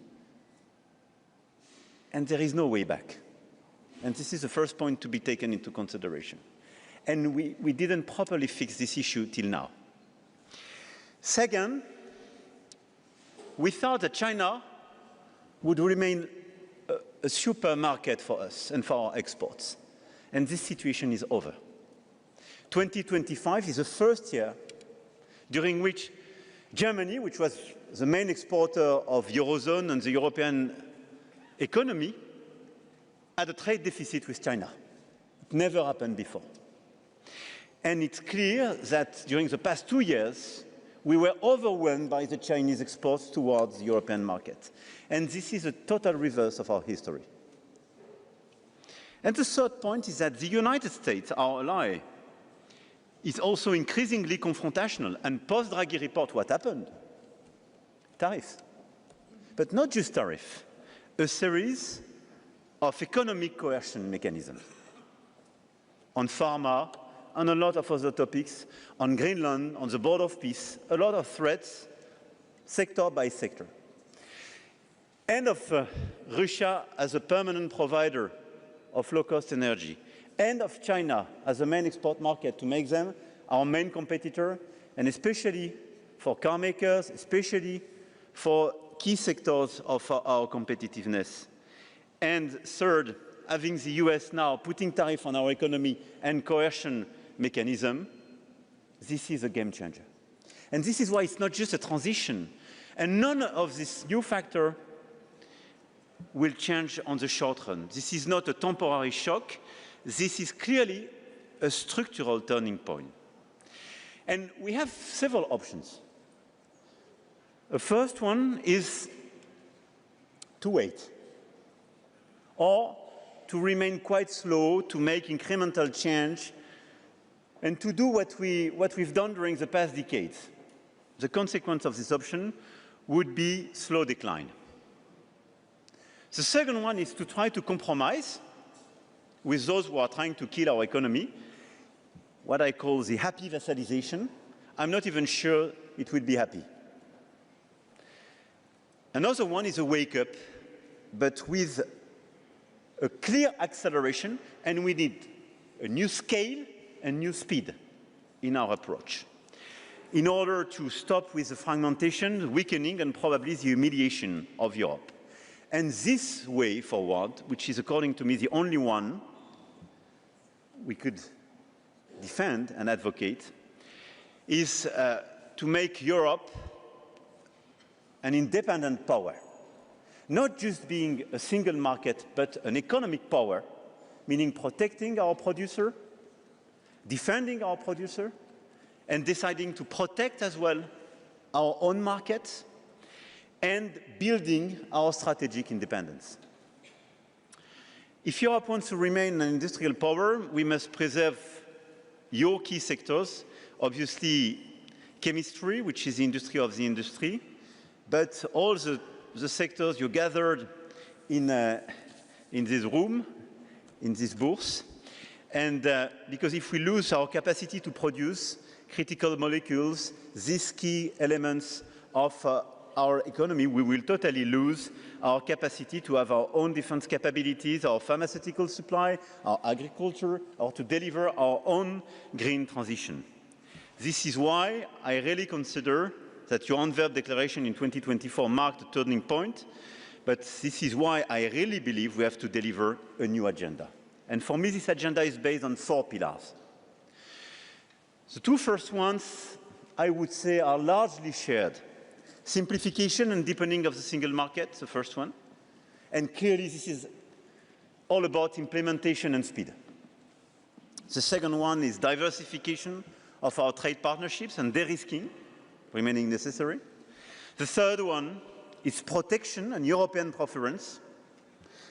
Speaker 6: and there is no way back. And this is the first point to be taken into consideration. And we didn't properly fix this issue till now. Second, we thought that China would remain a supermarket for us and for our exports. And this situation is over. 2025 is the first year during which Germany, which was the main exporter of Eurozone and the European economy, had a trade deficit with China. It never happened before. And it's clear that during the past 2 years, we were overwhelmed by the Chinese exports towards the European market. And this is a total reverse of our history. And the third point is that the United States, our ally, is also increasingly confrontational. And post-Draghi report, what happened? Tariffs. But not just tariff, a series of economic coercion mechanisms on pharma, on a lot of other topics, on Greenland, on the Board of Peace, a lot of threats, sector by sector. End of Russia as a permanent provider of low-cost energy. End of China as a main export market to make them our main competitor, and especially for car makers, especially for key sectors of our competitiveness. And third, having the US now putting tariff on our economy and coercion mechanism, this is a game changer. And this is why it's not just a transition. And none of this new factor will change on the short run. This is not a temporary shock. This is clearly a structural turning point. And we have several options. The first one is to wait, or to remain quite slow, to make incremental change, and to do what we've done during the past decades. The consequence of this option would be slow decline. The second one is to try to compromise with those who are trying to kill our economy, what I call the happy vassalization. I'm not even sure it will be happy. Another one is a wake-up, but with a clear acceleration, and we need a new scale and new speed in our approach in order to stop with the fragmentation, the weakening, and probably the humiliation of Europe. And this way forward, which is according to me the only one we could defend and advocate, is to make Europe an independent power. Not just being a single market, but an economic power, meaning protecting our producer, defending our producer, and deciding to protect as well our own markets, and building our strategic independence. If Europe wants to remain an industrial power, we must preserve your key sectors, obviously chemistry, which is the industry of the industry, but all the sectors you gathered in this room, in this booth, and because if we lose our capacity to produce critical molecules, these key elements of our economy, we will totally lose our capacity to have our own defense capabilities, our pharmaceutical supply, our agriculture, or to deliver our own green transition. This is why I really consider that your Antwerp Declaration in 2024 marked a turning point, but this is why I really believe we have to deliver a new agenda. And for me, this agenda is based on 4 pillars. The 2 first ones, I would say, are largely shared. Simplification and deepening of the single market, the first one. And clearly, this is all about implementation and speed. The second one is diversification of our trade partnerships and de-risking, remaining necessary. The third one is protection and European preference.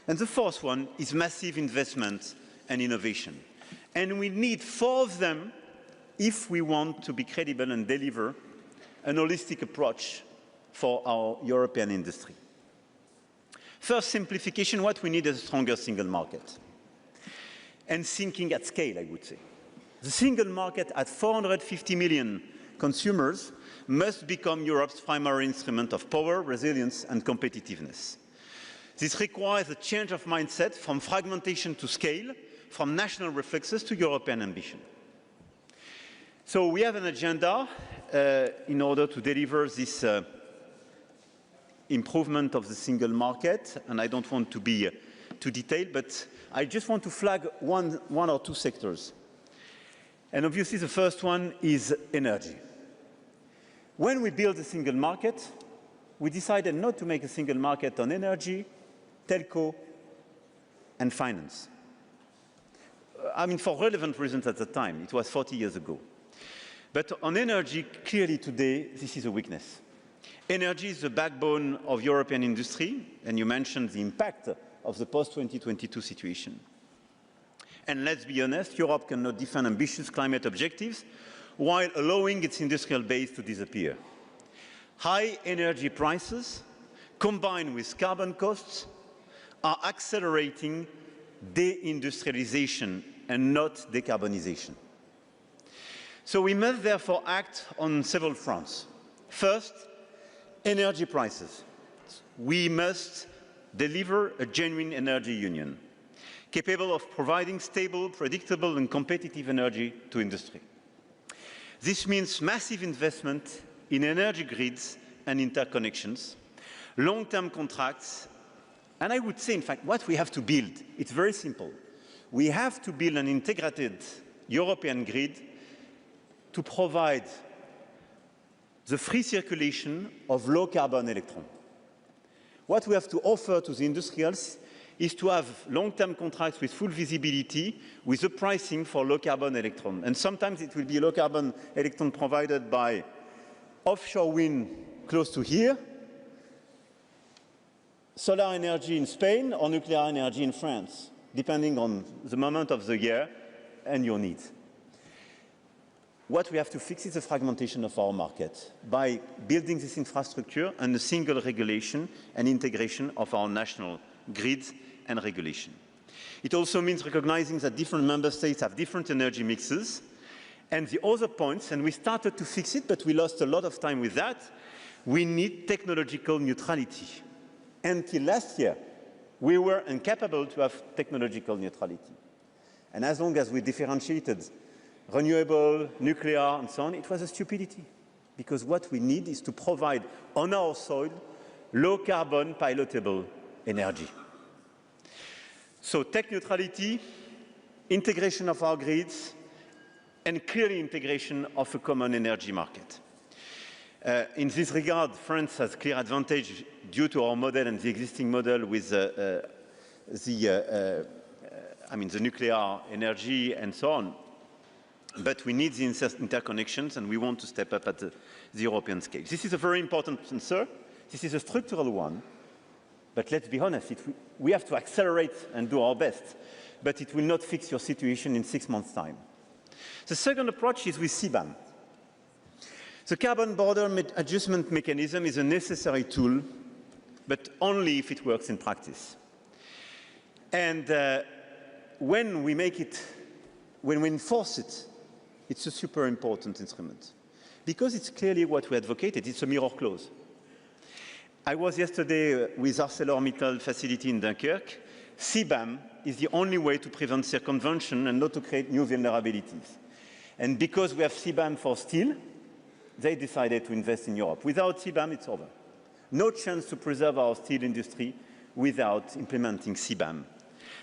Speaker 6: And the fourth one is massive investment and innovation. And we need 4 of them if we want to be credible and deliver an holistic approach for our European industry. First, simplification. What we need is a stronger single market. And thinking at scale, I would say. The single market at 450 million consumers must become Europe's primary instrument of power, resilience, and competitiveness. This requires a change of mindset from fragmentation to scale, from national reflexes to European ambition. So we have an agenda in order to deliver this improvement of the single market, and I don't want to be too detailed, but I just want to flag one or 2 sectors. And obviously the first one is energy. When we built a single market, we decided not to make a single market on energy, telco, and finance. I mean, for relevant reasons at the time. It was 40 years ago. But on energy, clearly today, this is a weakness. Energy is the backbone of European industry, and you mentioned the impact of the post-2022 situation. And let's be honest, Europe cannot defend ambitious climate objectives while allowing its industrial base to disappear. High energy prices, combined with carbon costs, are accelerating deindustrialization and not decarbonization. So we must therefore act on several fronts. First, energy prices. We must deliver a genuine energy union, capable of providing stable, predictable and competitive energy to industry. This means massive investment in energy grids and interconnections, long-term contracts, and I would say, in fact, what we have to build, it's very simple. We have to build an integrated European grid to provide the free circulation of low-carbon electrons. What we have to offer to the industrials is to have long-term contracts with full visibility with the pricing for low-carbon electron. And sometimes it will be low-carbon electron provided by offshore wind close to here, solar energy in Spain, or nuclear energy in France, depending on the moment of the year and your needs. What we have to fix is the fragmentation of our market by building this infrastructure and a single regulation and integration of our national grids and regulation. It also means recognizing that different member states have different energy mixes. And the other points, and we started to fix it, but we lost a lot of time with that, we need technological neutrality. Until last year, we were incapable to have technological neutrality. And as long as we differentiated renewable, nuclear, and so on, it was a stupidity. Because what we need is to provide on our soil low-carbon, pilotable energy. So tech neutrality, integration of our grids, and clearly integration of a common energy market. In this regard, France has clear advantage due to our model and the existing model with the nuclear energy and so on. But we need the interconnections, and we want to step up at the European scale. This is a very important answer. This is a structural one. But let's be honest, we have to accelerate and do our best. But it will not fix your situation in 6 months' time. The second approach is with CBAM. The Carbon Border Adjustment Mechanism is a necessary tool, but only if it works in practice. And when we enforce it, it's a super important instrument. Because it's clearly what we advocated. It's a mirror clause. I was yesterday with ArcelorMittal facility in Dunkirk. CBAM is the only way to prevent circumvention and not to create new vulnerabilities. And because we have CBAM for steel, they decided to invest in Europe. Without CBAM, it's over. No chance to preserve our steel industry without implementing CBAM.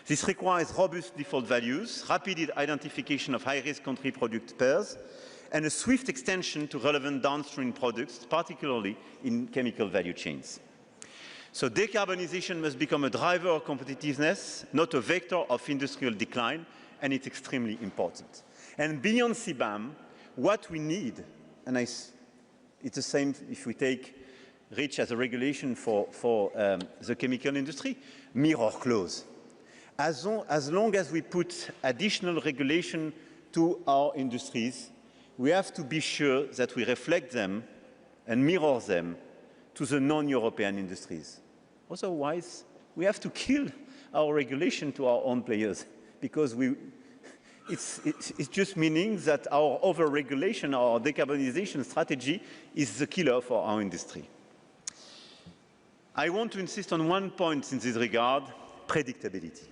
Speaker 6: This requires robust default values, rapid identification of high-risk country product pairs, and a swift extension to relevant downstream products, particularly in chemical value chains. So decarbonization must become a driver of competitiveness, not a vector of industrial decline, and it's extremely important. And beyond CBAM, what we need, and it's the same if we take REACH as a regulation for the chemical industry, mirror clause. As long as we put additional regulation to our industries, we have to be sure that we reflect them and mirror them to the non-European industries. Otherwise, we have to kill our regulation to our own players, because it's just meaning that our over-regulation, our decarbonization strategy is the killer for our industry. I want to insist on one point in this regard, predictability.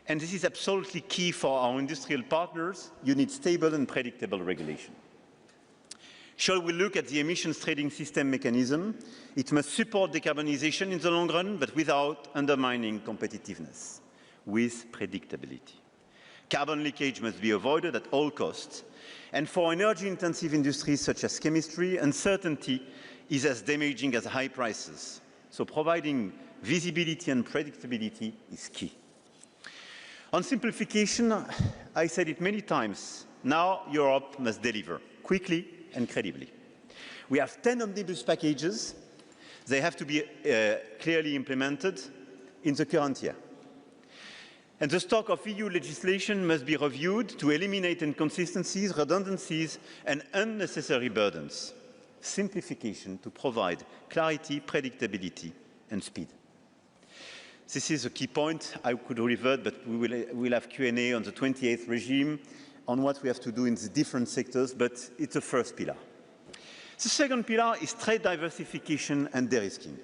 Speaker 6: And this is absolutely key for our industrial partners. You need stable and predictable regulation. Shall we look at the emissions trading system mechanism? It must support decarbonization in the long run, but without undermining competitiveness, with predictability. Carbon leakage must be avoided at all costs. And for energy-intensive industries such as chemistry, uncertainty is as damaging as high prices. So providing visibility and predictability is key. On simplification, I said it many times, now Europe must deliver quickly and credibly. We have 10 omnibus packages. They have to be clearly implemented in the current year. And the stock of EU legislation must be reviewed to eliminate inconsistencies, redundancies, and unnecessary burdens. Simplification to provide clarity, predictability, and speed. This is a key point. I could revert, but we'll have Q&A on the 28th regime on what we have to do in the different sectors, but it's the first pillar. The second pillar is trade diversification and de-risking.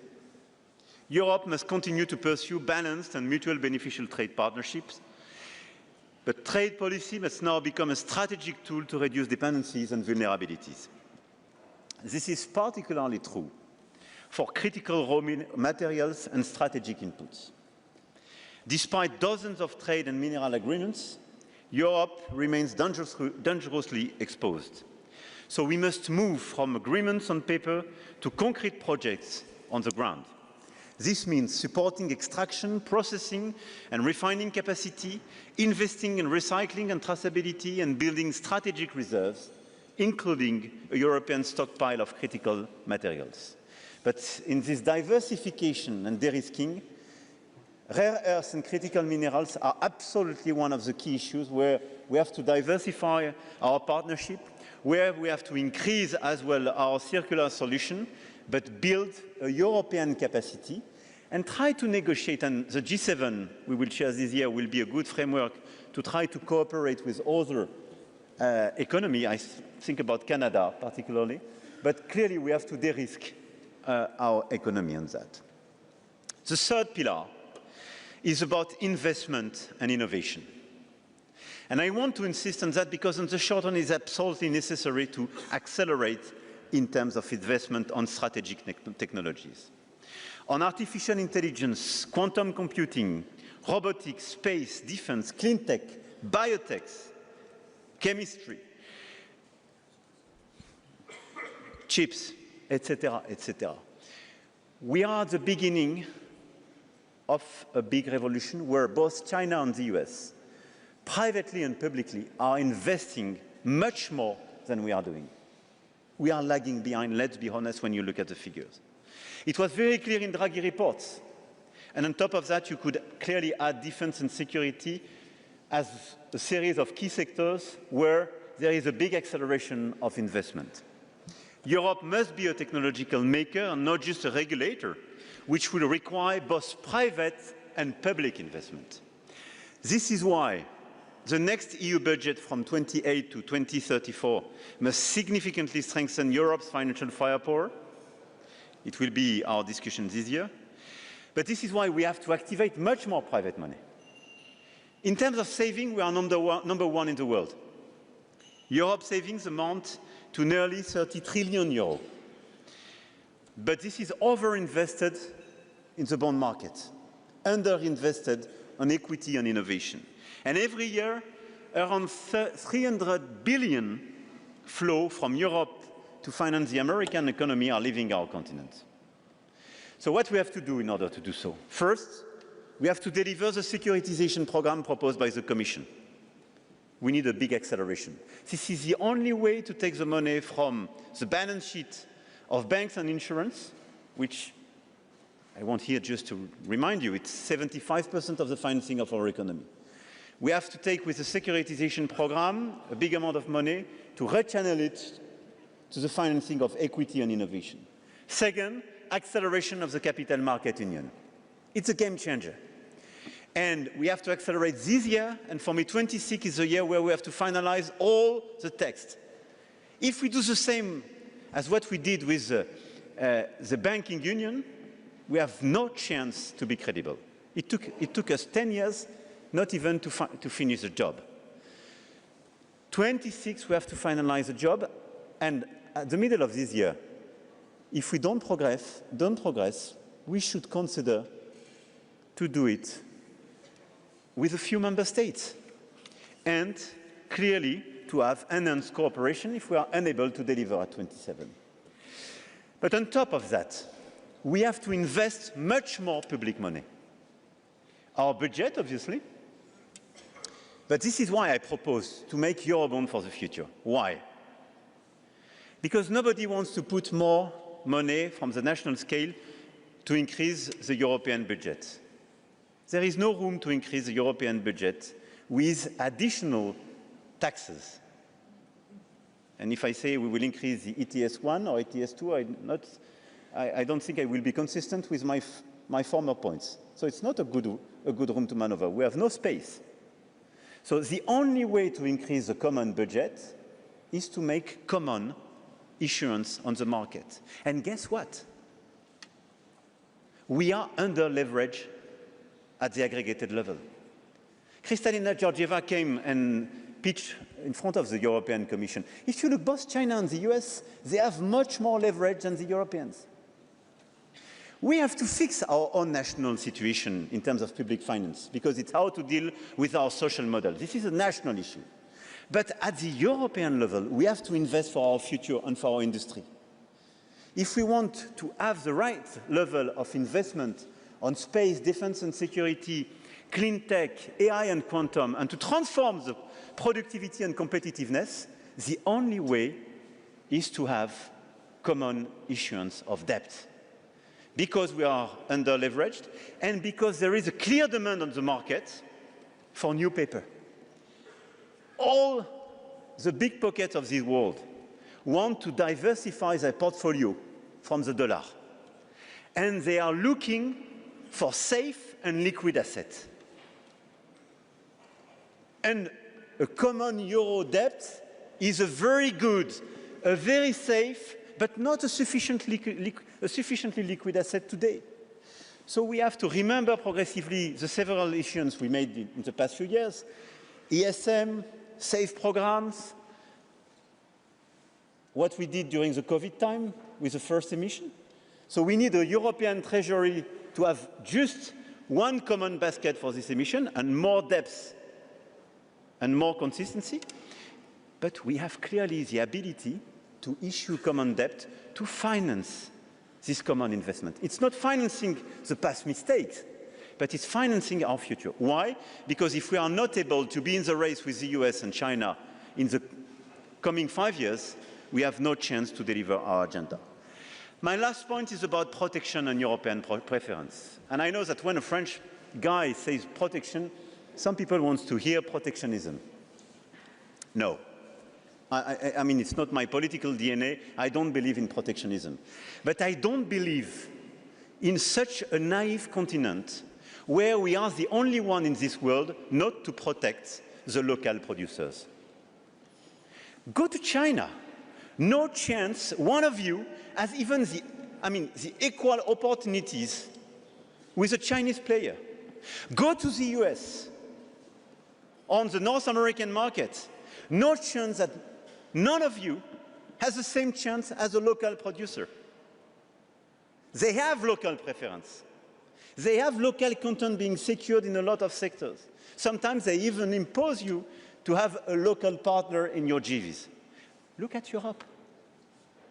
Speaker 6: Europe must continue to pursue balanced and mutual beneficial trade partnerships, but trade policy must now become a strategic tool to reduce dependencies and vulnerabilities. This is particularly true for critical raw materials and strategic inputs. Despite dozens of trade and mineral agreements, Europe remains dangerously exposed. So we must move from agreements on paper to concrete projects on the ground. This means supporting extraction, processing and refining capacity, investing in recycling and traceability, and building strategic reserves, including a European stockpile of critical materials. But in this diversification and de-risking, rare earths and critical minerals are absolutely one of the key issues where we have to diversify our partnership, where we have to increase as well our circular solution, but build a European capacity and try to negotiate. And the G7 we will share this year will be a good framework to try to cooperate with other economies. I think about Canada particularly, but clearly we have to de-risk our economy on that. The third pillar is about investment and innovation. And I want to insist on that because in the short run it's absolutely necessary to accelerate in terms of investment on strategic technologies. On artificial intelligence, quantum computing, robotics, space, defense, clean tech, biotech, chemistry, chips, etc., etc. We are at the beginning of a big revolution where both China and the US, privately and publicly, are investing much more than we are doing. We are lagging behind, let's be honest, when you look at the figures. It was very clear in Draghi reports. And on top of that, you could clearly add defense and security as a series of key sectors where there is a big acceleration of investment. Europe must be a technological maker and not just a regulator, which will require both private and public investment. This is why the next EU budget from 2028 to 2034 must significantly strengthen Europe's financial firepower. It will be our discussion this year. But this is why we have to activate much more private money. In terms of saving, we are number one in the world. Europe's savings amount to nearly 30 trillion euros. But this is overinvested in the bond market, underinvested on equity and innovation. And every year, around 300 billion flow from Europe to finance the American economy are leaving our continent. So what we have to do in order to do so? First, we have to deliver the securitization program proposed by the Commission. We need a big acceleration. This is the only way to take the money from the balance sheet of banks and insurance, which I want here just to remind you, it's 75% of the financing of our economy. We have to take with the securitization program a big amount of money to rechannel it to the financing of equity and innovation. Second, acceleration of the capital market union. It's a game changer. And we have to accelerate this year, and for me 26 is the year where we have to finalize all the text. If we do the same as what we did with the banking union, we have no chance to be credible. It took us 10 years not even to finish the job. 26, we have to finalize the job, and at the middle of this year, if we don't progress, we should consider to do it with a few member states, and clearly to have enhanced cooperation if we are unable to deliver at 27. But on top of that, we have to invest much more public money. Our budget, obviously, but this is why I propose to make Eurobond for the future. Why? Because nobody wants to put more money from the national scale to increase the European budget. There is no room to increase the European budget with additional taxes. And if I say we will increase the ETS 1 or ETS 2, I don't think I will be consistent with my former points. So it's not a good room to maneuver. We have no space. So the only way to increase the common budget is to make common issuance on the market. And guess what? We are under-leveraged at the aggregated level. Kristalina Georgieva came and pitched in front of the European Commission. If you look both China and the US, they have much more leverage than the Europeans. We have to fix our own national situation in terms of public finance, because it's how to deal with our social model. This is a national issue. But at the European level, we have to invest for our future and for our industry. If we want to have the right level of investment on space, defense and security, clean tech, AI and quantum, and to transform the productivity and competitiveness, the only way is to have common issuance of debt. Because we are under-leveraged and because there is a clear demand on the market for new paper. All the big pockets of this world want to diversify their portfolio from the dollar. And they are looking for safe and liquid assets. And a common euro debt is a very good, a very safe, but not a sufficiently liquid asset today. So we have to remember progressively the several issues we made in the past few years, ESM, safe programs, what we did during the COVID time with the first emission. So we need a European treasury to have just one common basket for this emission and more depth and more consistency. But we have clearly the ability to issue common debt to finance this common investment. It's not financing the past mistakes, but it's financing our future. Why? Because if we are not able to be in the race with the US and China in the coming 5 years, we have no chance to deliver our agenda. My last point is about protection and European preference. And I know that when a French guy says protection, some people want to hear protectionism. No. I mean, it's not my political DNA. I don't believe in protectionism. But I don't believe in such a naive continent where we are the only one in this world not to protect the local producers. Go to China. No chance one of you has even the equal opportunities with a Chinese player. Go to the US. On the North American market, no chance that none of you has the same chance as a local producer. They have local preference. They have local content being secured in a lot of sectors. Sometimes they even impose you to have a local partner in your JVs. Look at Europe.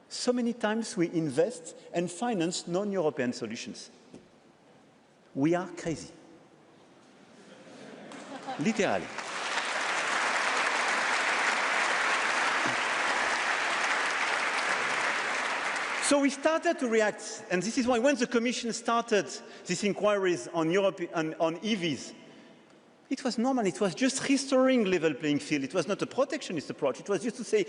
Speaker 6: So many times we invest and finance non-European solutions. We are crazy. Literally. So we started to react, and this is why when the Commission started these inquiries on EVs, it was normal. It was just restoring level playing field. It was not a protectionist approach. It was just to say,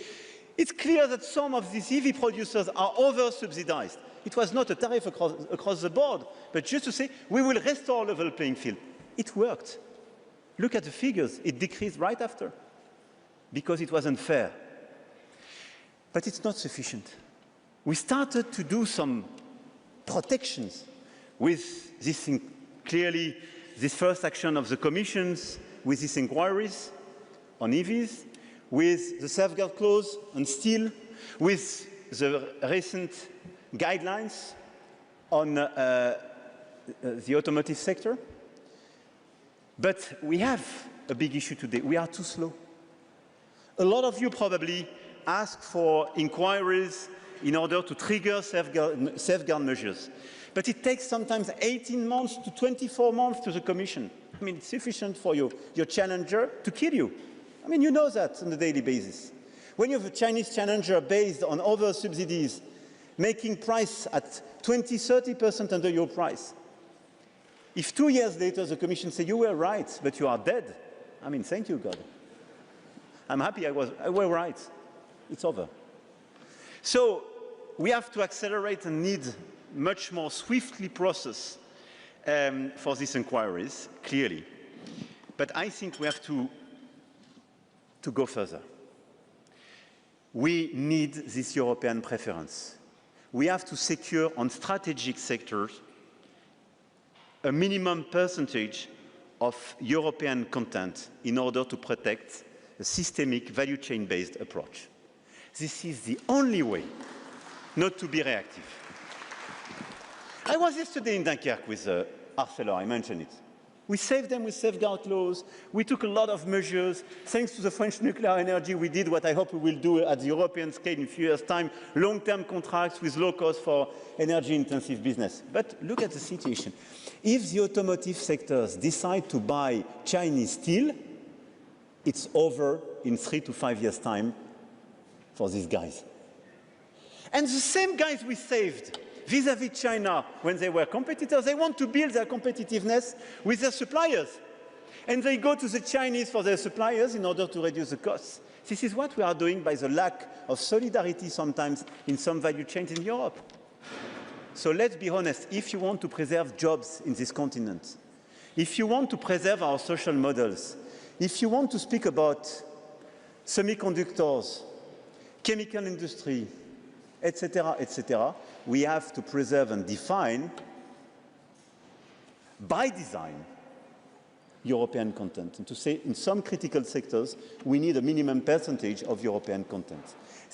Speaker 6: it's clear that some of these EV producers are over-subsidized. It was not a tariff across the board, but just to say, we will restore level playing field. It worked. Look at the figures. It decreased right after, because it was unfair. But it's not sufficient. We started to do some protections with this, clearly, this first action of the Commissions, with these inquiries on EVs, with the safeguard clause on steel, with the recent guidelines on the automotive sector. But we have a big issue today. We are too slow. A lot of you probably ask for inquiries in order to trigger safeguard measures. But it takes sometimes 18 months to 24 months to the Commission. I mean, it's sufficient for your challenger to kill you. I mean, you know that on a daily basis. When you have a Chinese challenger based on other subsidies, making price at 20–30% under your price, if 2 years later the Commission says, you were right, but you are dead, I mean, thank you, God. I'm happy I was right. It's over. So we have to accelerate and need much more swiftly process for these inquiries, clearly. But I think we have to go further. We need this European preference. We have to secure on strategic sectors a minimum percentage of European content in order to protect a systemic value chain-based approach. This is the only way not to be reactive. I was yesterday in Dunkirk with Ursula, I mentioned it. We saved them with safeguard clause. We took a lot of measures. Thanks to the French nuclear energy, we did what I hope we will do at the European scale in a few years' time, long-term contracts with low cost for energy-intensive business. But look at the situation. If the automotive sectors decide to buy Chinese steel, it's over in 3 to 5 years' time for these guys. And the same guys we saved vis-à-vis China when they were competitors, they want to build their competitiveness with their suppliers. And they go to the Chinese for their suppliers in order to reduce the costs. This is what we are doing by the lack of solidarity sometimes in some value chains in Europe. So let's be honest, if you want to preserve jobs in this continent, if you want to preserve our social models, if you want to speak about semiconductors, chemical industry, etc., we have to preserve and define, by design, European content. And to say in some critical sectors, we need a minimum percentage of European content.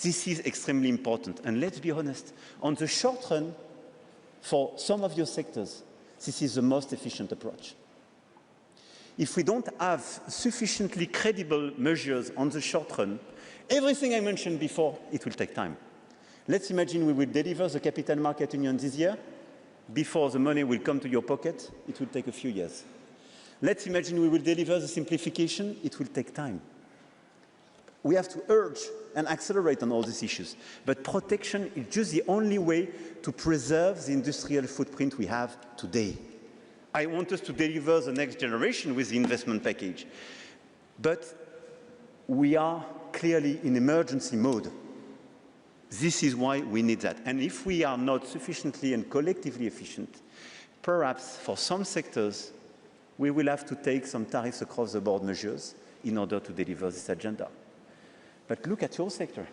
Speaker 6: This is extremely important. And let's be honest, on the short run, for some of your sectors, this is the most efficient approach. If we don't have sufficiently credible measures on the short run, everything I mentioned before, it will take time. Let's imagine we will deliver the Capital Market Union this year. Before the money will come to your pocket, it will take a few years. Let's imagine we will deliver the simplification. It will take time. We have to urge and accelerate on all these issues. But protection is just the only way to preserve the industrial footprint we have today. I want us to deliver the next generation with the investment package. But we are clearly in emergency mode. This is why we need that. And if we are not sufficiently and collectively efficient, perhaps for some sectors, we will have to take some tariffs across the board measures in order to deliver this agenda. But look at your sector.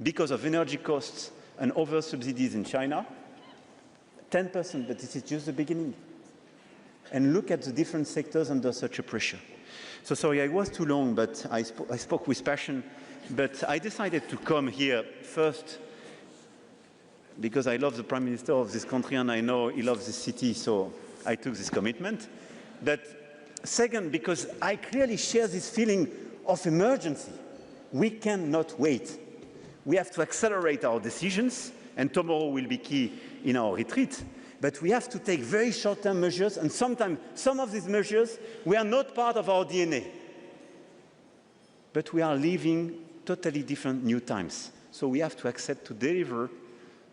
Speaker 6: Because of energy costs and over subsidies in China, 10%, but this is just the beginning. And look at the different sectors under such a pressure. So sorry, I was too long, but I spoke with passion. But I decided to come here first because I love the Prime Minister of this country and I know he loves this city, so I took this commitment. But second, because I clearly share this feeling of emergency. We cannot wait. We have to accelerate our decisions, and tomorrow will be key in our retreat. But we have to take very short-term measures, and sometimes some of these measures were not part of our DNA. But we are living totally different new times. So we have to accept to deliver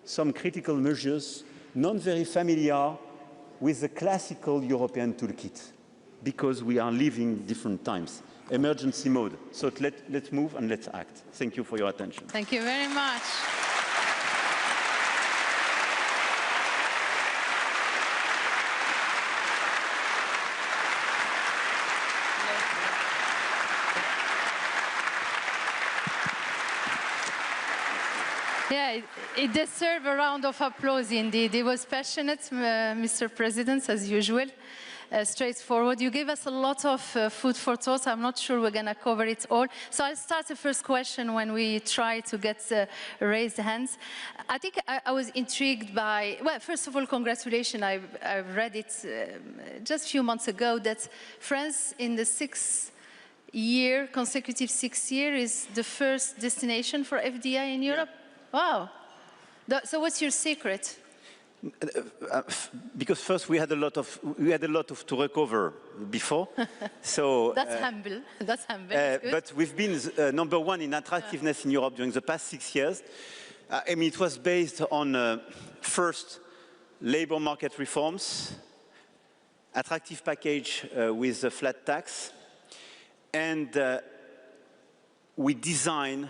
Speaker 6: some critical measures, not very familiar with the classical European toolkit, because we are living different times. Emergency mode. So let's move and let's act. Thank you for your attention.
Speaker 4: Thank you very much. Yeah, it deserves a round of applause indeed. It was passionate, Mr. President, as usual. Straightforward. You gave us a lot of food for thought. I'm not sure we're going to cover it all. So I'll start the first question when we try to get raised hands. I think I was intrigued by, well, first of all, congratulations. I've read it just a few months ago that France in the consecutive 6th year is the first destination for FDI in Europe. Wow. So what's your secret?
Speaker 6: Because first we had a lot to recover before. So
Speaker 4: that's humble. That's humble.
Speaker 6: But we've been number one in attractiveness in Europe during the past 6 years. I mean, it was based on first labor market reforms, attractive package with a flat tax, and we designed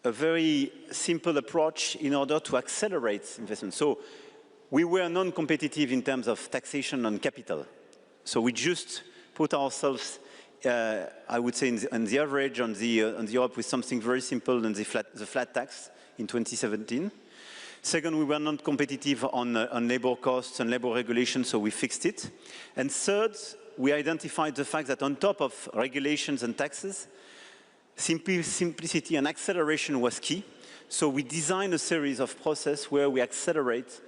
Speaker 6: a very simple approach in order to accelerate investment. So we were non-competitive in terms of taxation on capital. So we just put ourselves, I would say, on the average on Europe with something very simple on the flat tax in 2017. Second, we were not competitive on labor costs and labor regulations, so we fixed it. And third, we identified the fact that on top of regulations and taxes, simplicity and acceleration was key. So we designed a series of processes where we accelerate,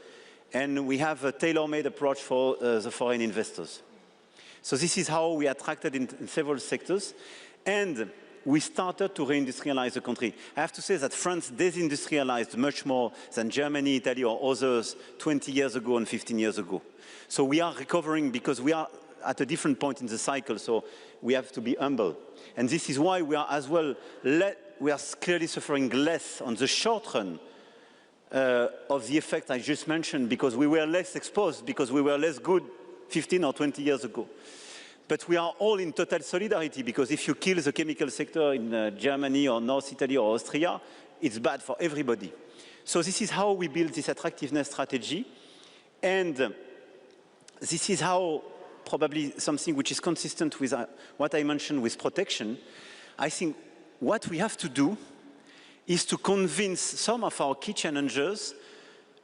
Speaker 6: and we have a tailor-made approach for the foreign investors. So this is how we attracted in several sectors, and we started to reindustrialize the country. I have to say that France desindustrialized much more than Germany, Italy, or others 20 years ago and 15 years ago. So we are recovering because we are at a different point in the cycle, so we have to be humble. And this is why we are as well, we are clearly suffering less on the short run of the effect I just mentioned, because we were less exposed, because we were less good 15 or 20 years ago. But we are all in total solidarity, because if you kill the chemical sector in Germany or North Italy or Austria, it's bad for everybody. So this is how we build this attractiveness strategy. And this is how probably something which is consistent with what I mentioned with protection. I think what we have to do is to convince some of our key challengers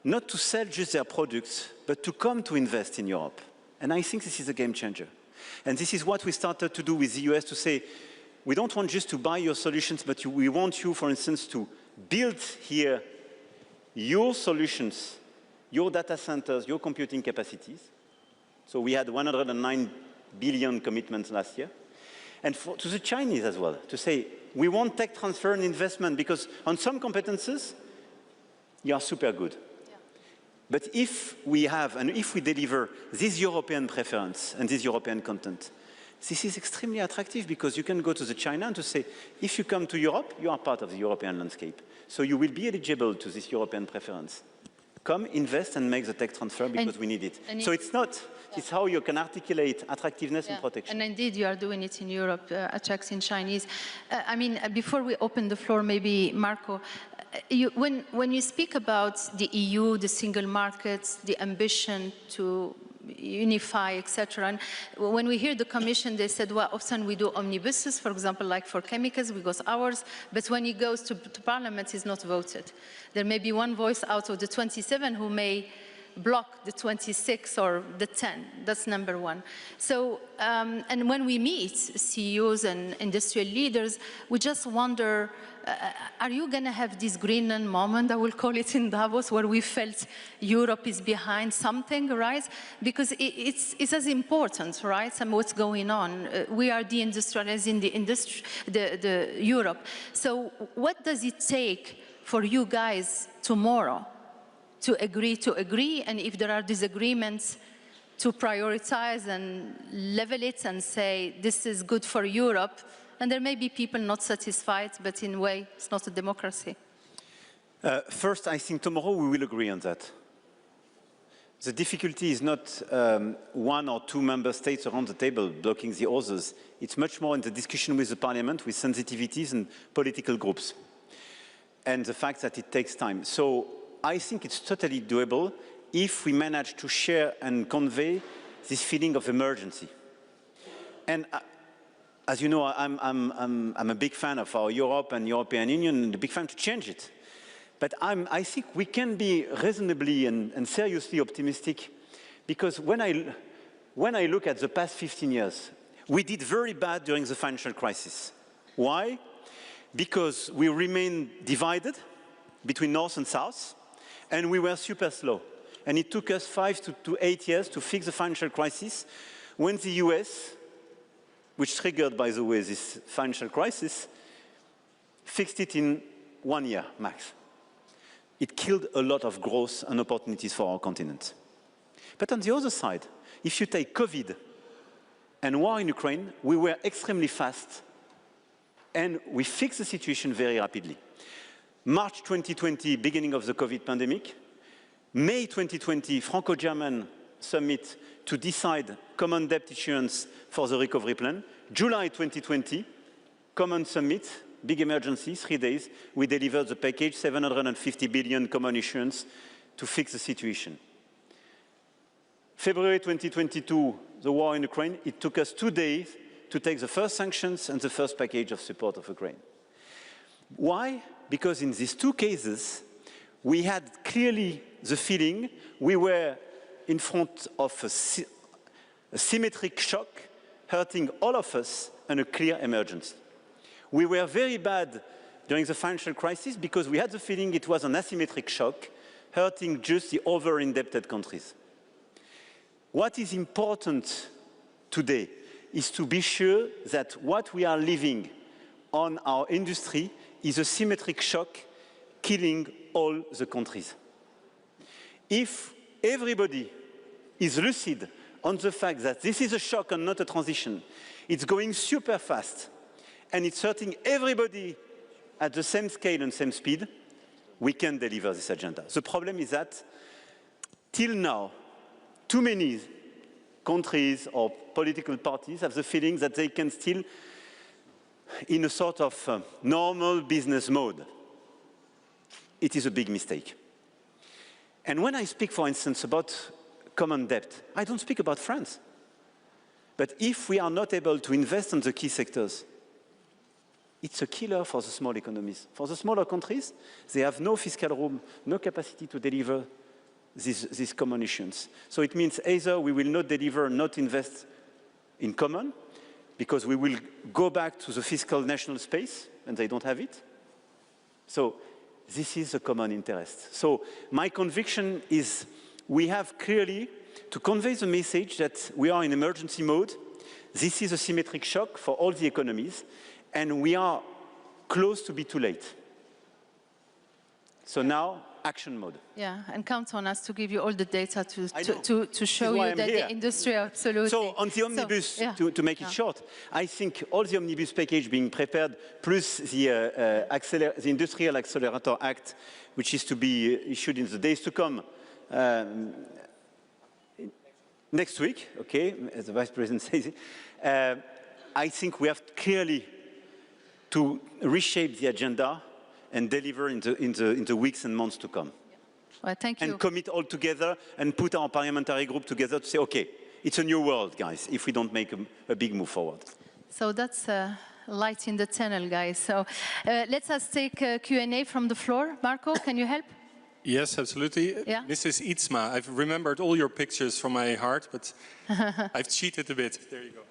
Speaker 6: not to sell just their products, but to come to invest in Europe. And I think this is a game changer. And this is what we started to do with the US, to say, we don't want just to buy your solutions, but we want you, for instance, to build here your solutions, your data centers, your computing capacities. So we had 109 billion commitments last year. And to the Chinese as well, to say, we want tech transfer and investment, because on some competences, you are super good. Yeah. But if we have, and if we deliver this European preference and this European content, this is extremely attractive, because you can go to the China and to say, if you come to Europe, you are part of the European landscape. So you will be eligible to this European preference. Come, invest, and make the tech transfer, because we need it. So it's not, it's how you can articulate attractiveness and protection.
Speaker 4: And indeed, you are doing it in Europe, attracting Chinese. I mean, before we open the floor, maybe Marco, when you speak about the EU, the single markets, the ambition to unify, etc. And when we hear the Commission, they said, well, often we do omnibuses, for example, like for chemicals, we go ours, but when it goes to Parliament, it's not voted. There may be one voice out of the 27 who may block the 26 or the 10. That's number one. So, and when we meet CEOs and industrial leaders, we just wonder, are you going to have this Greenland moment, I will call it, in Davos, where we felt Europe is behind something, right? Because it's as important, right, and what's going on. We are deindustrializing the Europe. So what does it take for you guys tomorrow to agree, and if there are disagreements, to prioritize and level it and say, this is good for Europe? And there may be people not satisfied, but in a way, it's not a democracy.
Speaker 6: First, I think tomorrow we will agree on that. The difficulty is not one or two member states around the table blocking the others. It's much more in the discussion with the Parliament, with sensitivities and political groups, and the fact that it takes time. So I think it's totally doable if we manage to share and convey this feeling of emergency. And as you know, I'm a big fan of our Europe and European Union, and a big fan to change it. But I think we can be reasonably and seriously optimistic, because when I look at the past 15 years, we did very bad during the financial crisis. Why? Because we remained divided between North and South, and we were super slow. And it took us 5 to 8 years to fix the financial crisis, when the US, which triggered, by the way, this financial crisis, fixed it in 1 year, max. it killed a lot of growth and opportunities for our continent. But on the other side, if you take COVID and war in Ukraine, we were extremely fast and we fixed the situation very rapidly. March 2020, beginning of the COVID pandemic. May 2020, Franco-German summit to decide common debt issuance for the recovery plan. July 2020, common summit, big emergency, 3 days. We delivered the package, 750 billion common issuance to fix the situation. February 2022, the war in Ukraine, it took us 2 days to take the first sanctions and the first package of support of Ukraine. Why? Because in these 2 cases, we had clearly the feeling we were in front of a symmetric shock hurting all of us and a clear emergency. We were very bad during the financial crisis because we had the feeling it was an asymmetric shock hurting just the over-indebted countries. What is important today is to be sure that what we are living on our industry is a symmetric shock killing all the countries. If everybody is lucid on the fact that this is a shock and not a transition, it's going super fast, and it's hurting everybody at the same scale and same speed, we can deliver this agenda. The problem is that, till now, too many countries or political parties have the feeling that they can still, in a sort of normal business mode. It is a big mistake. And when I speak, for instance, about common debt, I don't speak about France. But if we are not able to invest in the key sectors, it's a killer for the small economies. For the smaller countries, they have no fiscal room, no capacity to deliver these common issues. So it means either we will not deliver, not invest in common, because we will go back to the fiscal national space, and they don't have it. So this is a common interest. So my conviction is we have clearly to convey the message that we are in emergency mode. This is a symmetric shock for all the economies, and we are close to be too late. So now, action mode.
Speaker 4: Yeah, and count on us to give you all the data to show you that the industry, absolutely.
Speaker 6: So on the omnibus, to make it short, I think all the omnibus package being prepared, plus the Industrial Accelerator Act, which is to be issued in the days to come, next week, okay, as the Vice President says it, I think we have clearly to reshape the agenda and deliver in the weeks and months to come.
Speaker 4: Well, thank you.
Speaker 6: And commit all together and put our parliamentary group together to say, okay, it's a new world, guys, if we don't make a big move forward.
Speaker 4: So that's light in the tunnel, guys. So let's take Q&A from the floor. Marco, can you help?
Speaker 8: Yes, absolutely.
Speaker 4: Yeah.
Speaker 8: Mrs. Itzma, I've remembered all your pictures from my heart, but I've cheated a bit. There you go.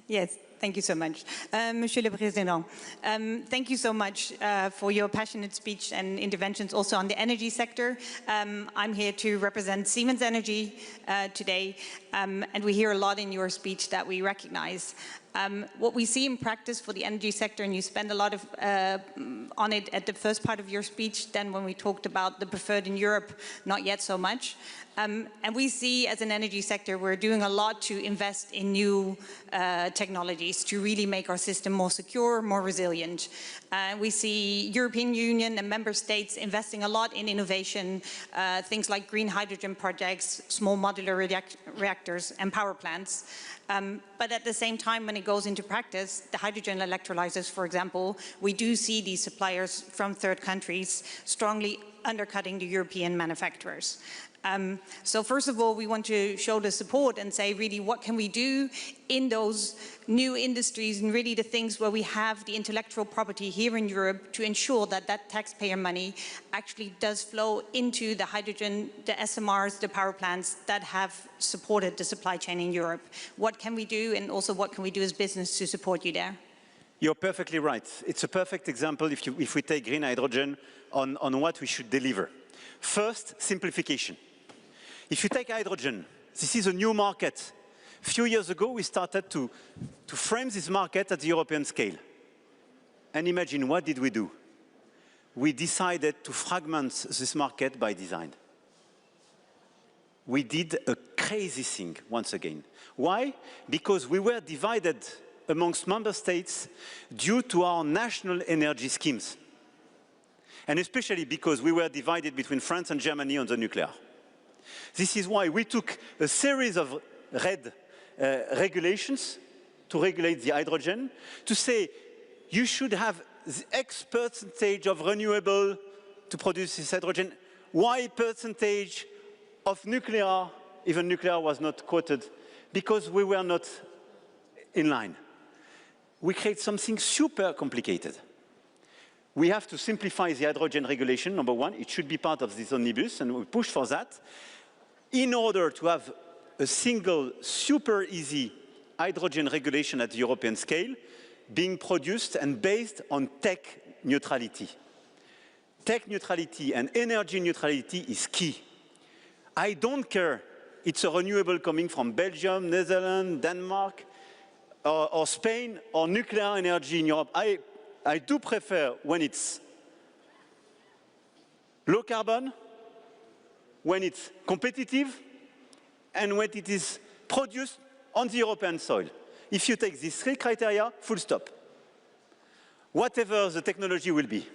Speaker 12: Yes, thank you so much. Monsieur le Président, thank you so much for your passionate speech and interventions also on the energy sector. I'm here to represent Siemens Energy today, and we hear a lot in your speech that we recognize. What we see in practice for the energy sector, and you spend a lot of on it at the first part of your speech, then when we talked about the preferred in Europe, not yet so much. And we see as an energy sector, we're doing a lot to invest in new technologies to really make our system more secure, more resilient. We see European Union and member states investing a lot in innovation, things like green hydrogen projects, small modular reactors and power plants. But at the same time, when it goes into practice, the hydrogen electrolyzers, for example, we do see these suppliers from third countries strongly undercutting the European manufacturers. So first of all, we want to show the support and say, really, what can we do in those new industries and really the things where we have the intellectual property here in Europe to ensure that that taxpayer money actually does flow into the hydrogen, the SMRs, the power plants that have supported the supply chain in Europe. What can we do, and also what can we do as business to support you there?
Speaker 6: You're perfectly right. It's a perfect example if we take green hydrogen on what we should deliver. First, simplification. If you take hydrogen, this is a new market. A few years ago, we started to frame this market at the European scale. And imagine, what did we do? we decided to fragment this market by design. We did a crazy thing once again. Why? Because we were divided amongst member states due to our national energy schemes. And especially because we were divided between France and Germany on the nuclear. This is why we took a series of red regulations to regulate the hydrogen, to say you should have X percentage of renewable to produce this hydrogen, Y percentage of nuclear, even nuclear was not quoted, because we were not in line. We create something super complicated. We have to simplify the hydrogen regulation, number one. It should be part of this omnibus, and we push for that, in order to have a single, super easy hydrogen regulation at the European scale, being produced and based on tech neutrality. Tech neutrality and energy neutrality is key. I don't care it's a renewable coming from Belgium, Netherlands, Denmark, or Spain, or nuclear energy in Europe. I do prefer when it's low carbon, when it's competitive, and when it is produced on the European soil. If you take these three criteria, full stop. Whatever the technology will be,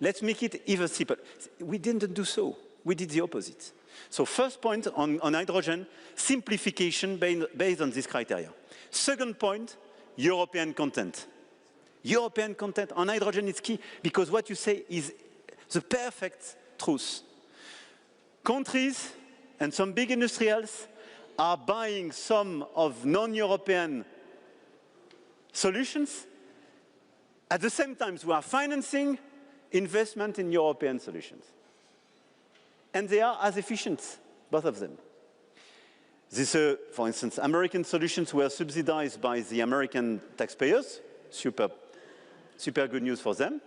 Speaker 6: let's make it even simpler. We didn't do so. We did the opposite. So first point on hydrogen, simplification based on this criteria. Second point, European content. European content on hydrogen is key, because what you say is the perfect truth. Countries and some big industrials are buying some of non-European solutions. At the same time, we are financing investment in European solutions. And they are as efficient, both of them. This, for instance, American solutions were subsidized by the American taxpayers. Super good news for them.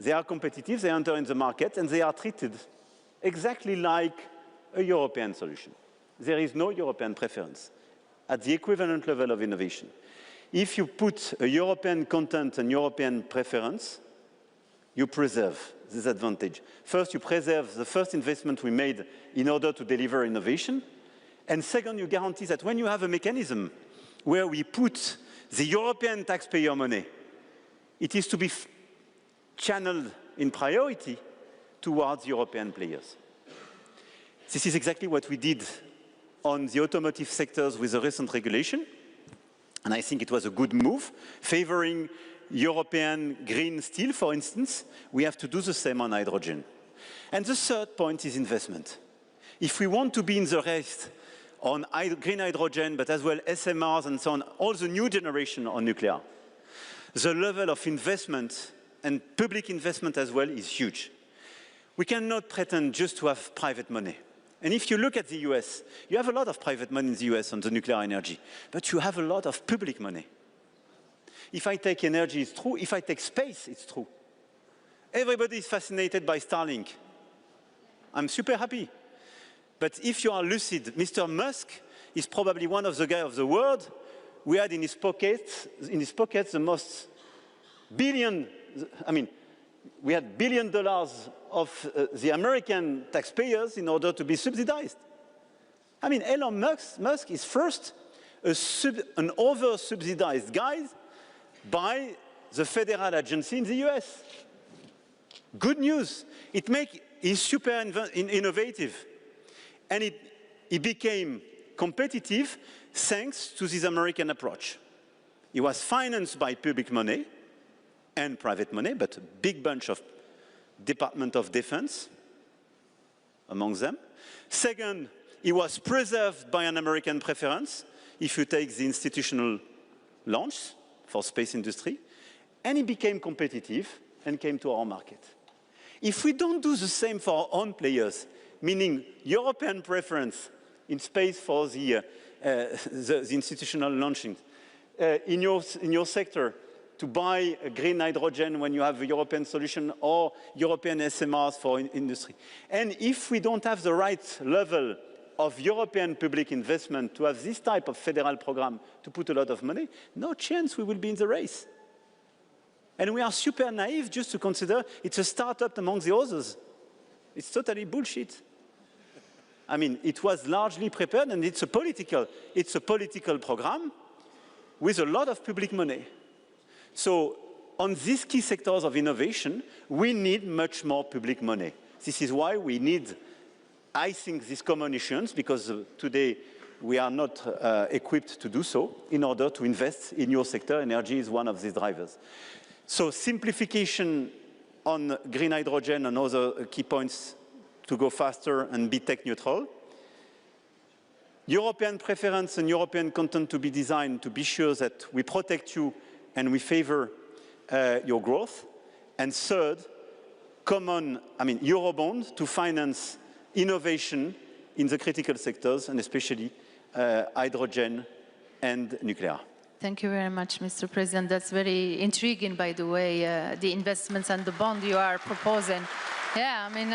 Speaker 6: They are competitive, they enter in the market, and they are treated exactly like a European solution. There is no European preference at the equivalent level of innovation. If you put a European content and European preference, you preserve this advantage. First, you preserve the first investment we made in order to deliver innovation. And second, you guarantee that when you have a mechanism where we put the European taxpayer money, it is to be channeled in priority towards European players. This is exactly what we did on the automotive sectors with the recent regulation. And I think it was a good move, favoring European green steel, for instance. We have to do the same on hydrogen. And the third point is investment. If we want to be in the race on green hydrogen, but as well SMRs and so on, all the new generation on nuclear, the level of investment and public investment as well is huge. We cannot pretend just to have private money. And if you look at the US, you have a lot of private money in the US on the nuclear energy, but you have a lot of public money. If I take energy, it's true. If I take space, it's true. Everybody is fascinated by Starlink. I'm super happy. But if you are lucid, Mr. Musk is probably one of the guys of the world who had in his pockets the most billion, we had $1 billion of the American taxpayers in order to be subsidized. Elon Musk is first an over-subsidized guy by the federal agency in the US. Good news. He's super innovative. And he became competitive thanks to this American approach. He was financed by public money and private money, but a big bunch of Department of Defense among them. Second, he was preserved by an American preference, if you take the institutional launch for space industry, and he became competitive and came to our market. If we don't do the same for our own players, meaning European preference in space for the institutional launching, in your sector, to buy green hydrogen when you have a European solution or European SMRs for industry. And if we don't have the right level of European public investment to have this type of federal program to put a lot of money, no chance we will be in the race. And we are super naive just to consider it's a startup among the others. It's totally bullshit. I mean, it was largely prepared, and it's a political program with a lot of public money. So on these key sectors of innovation, we need much more public money. This is why we need, I think, this common issuance, because today we are not equipped to do so in order to invest in your sector. Energy is one of these drivers. So simplification on green hydrogen and other key points to go faster and be tech neutral. European preference and European content to be designed to be sure that we protect you and we favor your growth. And third, common, Eurobond to finance innovation in the critical sectors, and especially hydrogen and nuclear.
Speaker 4: Thank you very much, Mr. President. That's very intriguing, by the way, the investments and the bond you are proposing. Yeah, I mean,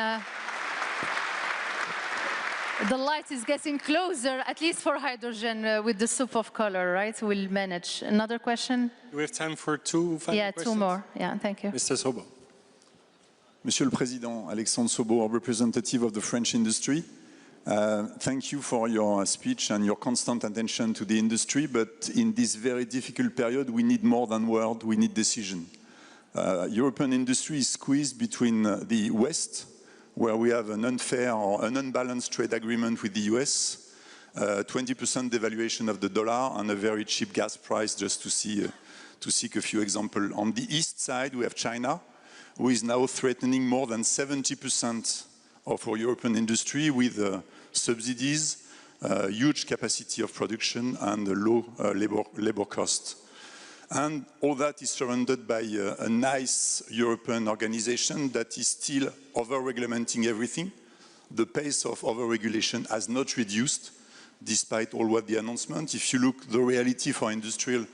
Speaker 4: the light is getting closer, at least for hydrogen, with the soup of color, right? We'll manage. Another question?
Speaker 8: Do we have time for two final questions?
Speaker 4: Yeah, two more. Yeah, thank you.
Speaker 8: Mr. Sobo.
Speaker 3: Monsieur le Président, Alexandre Sobo, representative of the French industry. Thank you for your speech and your constant attention to the industry, but in this very difficult period, we need more than word, we need decision. European industry is squeezed between the West, where we have an unfair or an unbalanced trade agreement with the US, 20% devaluation of the dollar, and a very cheap gas price, just to seek a few examples. On the East side, we have China, who is now threatening more than 70% of our European industry with subsidies, huge capacity of production, and low labor cost. And all that is surrounded by a nice European organization that is still over-regulating everything. The pace of over-regulation has not reduced, despite all what the announcement. If you look the reality for industrial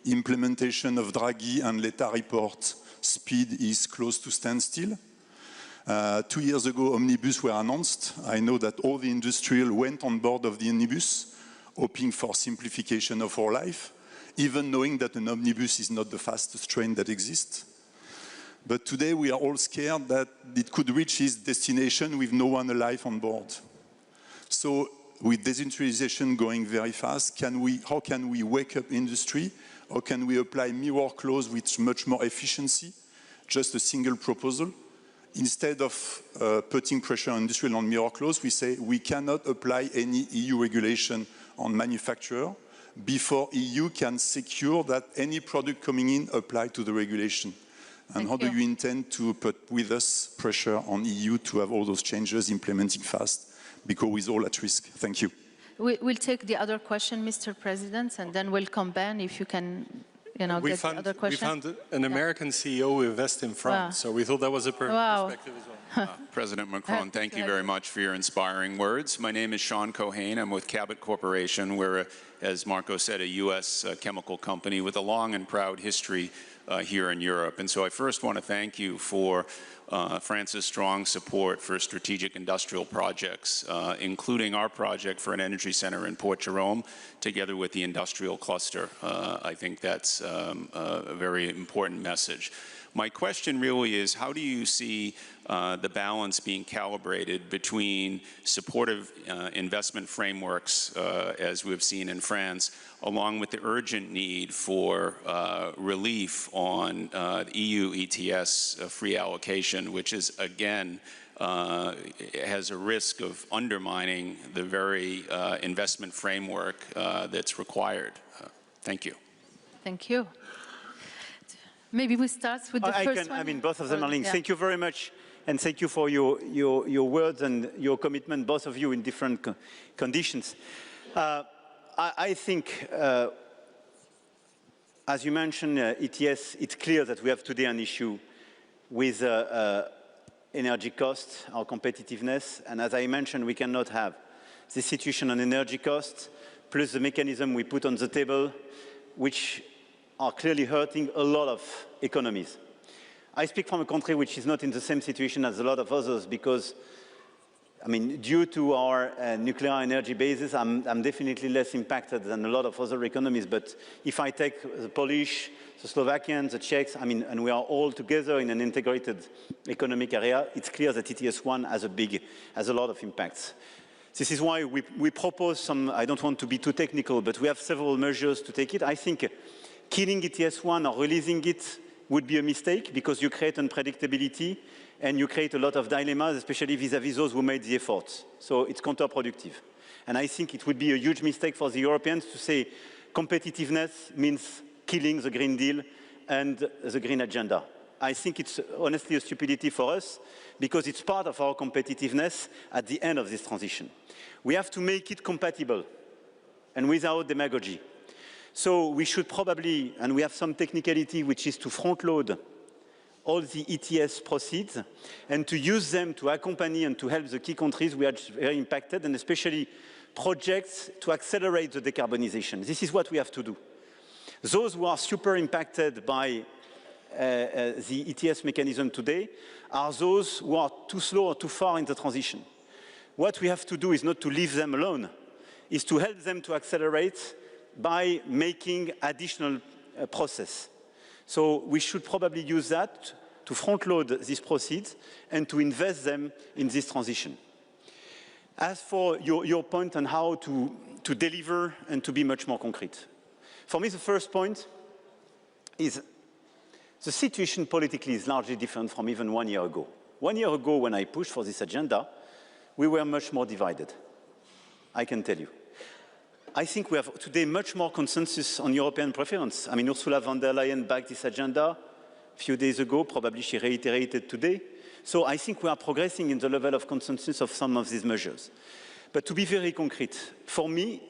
Speaker 3: implementation of Draghi and Letta report, speed is close to standstill. 2 years ago, omnibus were announced. I know that all the industrial went on board of the omnibus, hoping for simplification of our life, even knowing that an omnibus is not the fastest train that exists. But today we are all scared that it could reach its destination with no one alive on board. So with desindustrialization going very fast, how can we wake up industry? How can we apply mirror clause with much more efficiency? Just a single proposal. Instead of putting pressure on industry on mirror clause, we say we cannot apply any EU regulation on manufacturer before EU can secure that any product coming in apply to the regulation. And how do you intend to put with us pressure on EU to have all those changes implemented fast, because we're all at risk? Thank you.
Speaker 4: We'll take the other question, Mr. President, and then we'll come back if you can, get the other question.
Speaker 8: We found an American CEO who invests in France, so we thought that was a perspective as well.
Speaker 22: President Macron, thank you very much for your inspiring words. My name is Sean Cohane. I'm with Cabot Corporation. We're, as Marco said, a U.S. chemical company with a long and proud history here in Europe. And so I first want to thank you for France's strong support for strategic industrial projects, including our project for an energy center in Port Jerome, together with the industrial cluster. I think that's a very important message. My question really is, how do you see the balance being calibrated between supportive investment frameworks, as we've seen in France, along with the urgent need for relief on EU ETS free allocation, which is, again, has a risk of undermining the very investment framework that's required? Thank you.
Speaker 4: Thank you. Maybe we start with the first one.
Speaker 6: I mean, both of them are linked. Yeah. Thank you very much, and thank you for your words and your commitment, both of you, in different conditions. I think, as you mentioned, ETS, it's clear that we have today an issue with energy costs, our competitiveness, and as I mentioned, we cannot have the situation on energy costs, plus the mechanism we put on the table, which are clearly hurting a lot of economies. I speak from a country which is not in the same situation as a lot of others, because I mean, due to our nuclear energy basis, I'm definitely less impacted than a lot of other economies. But if I take the Polish, the Slovakians, the Czechs, I mean, and we are all together in an integrated economic area, it's clear that ETS1 has a lot of impacts. This is why we propose some, I don't want to be too technical, but we have several measures to take it. I think killing ETS1 or releasing it would be a mistake because you create unpredictability and you create a lot of dilemmas, especially vis-à-vis those who made the efforts. So it's counterproductive. And I think it would be a huge mistake for the Europeans to say competitiveness means killing the Green Deal and the Green Agenda. I think it's honestly a stupidity for us because it's part of our competitiveness at the end of this transition. We have to make it compatible and without demagogy. So we should probably, and we have some technicality, which is to front-load all the ETS proceeds and to use them to accompany and to help the key countries we are very impacted, and especially projects to accelerate the decarbonization. This is what we have to do. Those who are super impacted by the ETS mechanism today are those who are too slow or too far in the transition. What we have to do is not to leave them alone, is to help them to accelerate by making additional process. So we should probably use that to front-load these proceeds and to invest them in this transition. As for your point on how to deliver and to be much more concrete, for me the first point is the situation politically is largely different from even 1 year ago. 1 year ago, when I pushed for this agenda, we were much more divided, I can tell you. I think we have today much more consensus on European preference. I mean, Ursula von der Leyen backed this agenda a few days ago, probably she reiterated today. So I think we are progressing in the level of consensus of some of these measures. But to be very concrete, for me,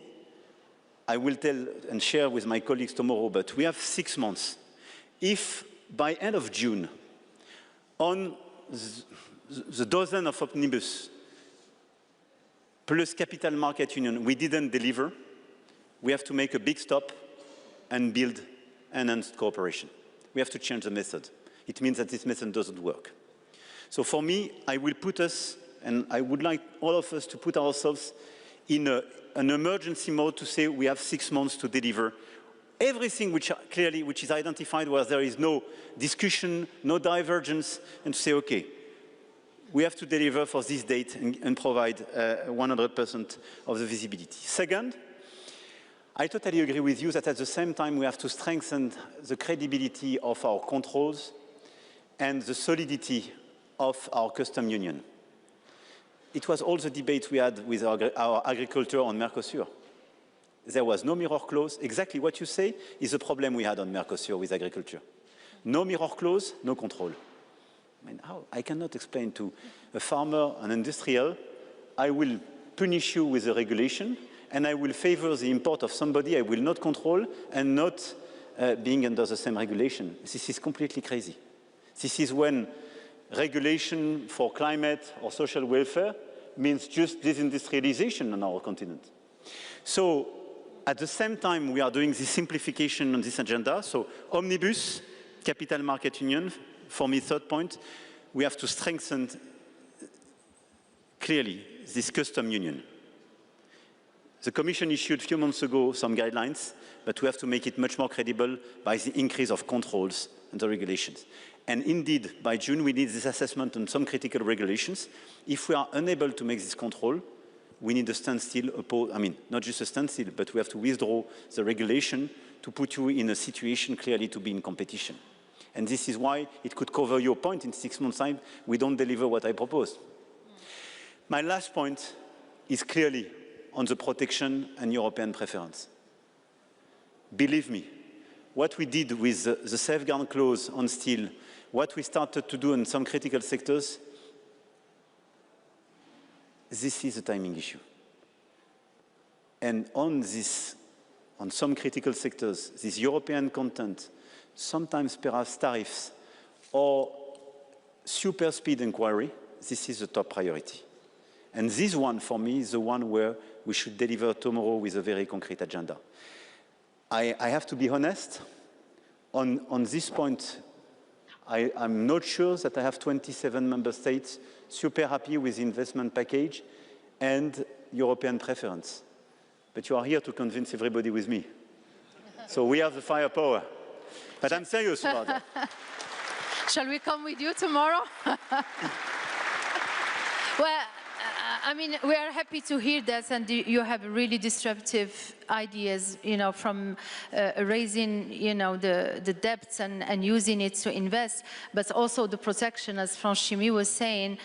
Speaker 6: I will tell and share with my colleagues tomorrow, but we have 6 months. If by end of June, on the dozen of omnibus plus capital market union, we didn't deliver, we have to make a big stop and build enhanced cooperation. We have to change the method. It means that this method doesn't work. So for me, I will put us, and I would like all of us to put ourselves in an emergency mode to say we have 6 months to deliver everything which is identified where there is no discussion, no divergence, and to say, okay, we have to deliver for this date and provide 100% of the visibility. Second, I totally agree with you that at the same time we have to strengthen the credibility of our controls and the solidity of our custom union. It was all the debate we had with our agriculture on Mercosur. There was no mirror clause. Exactly what you say is the problem we had on Mercosur with agriculture. No mirror clause, no control. I mean, how? I cannot explain to a farmer, an industrial, I will punish you with a regulation and I will favor the import of somebody I will not control and not being under the same regulation. This is completely crazy. This is when regulation for climate or social welfare means just disindustrialization on our continent. So at the same time, we are doing this simplification on this agenda. So omnibus, capital market union, for me, third point, we have to strengthen clearly this custom union. The Commission issued a few months ago some guidelines, but we have to make it much more credible by the increase of controls and the regulations. And indeed, by June, we need this assessment on some critical regulations. If we are unable to make this control, we need a standstill, I mean, not just a standstill, but we have to withdraw the regulation to put you in a situation clearly to be in competition. And this is why it could cover your point in 6 months' time, we don't deliver what I proposed. My last point is clearly on the protection and European preference. Believe me, what we did with the safeguard clause on steel, what we started to do in some critical sectors, this is a timing issue. And on some critical sectors, this European content, sometimes perhaps tariffs or super speed inquiry, this is the top priority. And this one, for me, is the one where we should deliver tomorrow with a very concrete agenda. I have to be honest, on this point, I'm not sure that I have 27 member states super happy with the investment package and European preference. But you are here to convince everybody with me. So we have the firepower. But I'm serious about that.
Speaker 4: Shall we come with you tomorrow? Well, I mean, we are happy to hear that, and you have really disruptive ideas, you know, from raising, you know, the debts and using it to invest, but also the protection, as Franchimi was saying.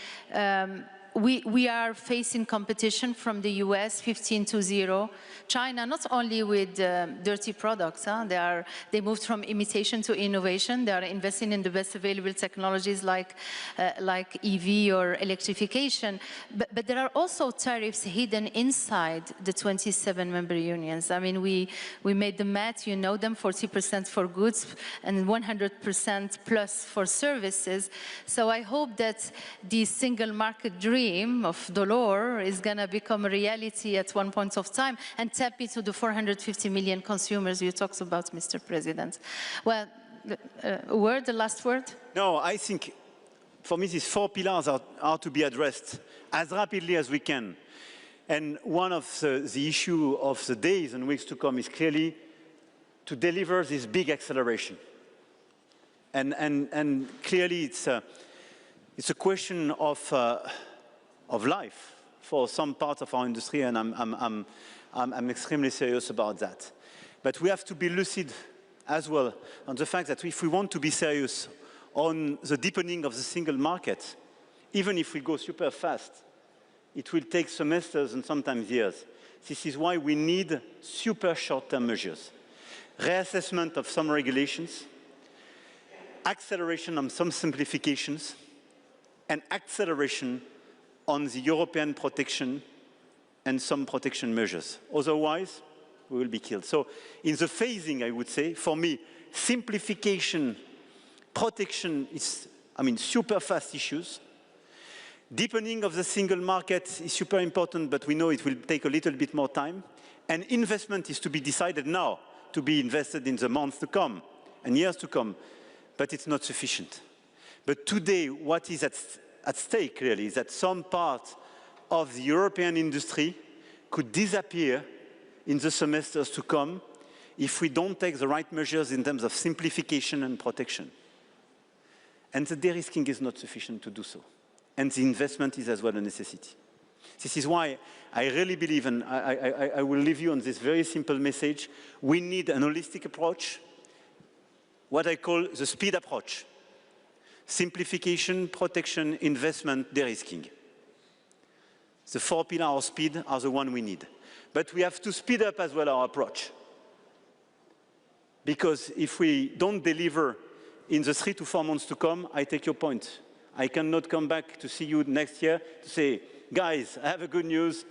Speaker 4: We are facing competition from the US, 15-0. China, not only with dirty products, they moved from imitation to innovation. They are investing in the best available technologies like EV or electrification. But there are also tariffs hidden inside the 27 member unions. I mean, we made the math, you know them, 40% for goods and 100% plus for services. So I hope that the single market dream of Delors is going to become a reality at one point of time and tap into the 450 million consumers you talked about, Mr. President. Well, the last word?
Speaker 6: No, I think for me these 4 pillars are to be addressed as rapidly as we can. And one of the issue of the days and weeks to come is clearly to deliver this big acceleration. And clearly it's a question of life for some parts of our industry, and I'm extremely serious about that. But we have to be lucid as well on the fact that if we want to be serious on the deepening of the single market, even if we go super fast, it will take semesters and sometimes years. This is why we need super short-term measures. Reassessment of some regulations, acceleration on some simplifications, and acceleration on the European protection and some protection measures. Otherwise, we will be killed. So in the phasing, I would say, for me, simplification, protection is, super fast issues. Deepening of the single market is super important, but we know it will take a little bit more time. And investment is to be decided now, to be invested in the months to come and years to come, but it's not sufficient. But today, what is at stake, clearly, is that some part of the European industry could disappear in the semesters to come if we don't take the right measures in terms of simplification and protection. And the de-risking is not sufficient to do so. And the investment is as well a necessity. This is why I really believe, and I will leave you on this very simple message, we need an holistic approach, what I call the speed approach. Simplification, protection, investment, de-risking. The 4 pillars of speed are the one we need. But we have to speed up as well our approach. Because if we don't deliver in the 3 to 4 months to come, I take your point. I cannot come back to see you next year to say, guys, I have a good news.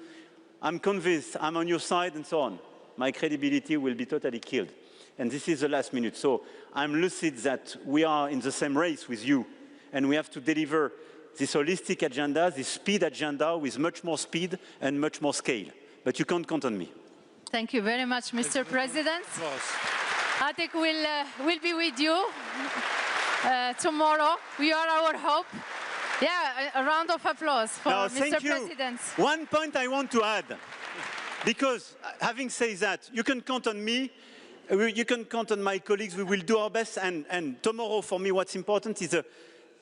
Speaker 6: I'm convinced, I'm on your side, and so on. My credibility will be totally killed. And this is the last minute. So I'm lucid that we are in the same race with you. And we have to deliver this holistic agenda, this speed agenda with much more speed and much more scale. But you can't count on me.
Speaker 4: Thank you very much, Mr. President. I think we'll be with you tomorrow. You are our hope. Yeah, a round of applause for Mr. President.
Speaker 6: One point I want to add, because having said that, you can count on me. You can count on my colleagues. We will do our best. And tomorrow, for me, what's important is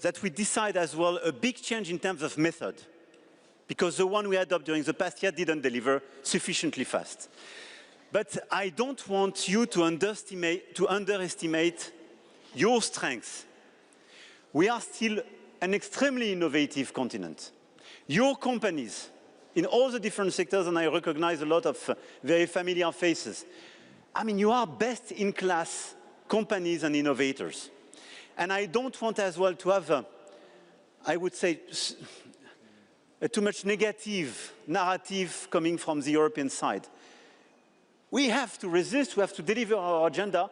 Speaker 6: that we decide as well a big change in terms of method. Because the one we adopted during the past year didn't deliver sufficiently fast. But I don't want you to underestimate your strengths. We are still an extremely innovative continent. Your companies, in all the different sectors, and I recognize a lot of very familiar faces, you are best-in-class companies and innovators. And I don't want as well to have, I would say, too much negative narrative coming from the European side. We have to resist, we have to deliver our agenda,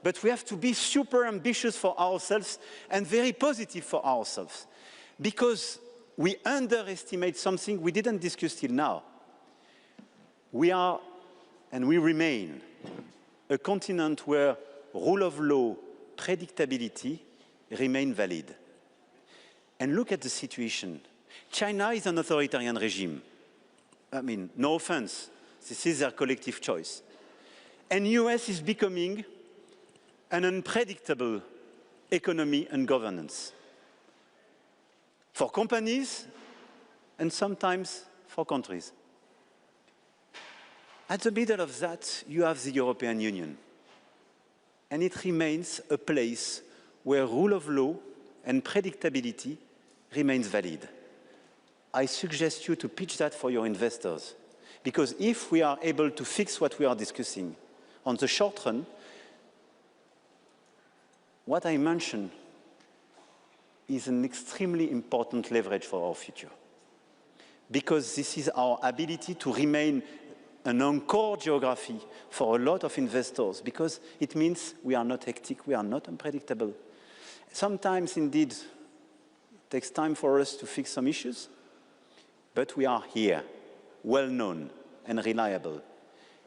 Speaker 6: but we have to be super ambitious for ourselves and very positive for ourselves. Because we underestimate something we didn't discuss till now. We are, and we remain, a continent where rule of law, predictability remain valid. And look at the situation. China is an authoritarian regime. I mean, no offense, this is their collective choice. And US is becoming an unpredictable economy and governance for companies and sometimes for countries. At the middle of that, you have the European Union. And it remains a place where rule of law and predictability remains valid. I suggest you to pitch that for your investors. Because if we are able to fix what we are discussing on the short run, what I mentioned is an extremely important leverage for our future. Because this is our ability to remain an anchor geography for a lot of investors, because it means we are not hectic, we are not unpredictable. Sometimes, indeed, it takes time for us to fix some issues, but we are here, well-known and reliable.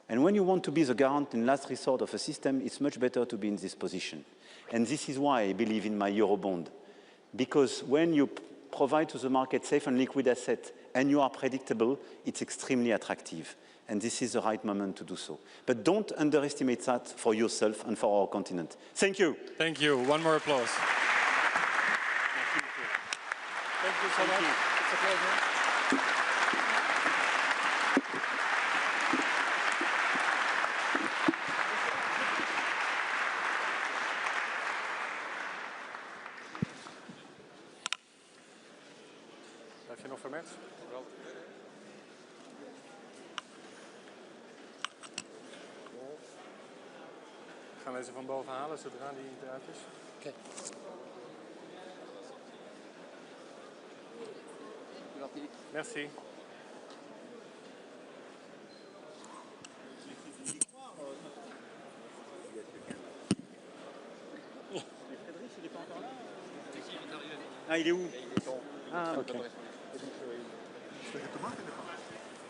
Speaker 6: And when you want to be the garant and last resort of a system, it's much better to be in this position. And this is why I believe in my Eurobond. Because when you provide to the market safe and liquid assets and you are predictable, it's extremely attractive. And this is the right moment to do so. But don't underestimate that for yourself and for our continent. Thank you.
Speaker 8: Thank you. One more applause.
Speaker 11: Thank you so much. It's a pleasure.
Speaker 8: Heb je nog voor Merz? We gaan deze van boven halen zodra die eruit is. Oké. Merci.
Speaker 6: Ah, il est où? Ah, ok.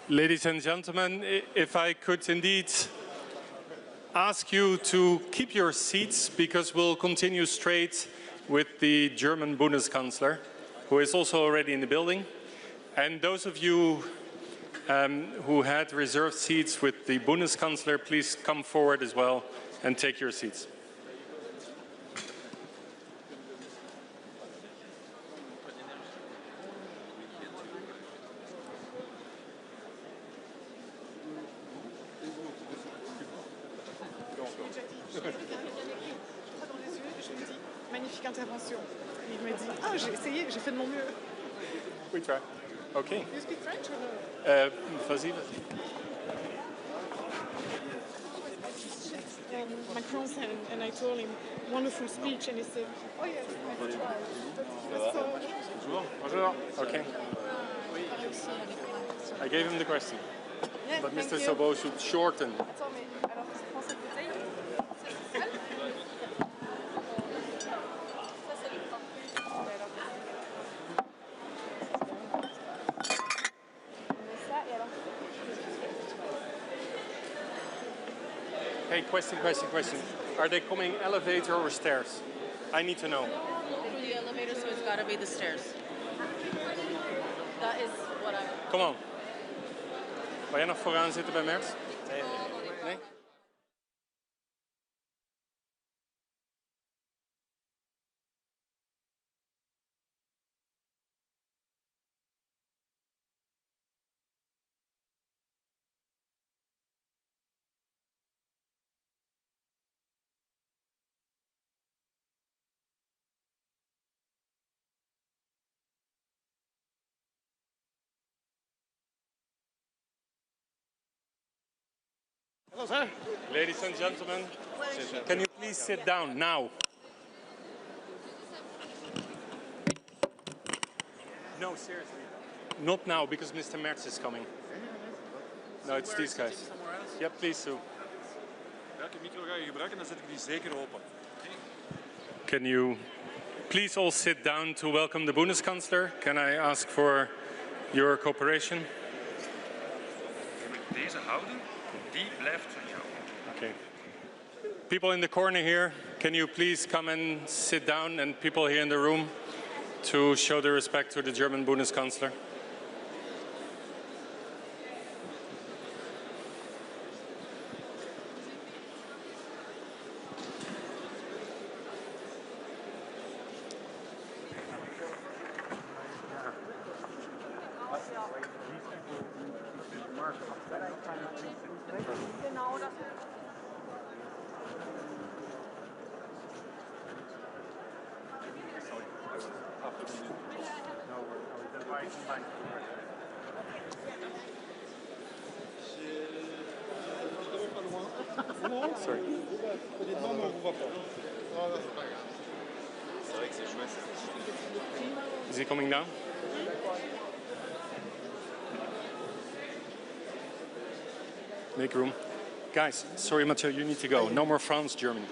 Speaker 8: Ladies and gentlemen, if I could indeed ask you to keep your seats, because we'll continue straight with the German Bundeskanzler, who is also already in the building. And those of you who had reserved seats with the Bundeskanzler, please come forward as well and take your seats.
Speaker 2: Magnifique intervention. Il me dit, ah, j'ai essayé, j'ai fait de mon mieux.
Speaker 8: We try. Okay.
Speaker 2: You speak French or no?
Speaker 8: Vas-y.
Speaker 2: Macron said, and I told him, wonderful speech, and he said, oh yes, I will try.
Speaker 8: Bonjour. Bonjour. Okay. I gave him the question.
Speaker 2: Yes,
Speaker 8: but Mr.
Speaker 2: you.
Speaker 8: Sobo should shorten.
Speaker 2: Attends, mais alors, je prends cette bouteille. C'est celle. Ça, c'est le pain.
Speaker 8: Hey, question. Are they coming elevator or stairs? I need to know.
Speaker 10: Through the elevator, so it's got to be the stairs. That is what I...
Speaker 8: Come on. Wil jij nog vooraan zitten bij Merz? Nee?
Speaker 11: Hello, sir.
Speaker 8: Ladies and gentlemen, can you please sit down now? No, seriously. Not now, because Mr. Merz is coming. No, it's these guys. Yeah, please do.
Speaker 23: Welke micro ga je gebruiken? Dan zet ik die zeker open.
Speaker 8: Can you please all sit down to welcome the Bundeskanzler? Can I ask for your cooperation?
Speaker 23: Deze houden, die blijft van jou.
Speaker 8: Okay. People in the corner here, Can you please come and sit down, and people here in the room, to show the respect to the German Bundeskanzler? Sorry. Is he coming down? Make room. Guys, sorry Mathieu, you need to go. No more France, Germany.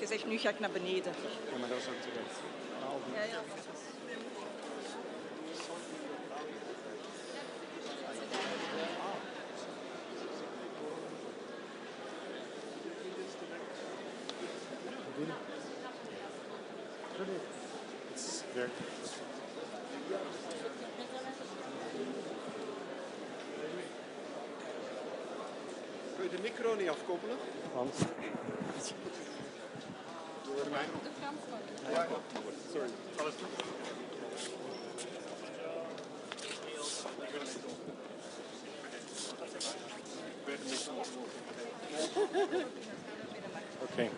Speaker 14: Gezegd, nu ga ik naar beneden.
Speaker 8: Ja, maar dat is ook terecht.
Speaker 14: Ja, ja.
Speaker 8: It's there.
Speaker 11: Kun je de micro niet afkoppelen?
Speaker 8: Hans.
Speaker 11: Door mij. Ja, sorry. Alles goed?
Speaker 8: Okay.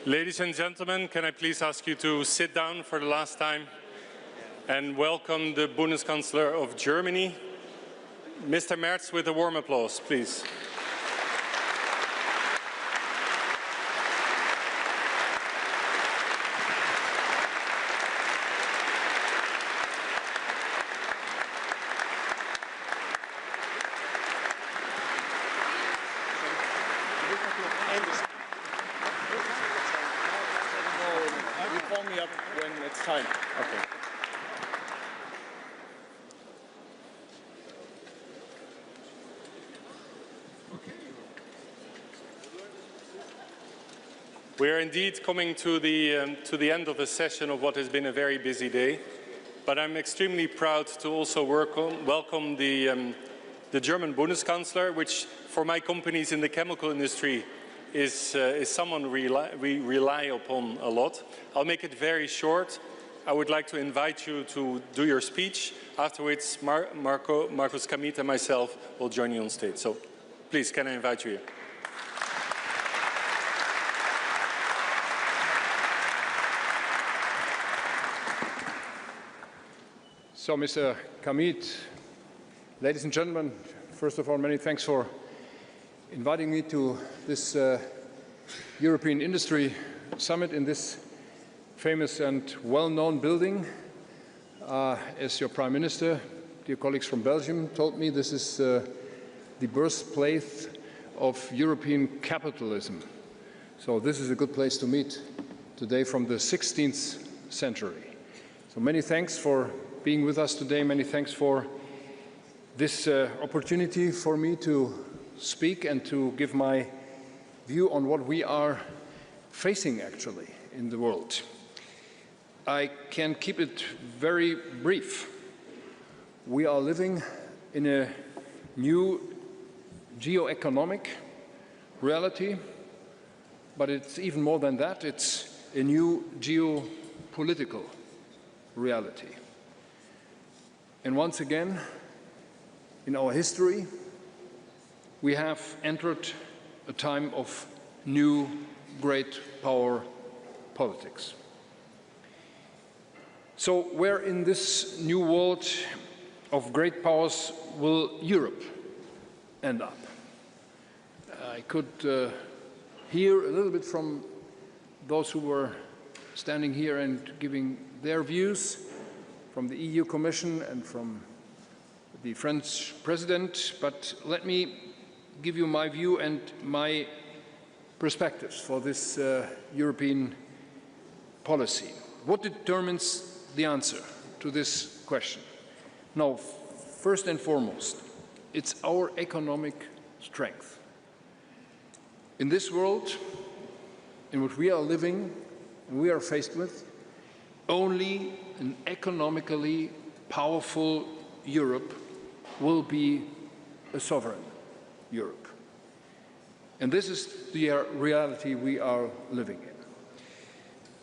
Speaker 8: Ladies and gentlemen, can I please ask you to sit down for the last time and welcome the Bundeskanzler of Germany, Mr. Merz, with a warm applause, please.
Speaker 11: You call me up when it's time.
Speaker 8: Okay. We are indeed coming to the end of the session of what has been a very busy day, but I'm extremely proud to also welcome the German Bundeskanzler, which for my companies in the chemical industry is someone we rely upon a lot. I'll make it very short. I would like to invite you to do your speech, after which Markus Kamit and myself will join you on stage. So please, can I invite you here?
Speaker 18: So, Mr. Kamit, ladies and gentlemen, first of all, many thanks for inviting me to this European Industry Summit in this famous and well-known building. As your Prime Minister, dear colleagues from Belgium, told me, this is the birthplace of European capitalism. So this is a good place to meet today from the 16th century. So many thanks for being with us today. Many thanks for this opportunity for me to speak and to give my view on what we are facing actually in the world. I can keep it very brief. We are living in a new geo-economic reality, but it's even more than that. It's a new geopolitical reality. And once again, in our history, we have entered a time of new great power politics. So where in this new world of great powers will Europe end up? I could hear a little bit from those who were standing here and giving their views from the EU Commission and from the French president, but let me give you my view and my perspectives for this European policy. What determines the answer to this question? Now, first and foremost, it's our economic strength. In this world in which we are living and we are faced with, only an economically powerful Europe will be a sovereign Europe. And this is the reality we are living in.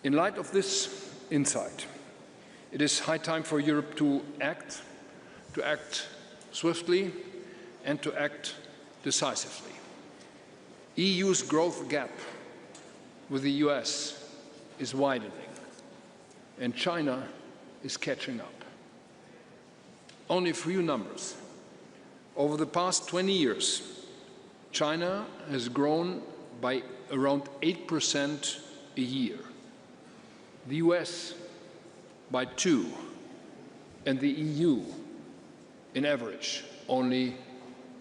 Speaker 18: In light of this insight, it is high time for Europe to act swiftly and to act decisively. EU's growth gap with the US is widening, and China is catching up. Only a few numbers. Over the past 20 years, China has grown by around 8% a year, the US by 2%, and the EU, in average, only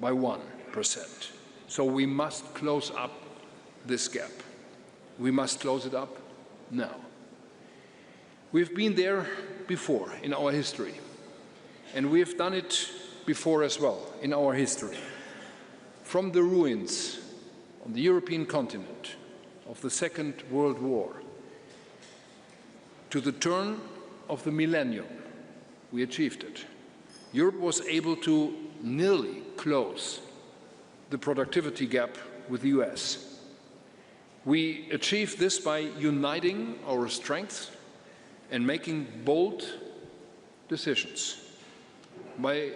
Speaker 18: by 1%. So we must close up this gap. We must close it up now. We've been there before in our history, and we have done it before as well in our history. From the ruins on the European continent of the Second World War to the turn of the millennium, we achieved it. Europe was able to nearly close the productivity gap with the US. We achieved this by uniting our strengths and making bold decisions. By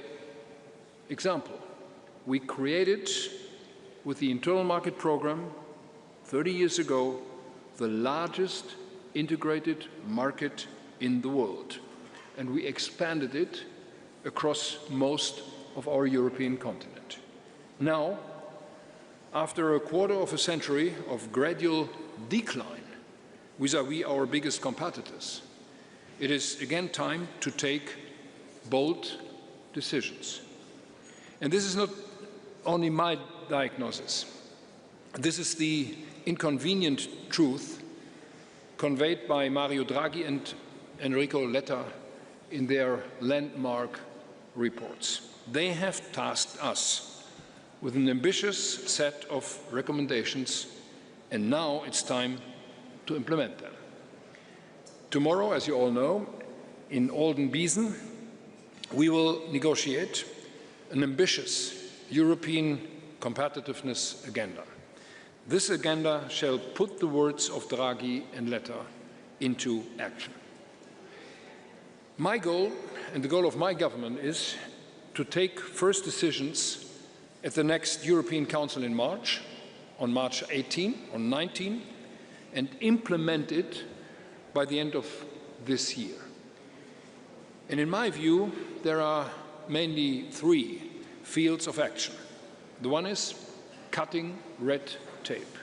Speaker 18: example, we created, with the internal market program 30 years ago, the largest integrated market in the world, and we expanded it across most of our European continent. Now, after a quarter of a century of gradual decline vis-à-vis our biggest competitors, it is again time to take bold decisions. And this is not only my diagnosis. This is the inconvenient truth conveyed by Mario Draghi and Enrico Letta in their landmark reports. They have tasked us with an ambitious set of recommendations, and now it's time to implement them. Tomorrow, as you all know, in Oldenbiesen, we will negotiate an ambitious European competitiveness agenda. This agenda shall put the words of Draghi and Letta into action. My goal, and the goal of my government, is to take first decisions at the next European Council in March, on March 18 or 19, and implement it by the end of this year. And in my view, there are mainly three fields of action. The one is cutting red tape.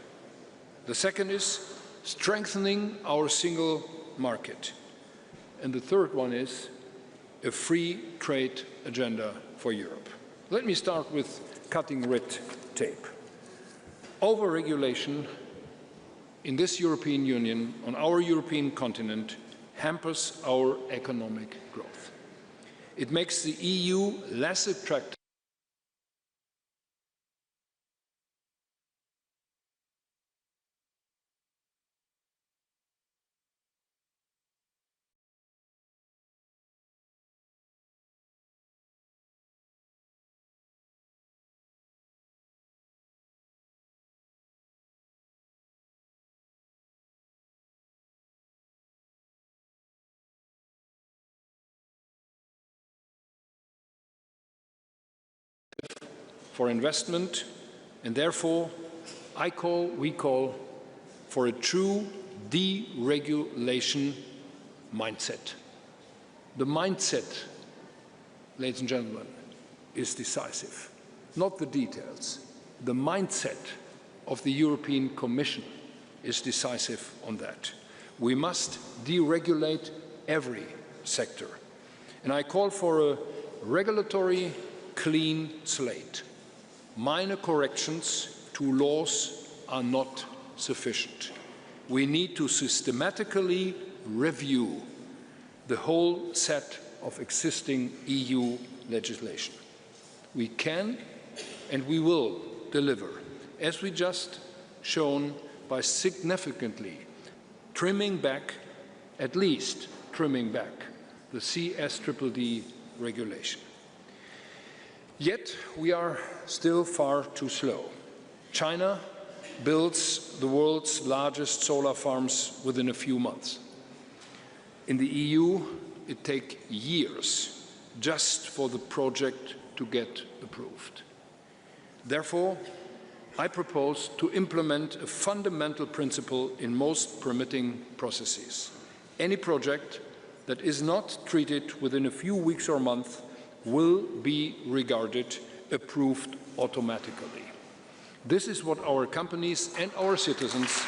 Speaker 18: The second is strengthening our single market. And the third one is a free trade agenda for Europe. Let me start with cutting red tape. Overregulation in this European Union, on our European continent, hampers our economic growth. It makes the EU less attractive for investment, and therefore we call for a true deregulation mindset. The mindset, ladies and gentlemen, is decisive, not the details. The mindset of the European Commission is decisive on that. We must deregulate every sector. And I call for a regulatory clean slate. Minor corrections to laws are not sufficient. We need to systematically review the whole set of existing EU legislation. We can and we will deliver, as we just shown, by significantly trimming back, at least trimming back, the CSDDD regulation. Yet we are still far too slow. China builds the world's largest solar farms within a few months. In the EU, it takes years just for the project to get approved. Therefore, I propose to implement a fundamental principle in most permitting processes. Any project that is not treated within a few weeks or months will be regarded approved automatically. This is what our companies and our citizens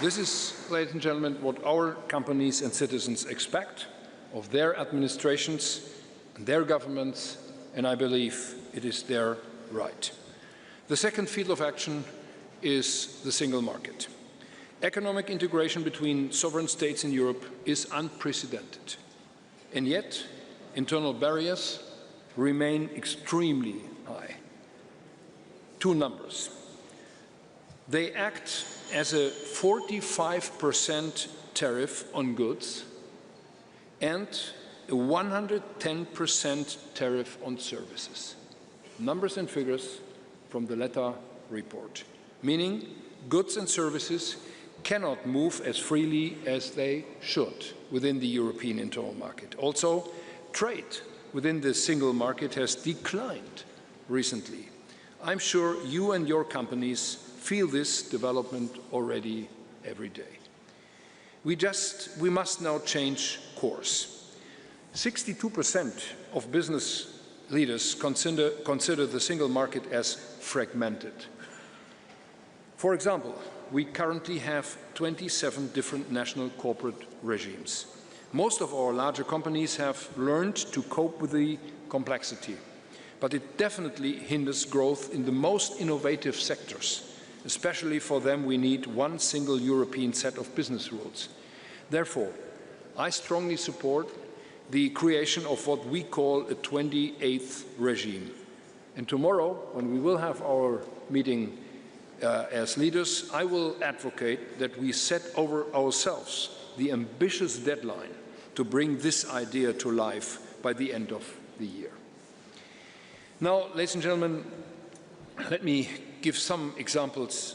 Speaker 18: This is, ladies and gentlemen, what our companies and citizens expect of their administrations and their governments, and I believe it is their right. The second field of action is the single market. Economic integration between sovereign states in Europe is unprecedented, and yet internal barriers remain extremely high. Two numbers. They act as a 45% tariff on goods and a 110% tariff on services. Numbers and figures from the Letta report, meaning goods and services cannot move as freely as they should within the European internal market. Also, trade within the single market has declined recently. I'm sure you and your companies feel this development already every day. We must now change course. 62% of business leaders consider the single market as fragmented. For example, we currently have 27 different national corporate regimes. Most of our larger companies have learned to cope with the complexity, but it definitely hinders growth in the most innovative sectors. Especially for them, we need one single European set of business rules. Therefore, I strongly support the creation of what we call a 28th regime. And tomorrow, when we will have our meeting as leaders, I will advocate that we set over ourselves the ambitious deadline to bring this idea to life by the end of the year. Now, ladies and gentlemen, let me give some examples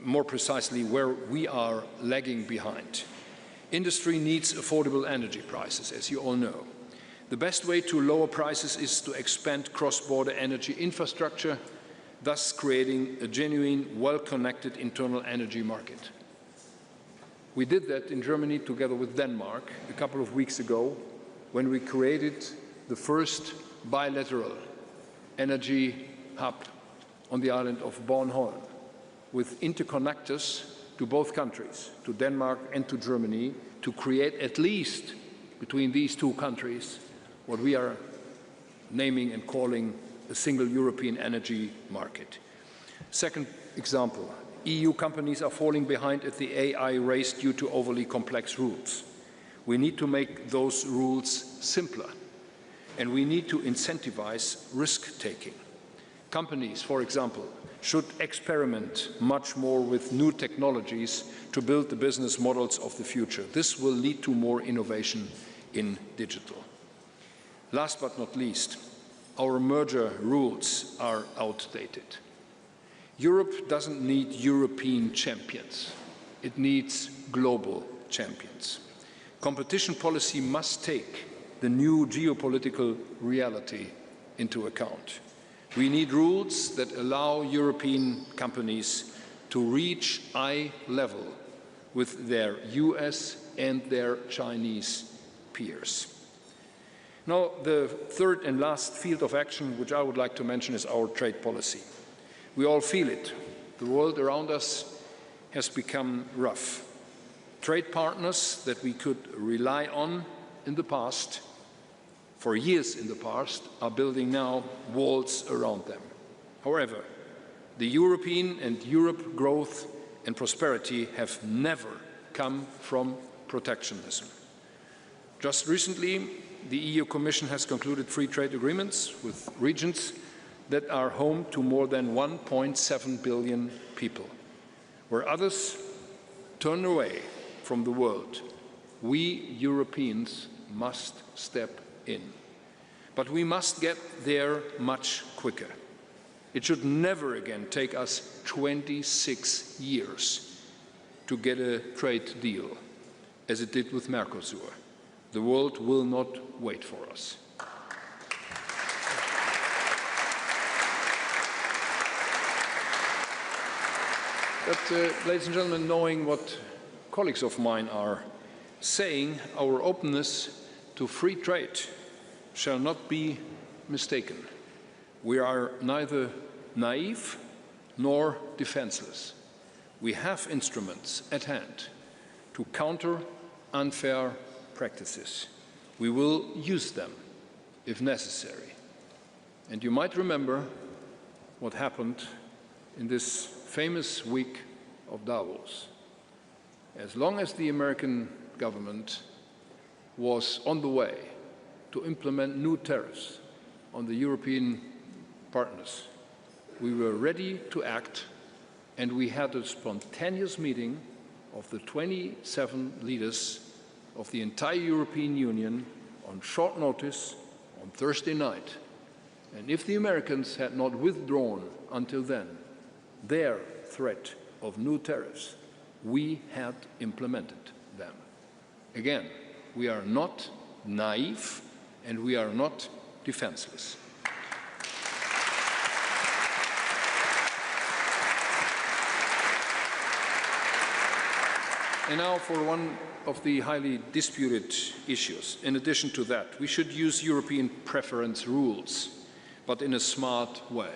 Speaker 18: more precisely where we are lagging behind. Industry needs affordable energy prices, as you all know. The best way to lower prices is to expand cross-border energy infrastructure, thus creating a genuine, well-connected internal energy market. We did that in Germany together with Denmark a couple of weeks ago when we created the first bilateral energy hub on the island of Bornholm, with interconnectors to both countries, to Denmark and to Germany, to create at least between these two countries what we are naming and calling a single European energy market. Second example, EU companies are falling behind at the AI race due to overly complex rules. We need to make those rules simpler, and we need to incentivize risk-taking. Companies, for example, should experiment much more with new technologies to build the business models of the future. This will lead to more innovation in digital. Last but not least, our merger rules are outdated. Europe doesn't need European champions. It needs global champions. Competition policy must take the new geopolitical reality into account. We need rules that allow European companies to reach eye level with their US and their Chinese peers. Now, the third and last field of action which I would like to mention is our trade policy. We all feel it. The world around us has become rough. trade partners that we could rely on in the past, for years in the past, are building now walls around them. However, the European and Europe growth and prosperity have never come from protectionism. Just recently, the EU Commission has concluded free trade agreements with regions that are home to more than 1.7 billion people. Where others turn away from the world, we Europeans must step in. But we must get there much quicker. It should never again take us 26 years to get a trade deal, as it did with Mercosur. The world will not wait for us. But, ladies and gentlemen, knowing what colleagues of mine are saying, our openness to free trade shall not be mistaken. We are neither naive nor defenseless. We have instruments at hand to counter unfair practices. We will use them if necessary. And you might remember what happened in this famous week of Davos. As long as the American government was on the way to implement new tariffs on the European partners, we were ready to act, and we had a spontaneous meeting of the 27 leaders of the entire European Union on short notice on Thursday night. And if the Americans had not withdrawn until then their threat of new tariffs, we had implemented them. Again, we are not naive and we are not defenseless. And now for one of the highly disputed issues. In addition to that, we should use European preference rules, but in a smart way.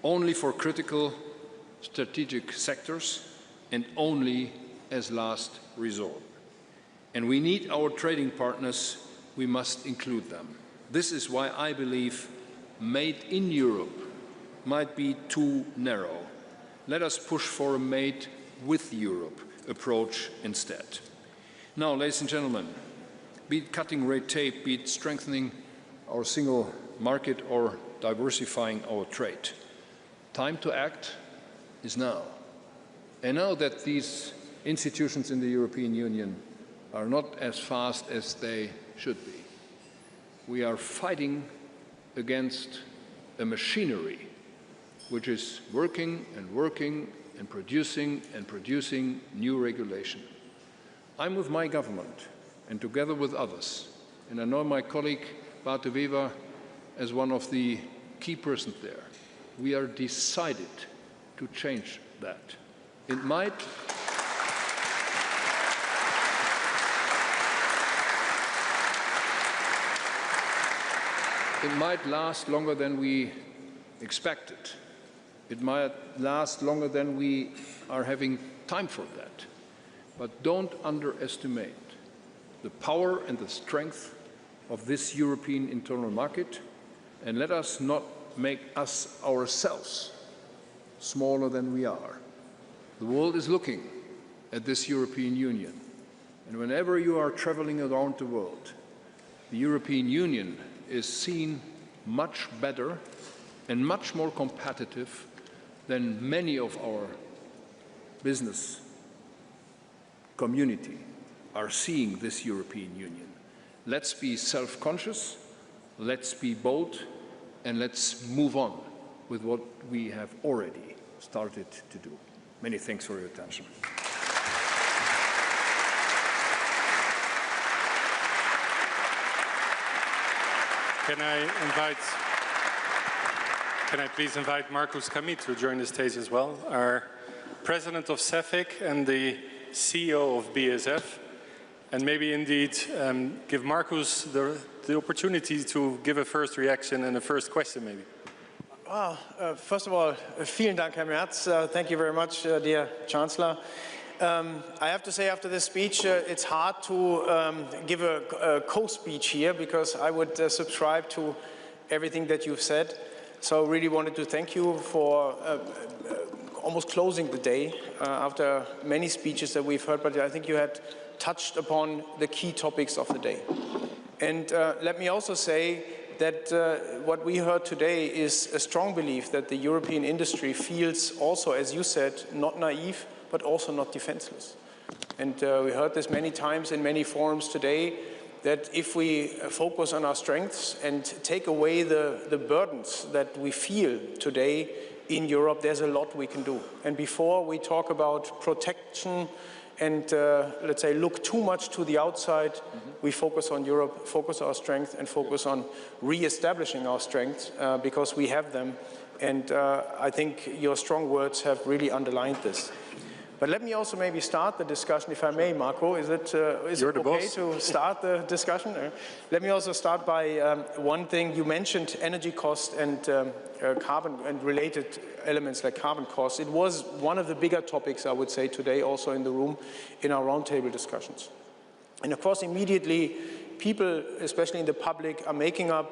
Speaker 18: Only for critical strategic sectors and only as last resort. And we need our trading partners, we must include them. This is why I believe made in Europe might be too narrow. Let us push for a made with Europe approach instead. Now, ladies and gentlemen, be it cutting red tape, be it strengthening our single market or diversifying our trade, time to act is now. And now that these institutions in the European Union are not as fast as they should be, we are fighting against a machinery which is working and working and producing new regulation. I'm with my government and together with others, and I know my colleague Bart De Wever as one of the key persons there. We are decided to change that. It might last longer than we expected. It might last longer than we are having time for that. But don't underestimate the power and the strength of this European internal market, and let us not make us ourselves smaller than we are. The world is looking at this European Union, and whenever you are traveling around the world, the European Union is seen much better and much more competitive than many of our business community are seeing this European Union. Let's be self-conscious, let's be bold, and let's move on with what we have already started to do. Many thanks for your attention.
Speaker 8: Can I please invite Markus Kamit to join the stage as well, our President of CEFIC and the CEO of BASF, and maybe indeed give Markus the opportunity to give a first reaction and a first question maybe.
Speaker 15: First of all, vielen Dank, Herr Merz. Thank you very much, dear Chancellor. I have to say after this speech, it's hard to give a co-speech here because I would subscribe to everything that you've said. So I really wanted to thank you for almost closing the day after many speeches that we've heard, but I think you had touched upon the key topics of the day. And let me also say that what we heard today is a strong belief that the European industry feels also, as you said, not naive, but also not defenseless. And we heard this many times in many forums today, that if we focus on our strengths and take away the burdens that we feel today in Europe, there's a lot we can do. And before we talk about protection and, let's say, look too much to the outside, we focus on Europe, focus our strength, and focus on re-establishing our strengths because we have them. And I think your strong words have really underlined this. But let me also maybe start the discussion, if I may, Marco. Is it okay to start the discussion? Let me also start by one thing. You mentioned energy cost and carbon and related elements like carbon costs. It was one of the bigger topics, I would say, today also in the room in our roundtable discussions. And of course, immediately, people, especially in the public, are making up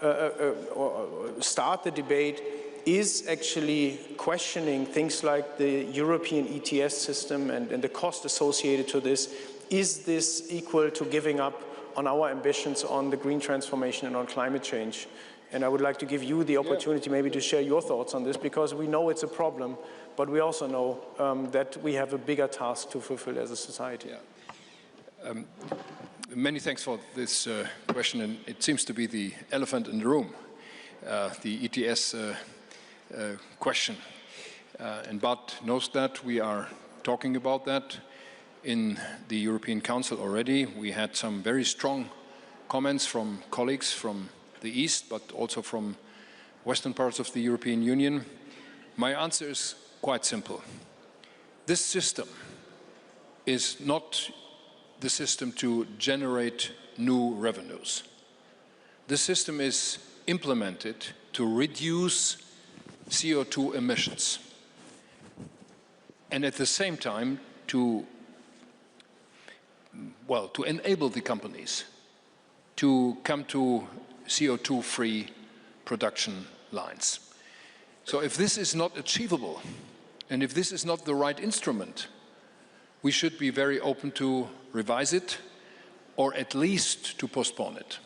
Speaker 15: or start the debate is actually questioning things like the European ETS system and the cost associated to this. Is this equal to giving up on our ambitions on the green transformation and on climate change? And I would like to give you the opportunity maybe to share your thoughts on this, because we know it's a problem, but we also know that we have a bigger task to fulfill as a society.
Speaker 16: Many thanks for this question, and it seems to be the elephant in the room, the ETS question. And Bart knows that. We are talking about that in the European Council already. We had some very strong comments from colleagues from the East, but also from Western parts of the European Union. My answer is quite simple. This system is not the system to generate new revenues. The system is implemented to reduce CO2 emissions, and at the same time to enable the companies to come to CO2-free production lines. So if this is not achievable, and if this is not the right instrument, we should be very open to revise it, or at least to postpone it,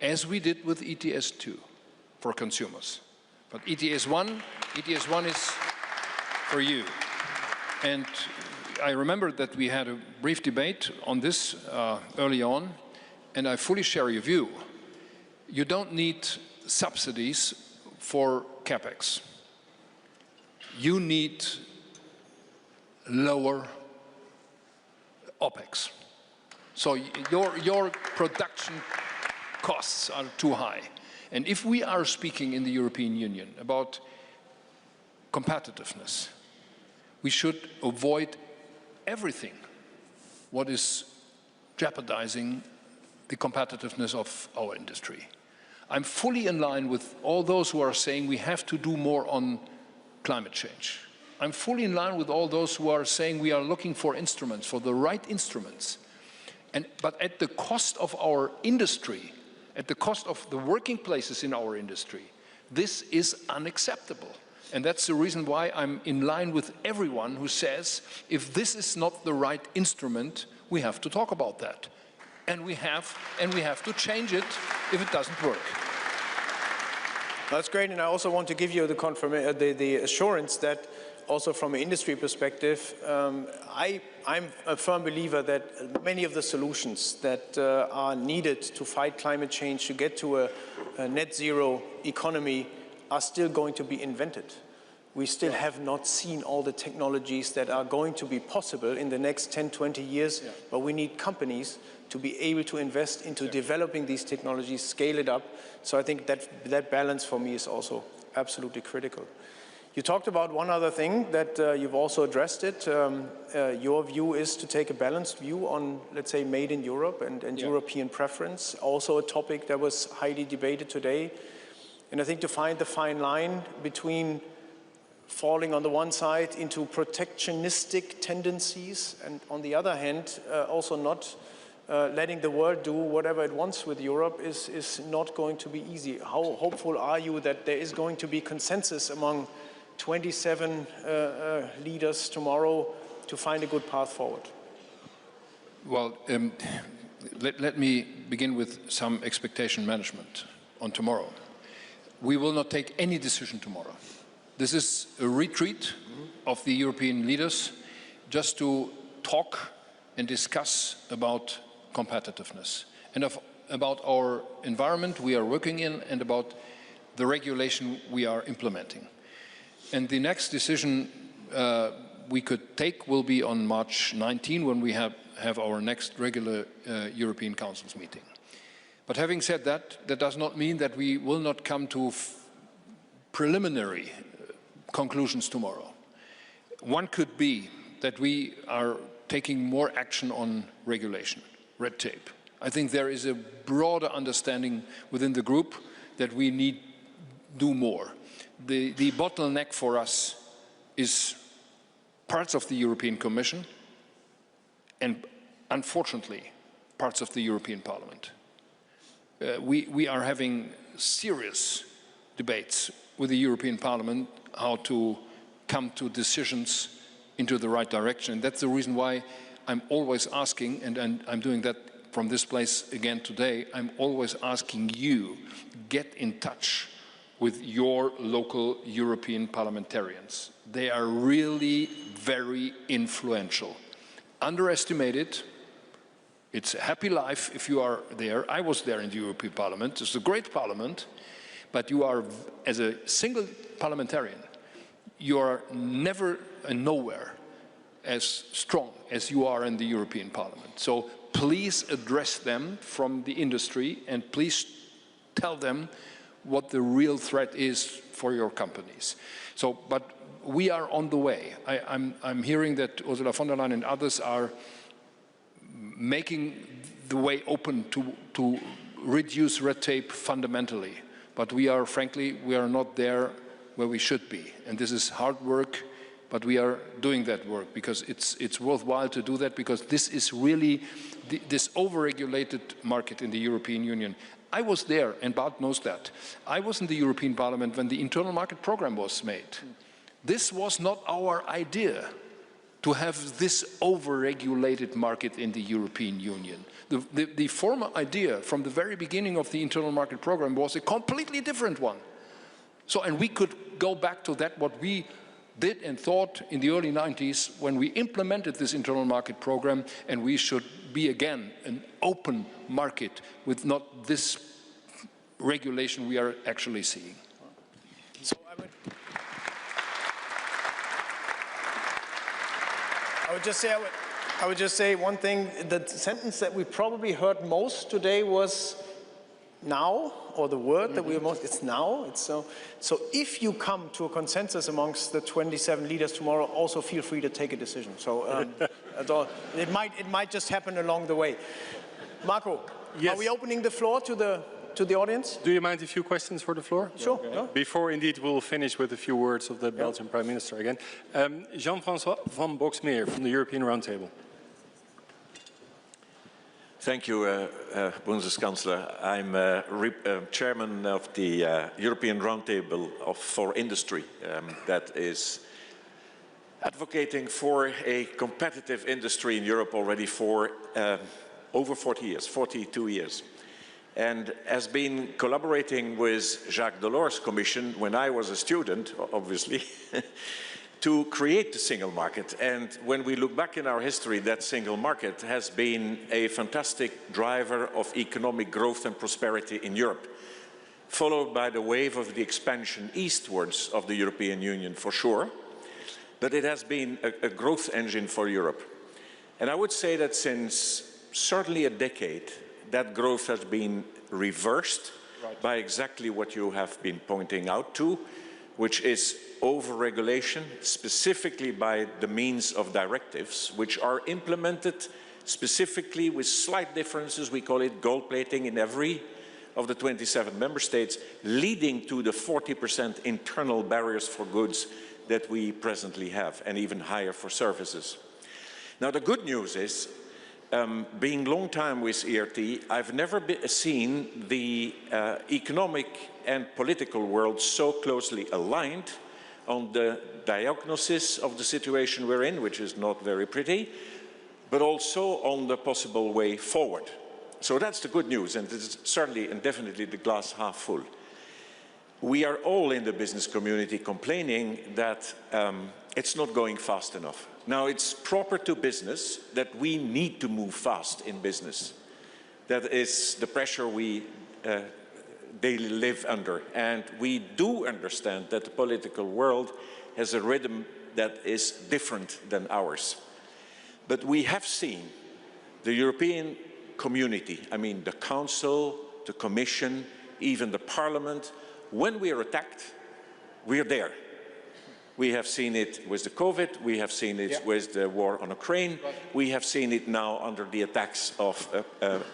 Speaker 16: as we did with ETS2 for consumers. But ETS1 is for you. And I remember that we had a brief debate on this early on, and I fully share your view. You don't need subsidies for CapEx. You need lower OpEx. So your production costs are too high. And if we are speaking in the European Union about competitiveness, we should avoid everything what is jeopardizing the competitiveness of our industry. I'm fully in line with all those who are saying we have to do more on climate change. I'm fully in line with all those who are saying we are looking for instruments, for the right instruments. But at the cost of our industry, at the cost of the working places in our industry, this is unacceptable. And that's the reason why I'm in line with everyone who says, if this is not the right instrument, we have to talk about that. And we have to change it if it doesn't work.
Speaker 15: That's great, and I also want to give you the assurance that also from an industry perspective, I'm a firm believer that many of the solutions that are needed to fight climate change, to get to a net zero economy, are still going to be invented. We still have not seen all the technologies that are going to be possible in the next 10, 20 years, but we need companies to be able to invest into developing these technologies, scale it up. So I think that balance for me is also absolutely critical. You talked about one other thing that you've also addressed it. Your view is to take a balanced view on, let's say, made in Europe and European preference. Also a topic that was highly debated today. And I think to find the fine line between falling on the one side into protectionistic tendencies, and on the other hand, also not letting the world do whatever it wants with Europe is not going to be easy. How hopeful are you that there is going to be consensus among 27 leaders tomorrow to find a good path forward?
Speaker 16: Well, let me begin with some expectation management on tomorrow. We will not take any decision tomorrow. This is a retreat of the European leaders just to talk and discuss about competitiveness and about our environment we are working in and about the regulation we are implementing. And the next decision we could take will be on March 19 when we have our next regular European Council's meeting. But having said that, that does not mean that we will not come to preliminary conclusions tomorrow. One could be that we are taking more action on regulation, red tape. I think there is a broader understanding within the group that we need to do more. The bottleneck for us is parts of the European Commission and, unfortunately, parts of the European Parliament. We are having serious debates with the European Parliament how to come to decisions into the right direction. And that's the reason why I'm always asking, and I'm doing that from this place again today, I'm always asking you, get in touch with your local European parliamentarians. They are really very influential. Underestimated. It's a happy life if you are there. I was there in the European Parliament. It's a great parliament, but you are, as a single parliamentarian, you are never and nowhere as strong as you are in the European Parliament. So please address them from the industry and please tell them what the real threat is for your companies. So, but we are on the way. I'm hearing that Ursula von der Leyen and others are making the way open to reduce red tape fundamentally. But we are, frankly, we are not there where we should be. And this is hard work, but we are doing that work because it's worthwhile to do that because this is really this over-regulated market in the European Union. I was there, and Bart knows that. I was in the European Parliament when the internal market program was made. This was not our idea to have this over-regulated market in the European Union. The former idea from the very beginning of the internal market program was a completely different one. So, and we could go back to that, what we did and thought in the early 90s when we implemented this internal market program, and we should be again an open market with not this regulation we are actually seeing.
Speaker 15: So I would just say one thing. The sentence that we probably heard most today was now, or the word that we most, it's now. It's so if you come to a consensus amongst the 27 leaders tomorrow, also feel free to take a decision. So that's all. It might just happen along the way. Marco, yes. Are we opening the floor to the audience?
Speaker 8: Do you mind a few questions for the floor?
Speaker 15: Sure. Okay.
Speaker 8: No? Before indeed we'll finish with a few words of the Belgian Prime Minister again. Jean-François van Boxmeer from the European Roundtable.
Speaker 17: Thank you, Bundeskanzler. I'm chairman of the European Roundtable for Industry that is advocating for a competitive industry in Europe already for over 40 years, 42 years. And has been collaborating with Jacques Delors' commission when I was a student, obviously, to create the single market. And when we look back in our history, that single market has been a fantastic driver of economic growth and prosperity in Europe, followed by the wave of the expansion eastwards of the European Union, for sure. But it has been a growth engine for Europe. And I would say that since certainly a decade, that growth has been reversed by exactly what you have been pointing out to, which is over-regulation, specifically by the means of directives, which are implemented specifically with slight differences. We call it gold plating in every of the 27 member states, leading to the 40% internal barriers for goods that we presently have, and even higher for services. Now, the good news is, being long time with ERT, I've never seen the economic and political world so closely aligned on the diagnosis of the situation we're in, which is not very pretty, but also on the possible way forward. So that's the good news, and it's certainly and definitely the glass half full. We are all in the business community complaining that it's not going fast enough. Now, it's proper to business that we need to move fast in business. That is the pressure we daily live under. And we do understand that the political world has a rhythm that is different than ours. But we have seen the European community, I mean the Council, the Commission, even the Parliament, when we are attacked, we are there. We have seen it with the COVID, we have seen it with the war on Ukraine, we have seen it now under the attacks of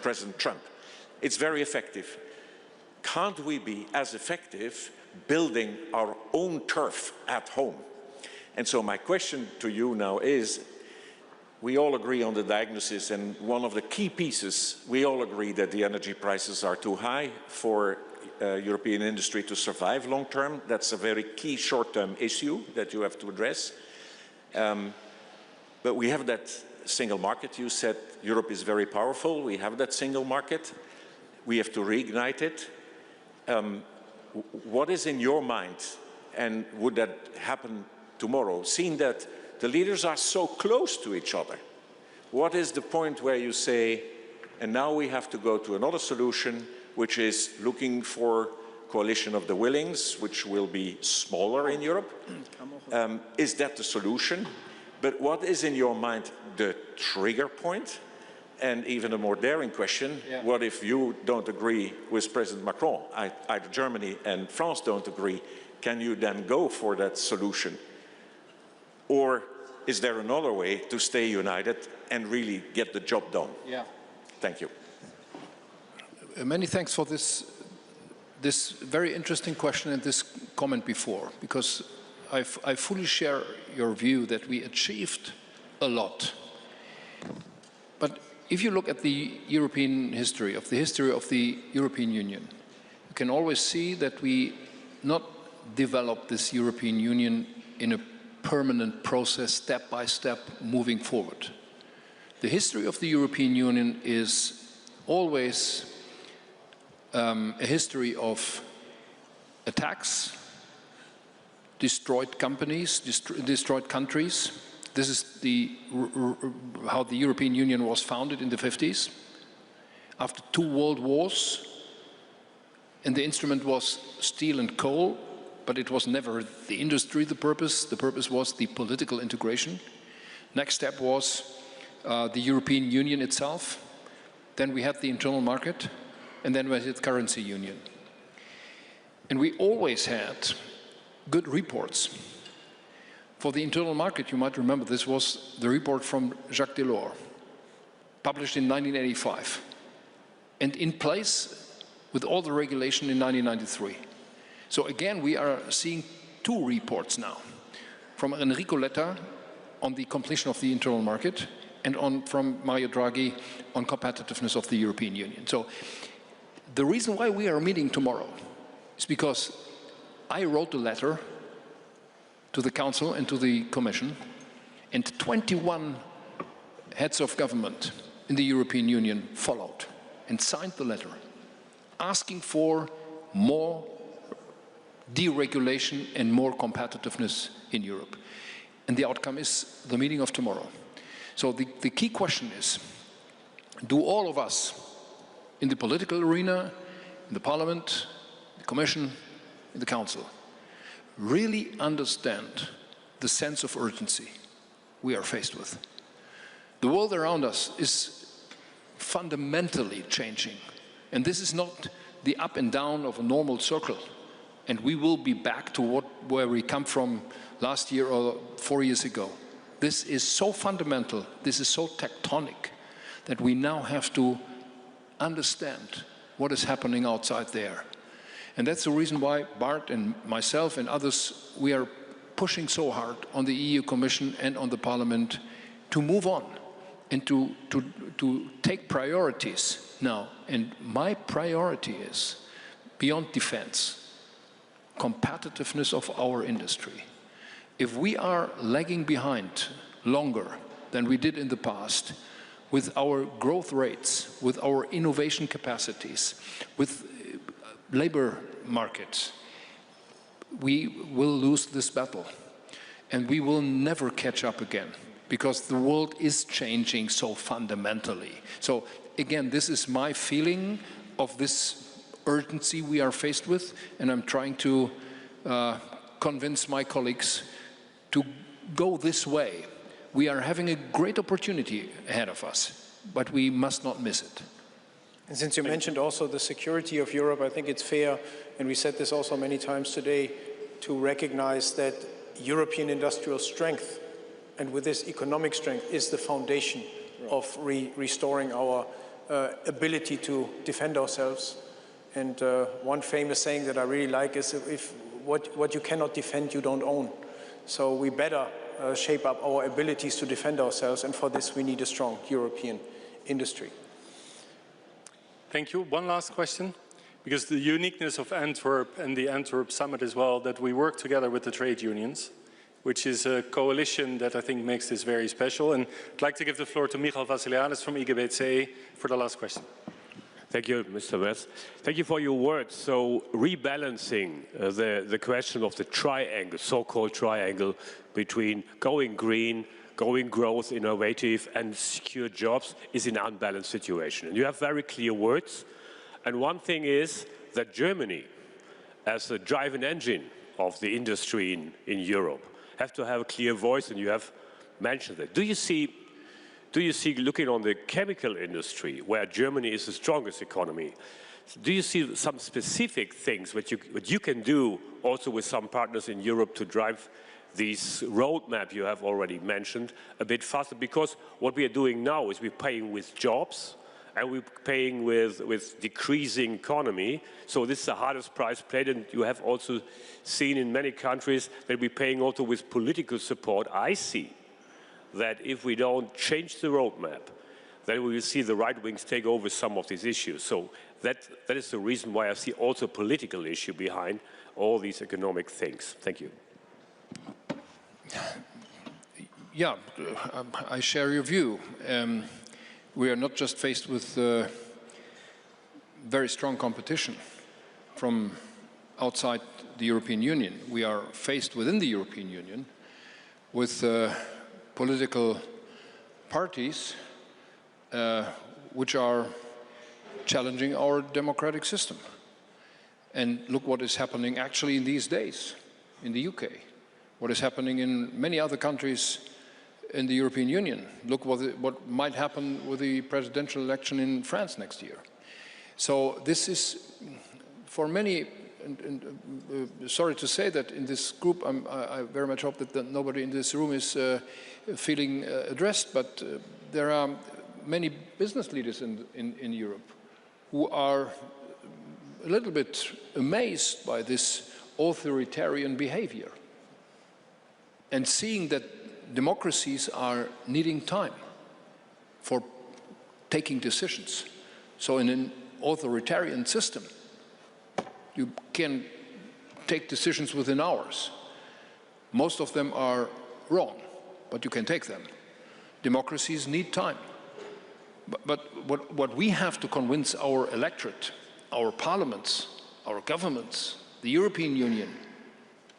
Speaker 17: President Trump. It's very effective. Can't we be as effective building our own turf at home? And so my question to you now is, we all agree on the diagnosis, and one of the key pieces, we all agree that the energy prices are too high for European industry to survive long term. That's a very key short-term issue that you have to address. But we have that single market. You said Europe is very powerful. We have that single market. We have to reignite it. What is in your mind, and would that happen tomorrow, seeing that the leaders are so close to each other? What is the point where you say, and now we have to go to another solution, which is looking for coalition of the willings, which will be smaller in Europe? Is that the solution? But what is in your mind the trigger point? And even a more daring question, what if you don't agree with President Macron? Either Germany and France don't agree. Can you then go for that solution? Or is there another way to stay united and really get the job done? Thank you.
Speaker 16: Many thanks for this very interesting question and this comment before, because I fully share your view that we achieved a lot. But if you look at the European history, of the European Union, you can always see that we not developed this European Union in a permanent process, step by step, moving forward. The history of the European Union is always a history of attacks, destroyed companies, destroyed countries. This is how the European Union was founded in the 50s, after 2 world wars, and the instrument was steel and coal, but it was never the industry the purpose. The purpose was the political integration. Next step was the European Union itself. Then we had the internal market, and then we had currency union. And we always had good reports. For the internal market, you might remember, this was the report from Jacques Delors, published in 1985, and in place with all the regulation in 1993. So again, we are seeing 2 reports now, from Enrico Letta on the completion of the internal market, and from Mario Draghi on competitiveness of the European Union. So the reason why we are meeting tomorrow is because I wrote a letter to the Council and to the Commission, and 21 heads of government in the European Union followed and signed the letter, asking for more deregulation and more competitiveness in Europe. And the outcome is the meeting of tomorrow. So the key question is, do all of us in the political arena, in the Parliament, the Commission, in the Council, really understand the sense of urgency we are faced with? The world around us is fundamentally changing, and this is not the up and down of a normal circle, and we will be back to where we come from last year or 4 years ago. This is so fundamental, this is so tectonic, that we now have to understand what is happening outside there. And that's the reason why Bart and myself and others, we are pushing so hard on the EU Commission and on the Parliament to move on and to take priorities now. And my priority is, beyond defense, competitiveness of our industry. If we are lagging behind longer than we did in the past, with our growth rates, with our innovation capacities, with labor markets, we will lose this battle. And we will never catch up again, because the world is changing so fundamentally. So again, this is my feeling of this urgency we are faced with, and I'm trying to convince my colleagues to go this way. We are having a great opportunity ahead of us, but we must not miss it.
Speaker 15: And since you mentioned also the security of Europe, I think it's fair, and we said this also many times today, to recognize that European industrial strength, and with this economic strength, is the foundation of restoring our ability to defend ourselves. And one famous saying that I really like is, if what you cannot defend, you don't own. So we better shape up our abilities to defend ourselves, and for this we need a strong European industry.
Speaker 8: Thank you. One last question, because the uniqueness of Antwerp and the Antwerp Summit as well, that we work together with the trade unions, which is a coalition that I think makes this very special. And I'd like to give the floor to Michal Vassiliadis from IGBC for the last question.
Speaker 1: Thank you, Mr. Merz. Thank you for your words. So rebalancing the question of the triangle, so-called triangle, between going green, going growth, innovative, and secure jobs is an unbalanced situation. And you have very clear words. And one thing is that Germany, as the driving engine of the industry in Europe, have to have a clear voice, and you have mentioned that. Do you see, looking on the chemical industry, where Germany is the strongest economy, do you see some specific things what you can do also with some partners in Europe to drive this roadmap you have already mentioned a bit faster? Because what we are doing now is we're paying with jobs, and we're paying with decreasing economy. So this is the hardest price paid, and you have also seen in many countries that we're paying also with political support. I see that if we don't change the roadmap, then we will see the right wings take over some of these issues. So that is the reason why I see also a political issue behind all these economic things. Thank you.
Speaker 16: Yeah, I share your view. We are not just faced with very strong competition from outside the European Union. We are faced within the European Union with political parties which are challenging our democratic system. And look what is happening actually in these days in the UK, what is happening in many other countries in the European Union. Look what might happen with the presidential election in France next year. So this is, for many, sorry to say that in this group, I very much hope that nobody in this room is feeling addressed, but there are many business leaders in Europe who are a little bit amazed by this authoritarian behavior, and seeing that democracies are needing time for taking decisions. So in an authoritarian system, you can take decisions within hours. Most of them are wrong, but you can take them. Democracies need time. But what we have to convince our electorate, our parliaments, our governments, the European Union,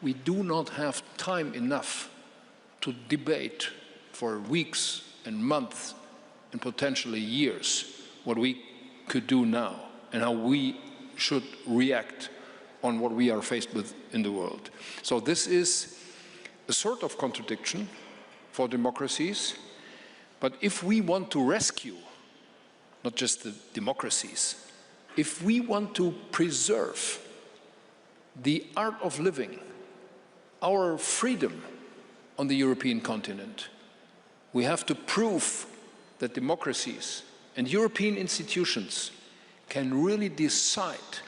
Speaker 16: we do not have time enough to debate for weeks and months and potentially years what we could do now and how we should react on what we are faced with in the world. So this is a sort of contradiction for democracies, but if we want to rescue not just the democracies, if we want to preserve the art of living, our freedom on the European continent, we have to prove that democracies and European institutions can really decide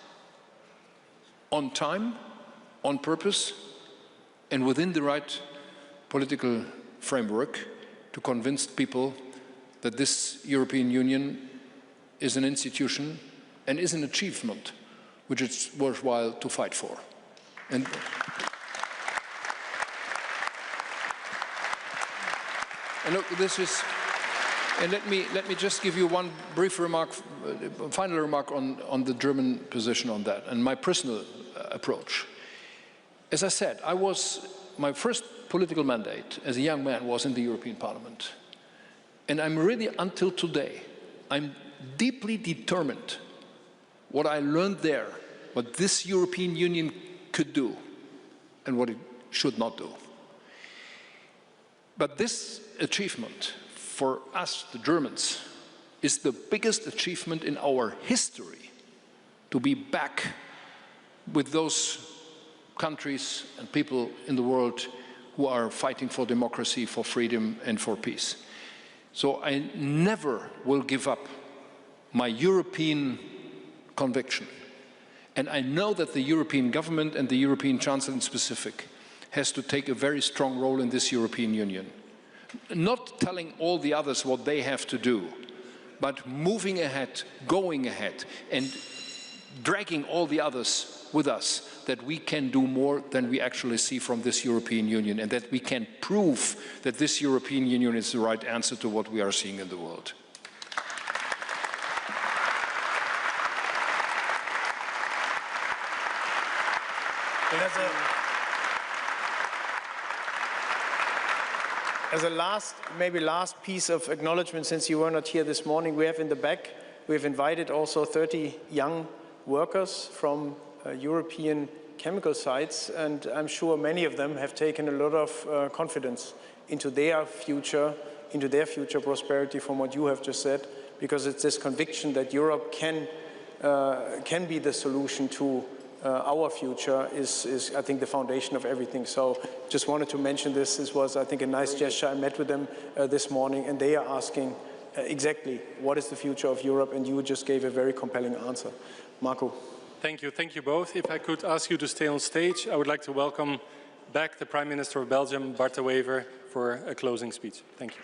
Speaker 16: on time, on purpose, and within the right political framework to convince people that this European Union is an institution and is an achievement which it's worthwhile to fight for. And look, this is, and let me just give you one brief remark, final remark on the German position on that and my personal approach. As I said, my first political mandate as a young man was in the European Parliament. And I'm really, until today, I'm deeply determined what I learned there, what this European Union could do and what it should not do. But this achievement for us, the Germans, is the biggest achievement in our history, to be back with those countries and people in the world who are fighting for democracy, for freedom and for peace. So I never will give up my European conviction. And I know that the European government and the European Chancellor in specific has to take a very strong role in this European Union. Not telling all the others what they have to do, but moving ahead, going ahead, and dragging all the others with us, that we can do more than we actually see from this European Union, and that we can prove that this European Union is the right answer to what we are seeing in the world.
Speaker 15: As a maybe last piece of acknowledgement, since you were not here this morning, we have in the back, we have invited also 30 young workers from European chemical sites, and I'm sure many of them have taken a lot of confidence into their future prosperity from what you have just said, because it's this conviction that Europe can be the solution to our future is, I think, the foundation of everything. So just wanted to mention this. This was, I think, a nice gesture. I met with them this morning, and they are asking exactly what is the future of Europe, and you just gave a very compelling answer. Marco.
Speaker 8: Thank you both. If I could ask you to stay on stage, I would like to welcome back the Prime Minister of Belgium, Bart De Wever, for a closing speech. Thank you.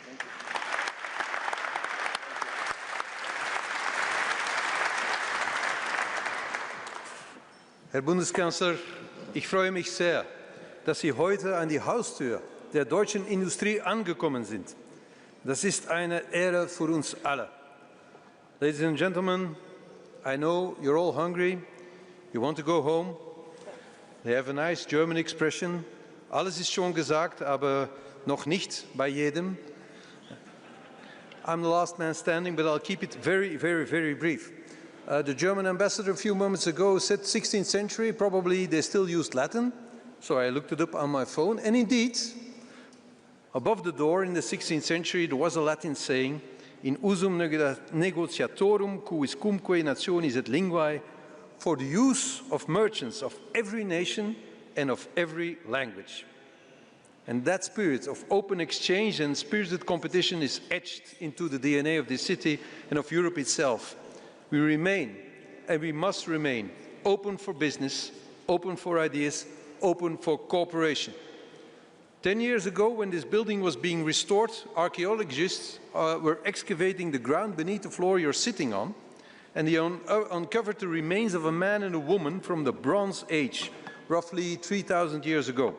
Speaker 7: Herr Bundeskanzler, ich freue mich sehr, dass Sie heute an die Haustür der deutschen Industrie angekommen sind. Das ist eine Ehre für uns alle. Ladies and gentlemen, I know you're all hungry. You want to go home. They have a nice German expression. Alles ist schon gesagt, aber noch nicht bei jedem. I'm the last man standing, but I'll keep it very, very, very brief. The German ambassador a few moments ago said 16th century, probably they still used Latin. So I looked it up on my phone, and indeed, above the door in the 16th century, there was a Latin saying, in usum negotiatorum quiscumque nationis et linguae, for the use of merchants of every nation and of every language. And that spirit of open exchange and spirited competition is etched into the DNA of this city and of Europe itself. We remain, and we must remain, open for business, open for ideas, open for cooperation. 10 years ago, when this building was being restored, archaeologists were excavating the ground beneath the floor you're sitting on, and they uncovered the remains of a man and a woman from the Bronze Age, roughly 3,000 years ago.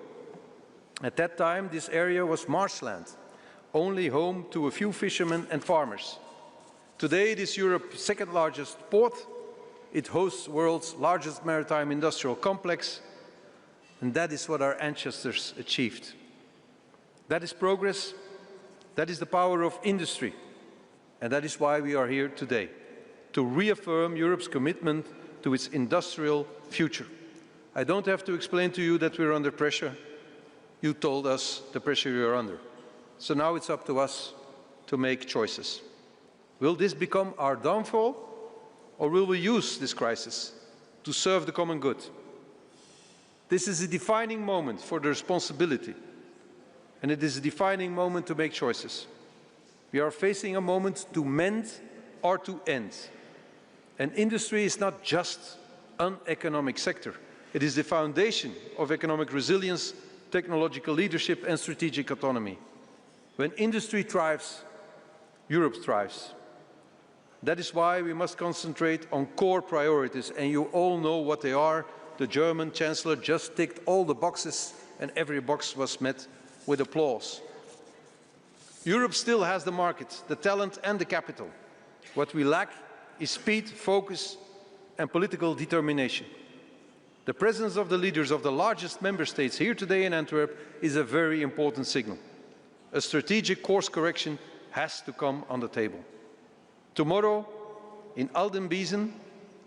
Speaker 7: At that time, this area was marshland, only home to a few fishermen and farmers. Today, it is Europe's second largest port. It hosts the world's largest maritime industrial complex, and that is what our ancestors achieved. That is progress, that is the power of industry, and that is why we are here today, to reaffirm Europe's commitment to its industrial future. I don't have to explain to you that we're under pressure. You told us the pressure we are under. So now it's up to us to make choices. Will this become our downfall, or will we use this crisis to serve the common good? This is a defining moment for the responsibility, and it is a defining moment to make choices. We are facing a moment to mend or to end. And industry is not just an economic sector. It is the foundation of economic resilience technological leadership and strategic autonomy. When industry thrives, Europe thrives. That is why we must concentrate on core priorities, and you all know what they are. The German Chancellor just ticked all the boxes, and every box was met with applause. Europe still has the market, the talent and the capital. What we lack is speed, focus and political determination. The presence of the leaders of the largest member states here today in Antwerp is a very important signal. A strategic course correction has to come on the table. Tomorrow, in Aldenbiesen,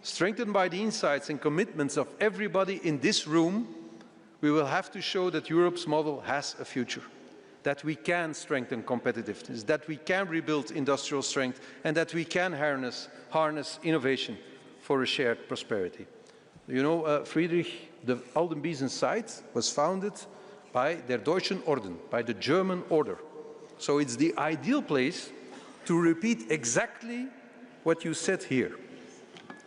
Speaker 7: strengthened by the insights and commitments of everybody in this room, we will have to show that Europe's model has a future, that we can strengthen competitiveness, that we can rebuild industrial strength, and that we can harness innovation for a shared prosperity. You know, Friedrich, the Aldenbiesen site was founded by der Deutschen Orden, by the German order. So it's the ideal place to repeat exactly what you said here.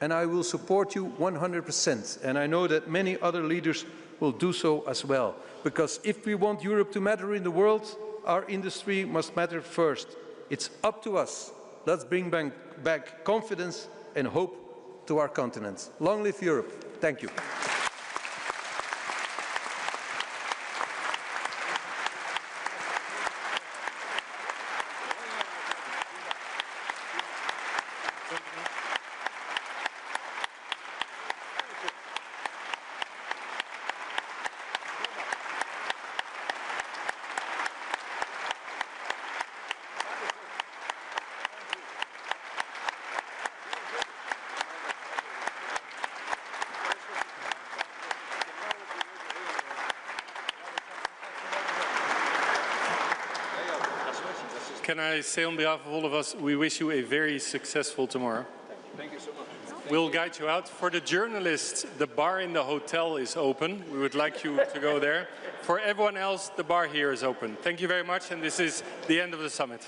Speaker 7: And I will support you 100%. And I know that many other leaders will do so as well. Because if we want Europe to matter in the world, our industry must matter first. It's up to us. Let's bring back confidence and hope to our continent. Long live Europe. Thank you.
Speaker 8: Can I say on behalf of all of us, we wish you a very successful tomorrow.
Speaker 16: Thank you so much.
Speaker 8: We'll guide you out. For the journalists, the bar in the hotel is open. We would like you to go there. For everyone else, the bar here is open. Thank you very much, and this is the end of the summit.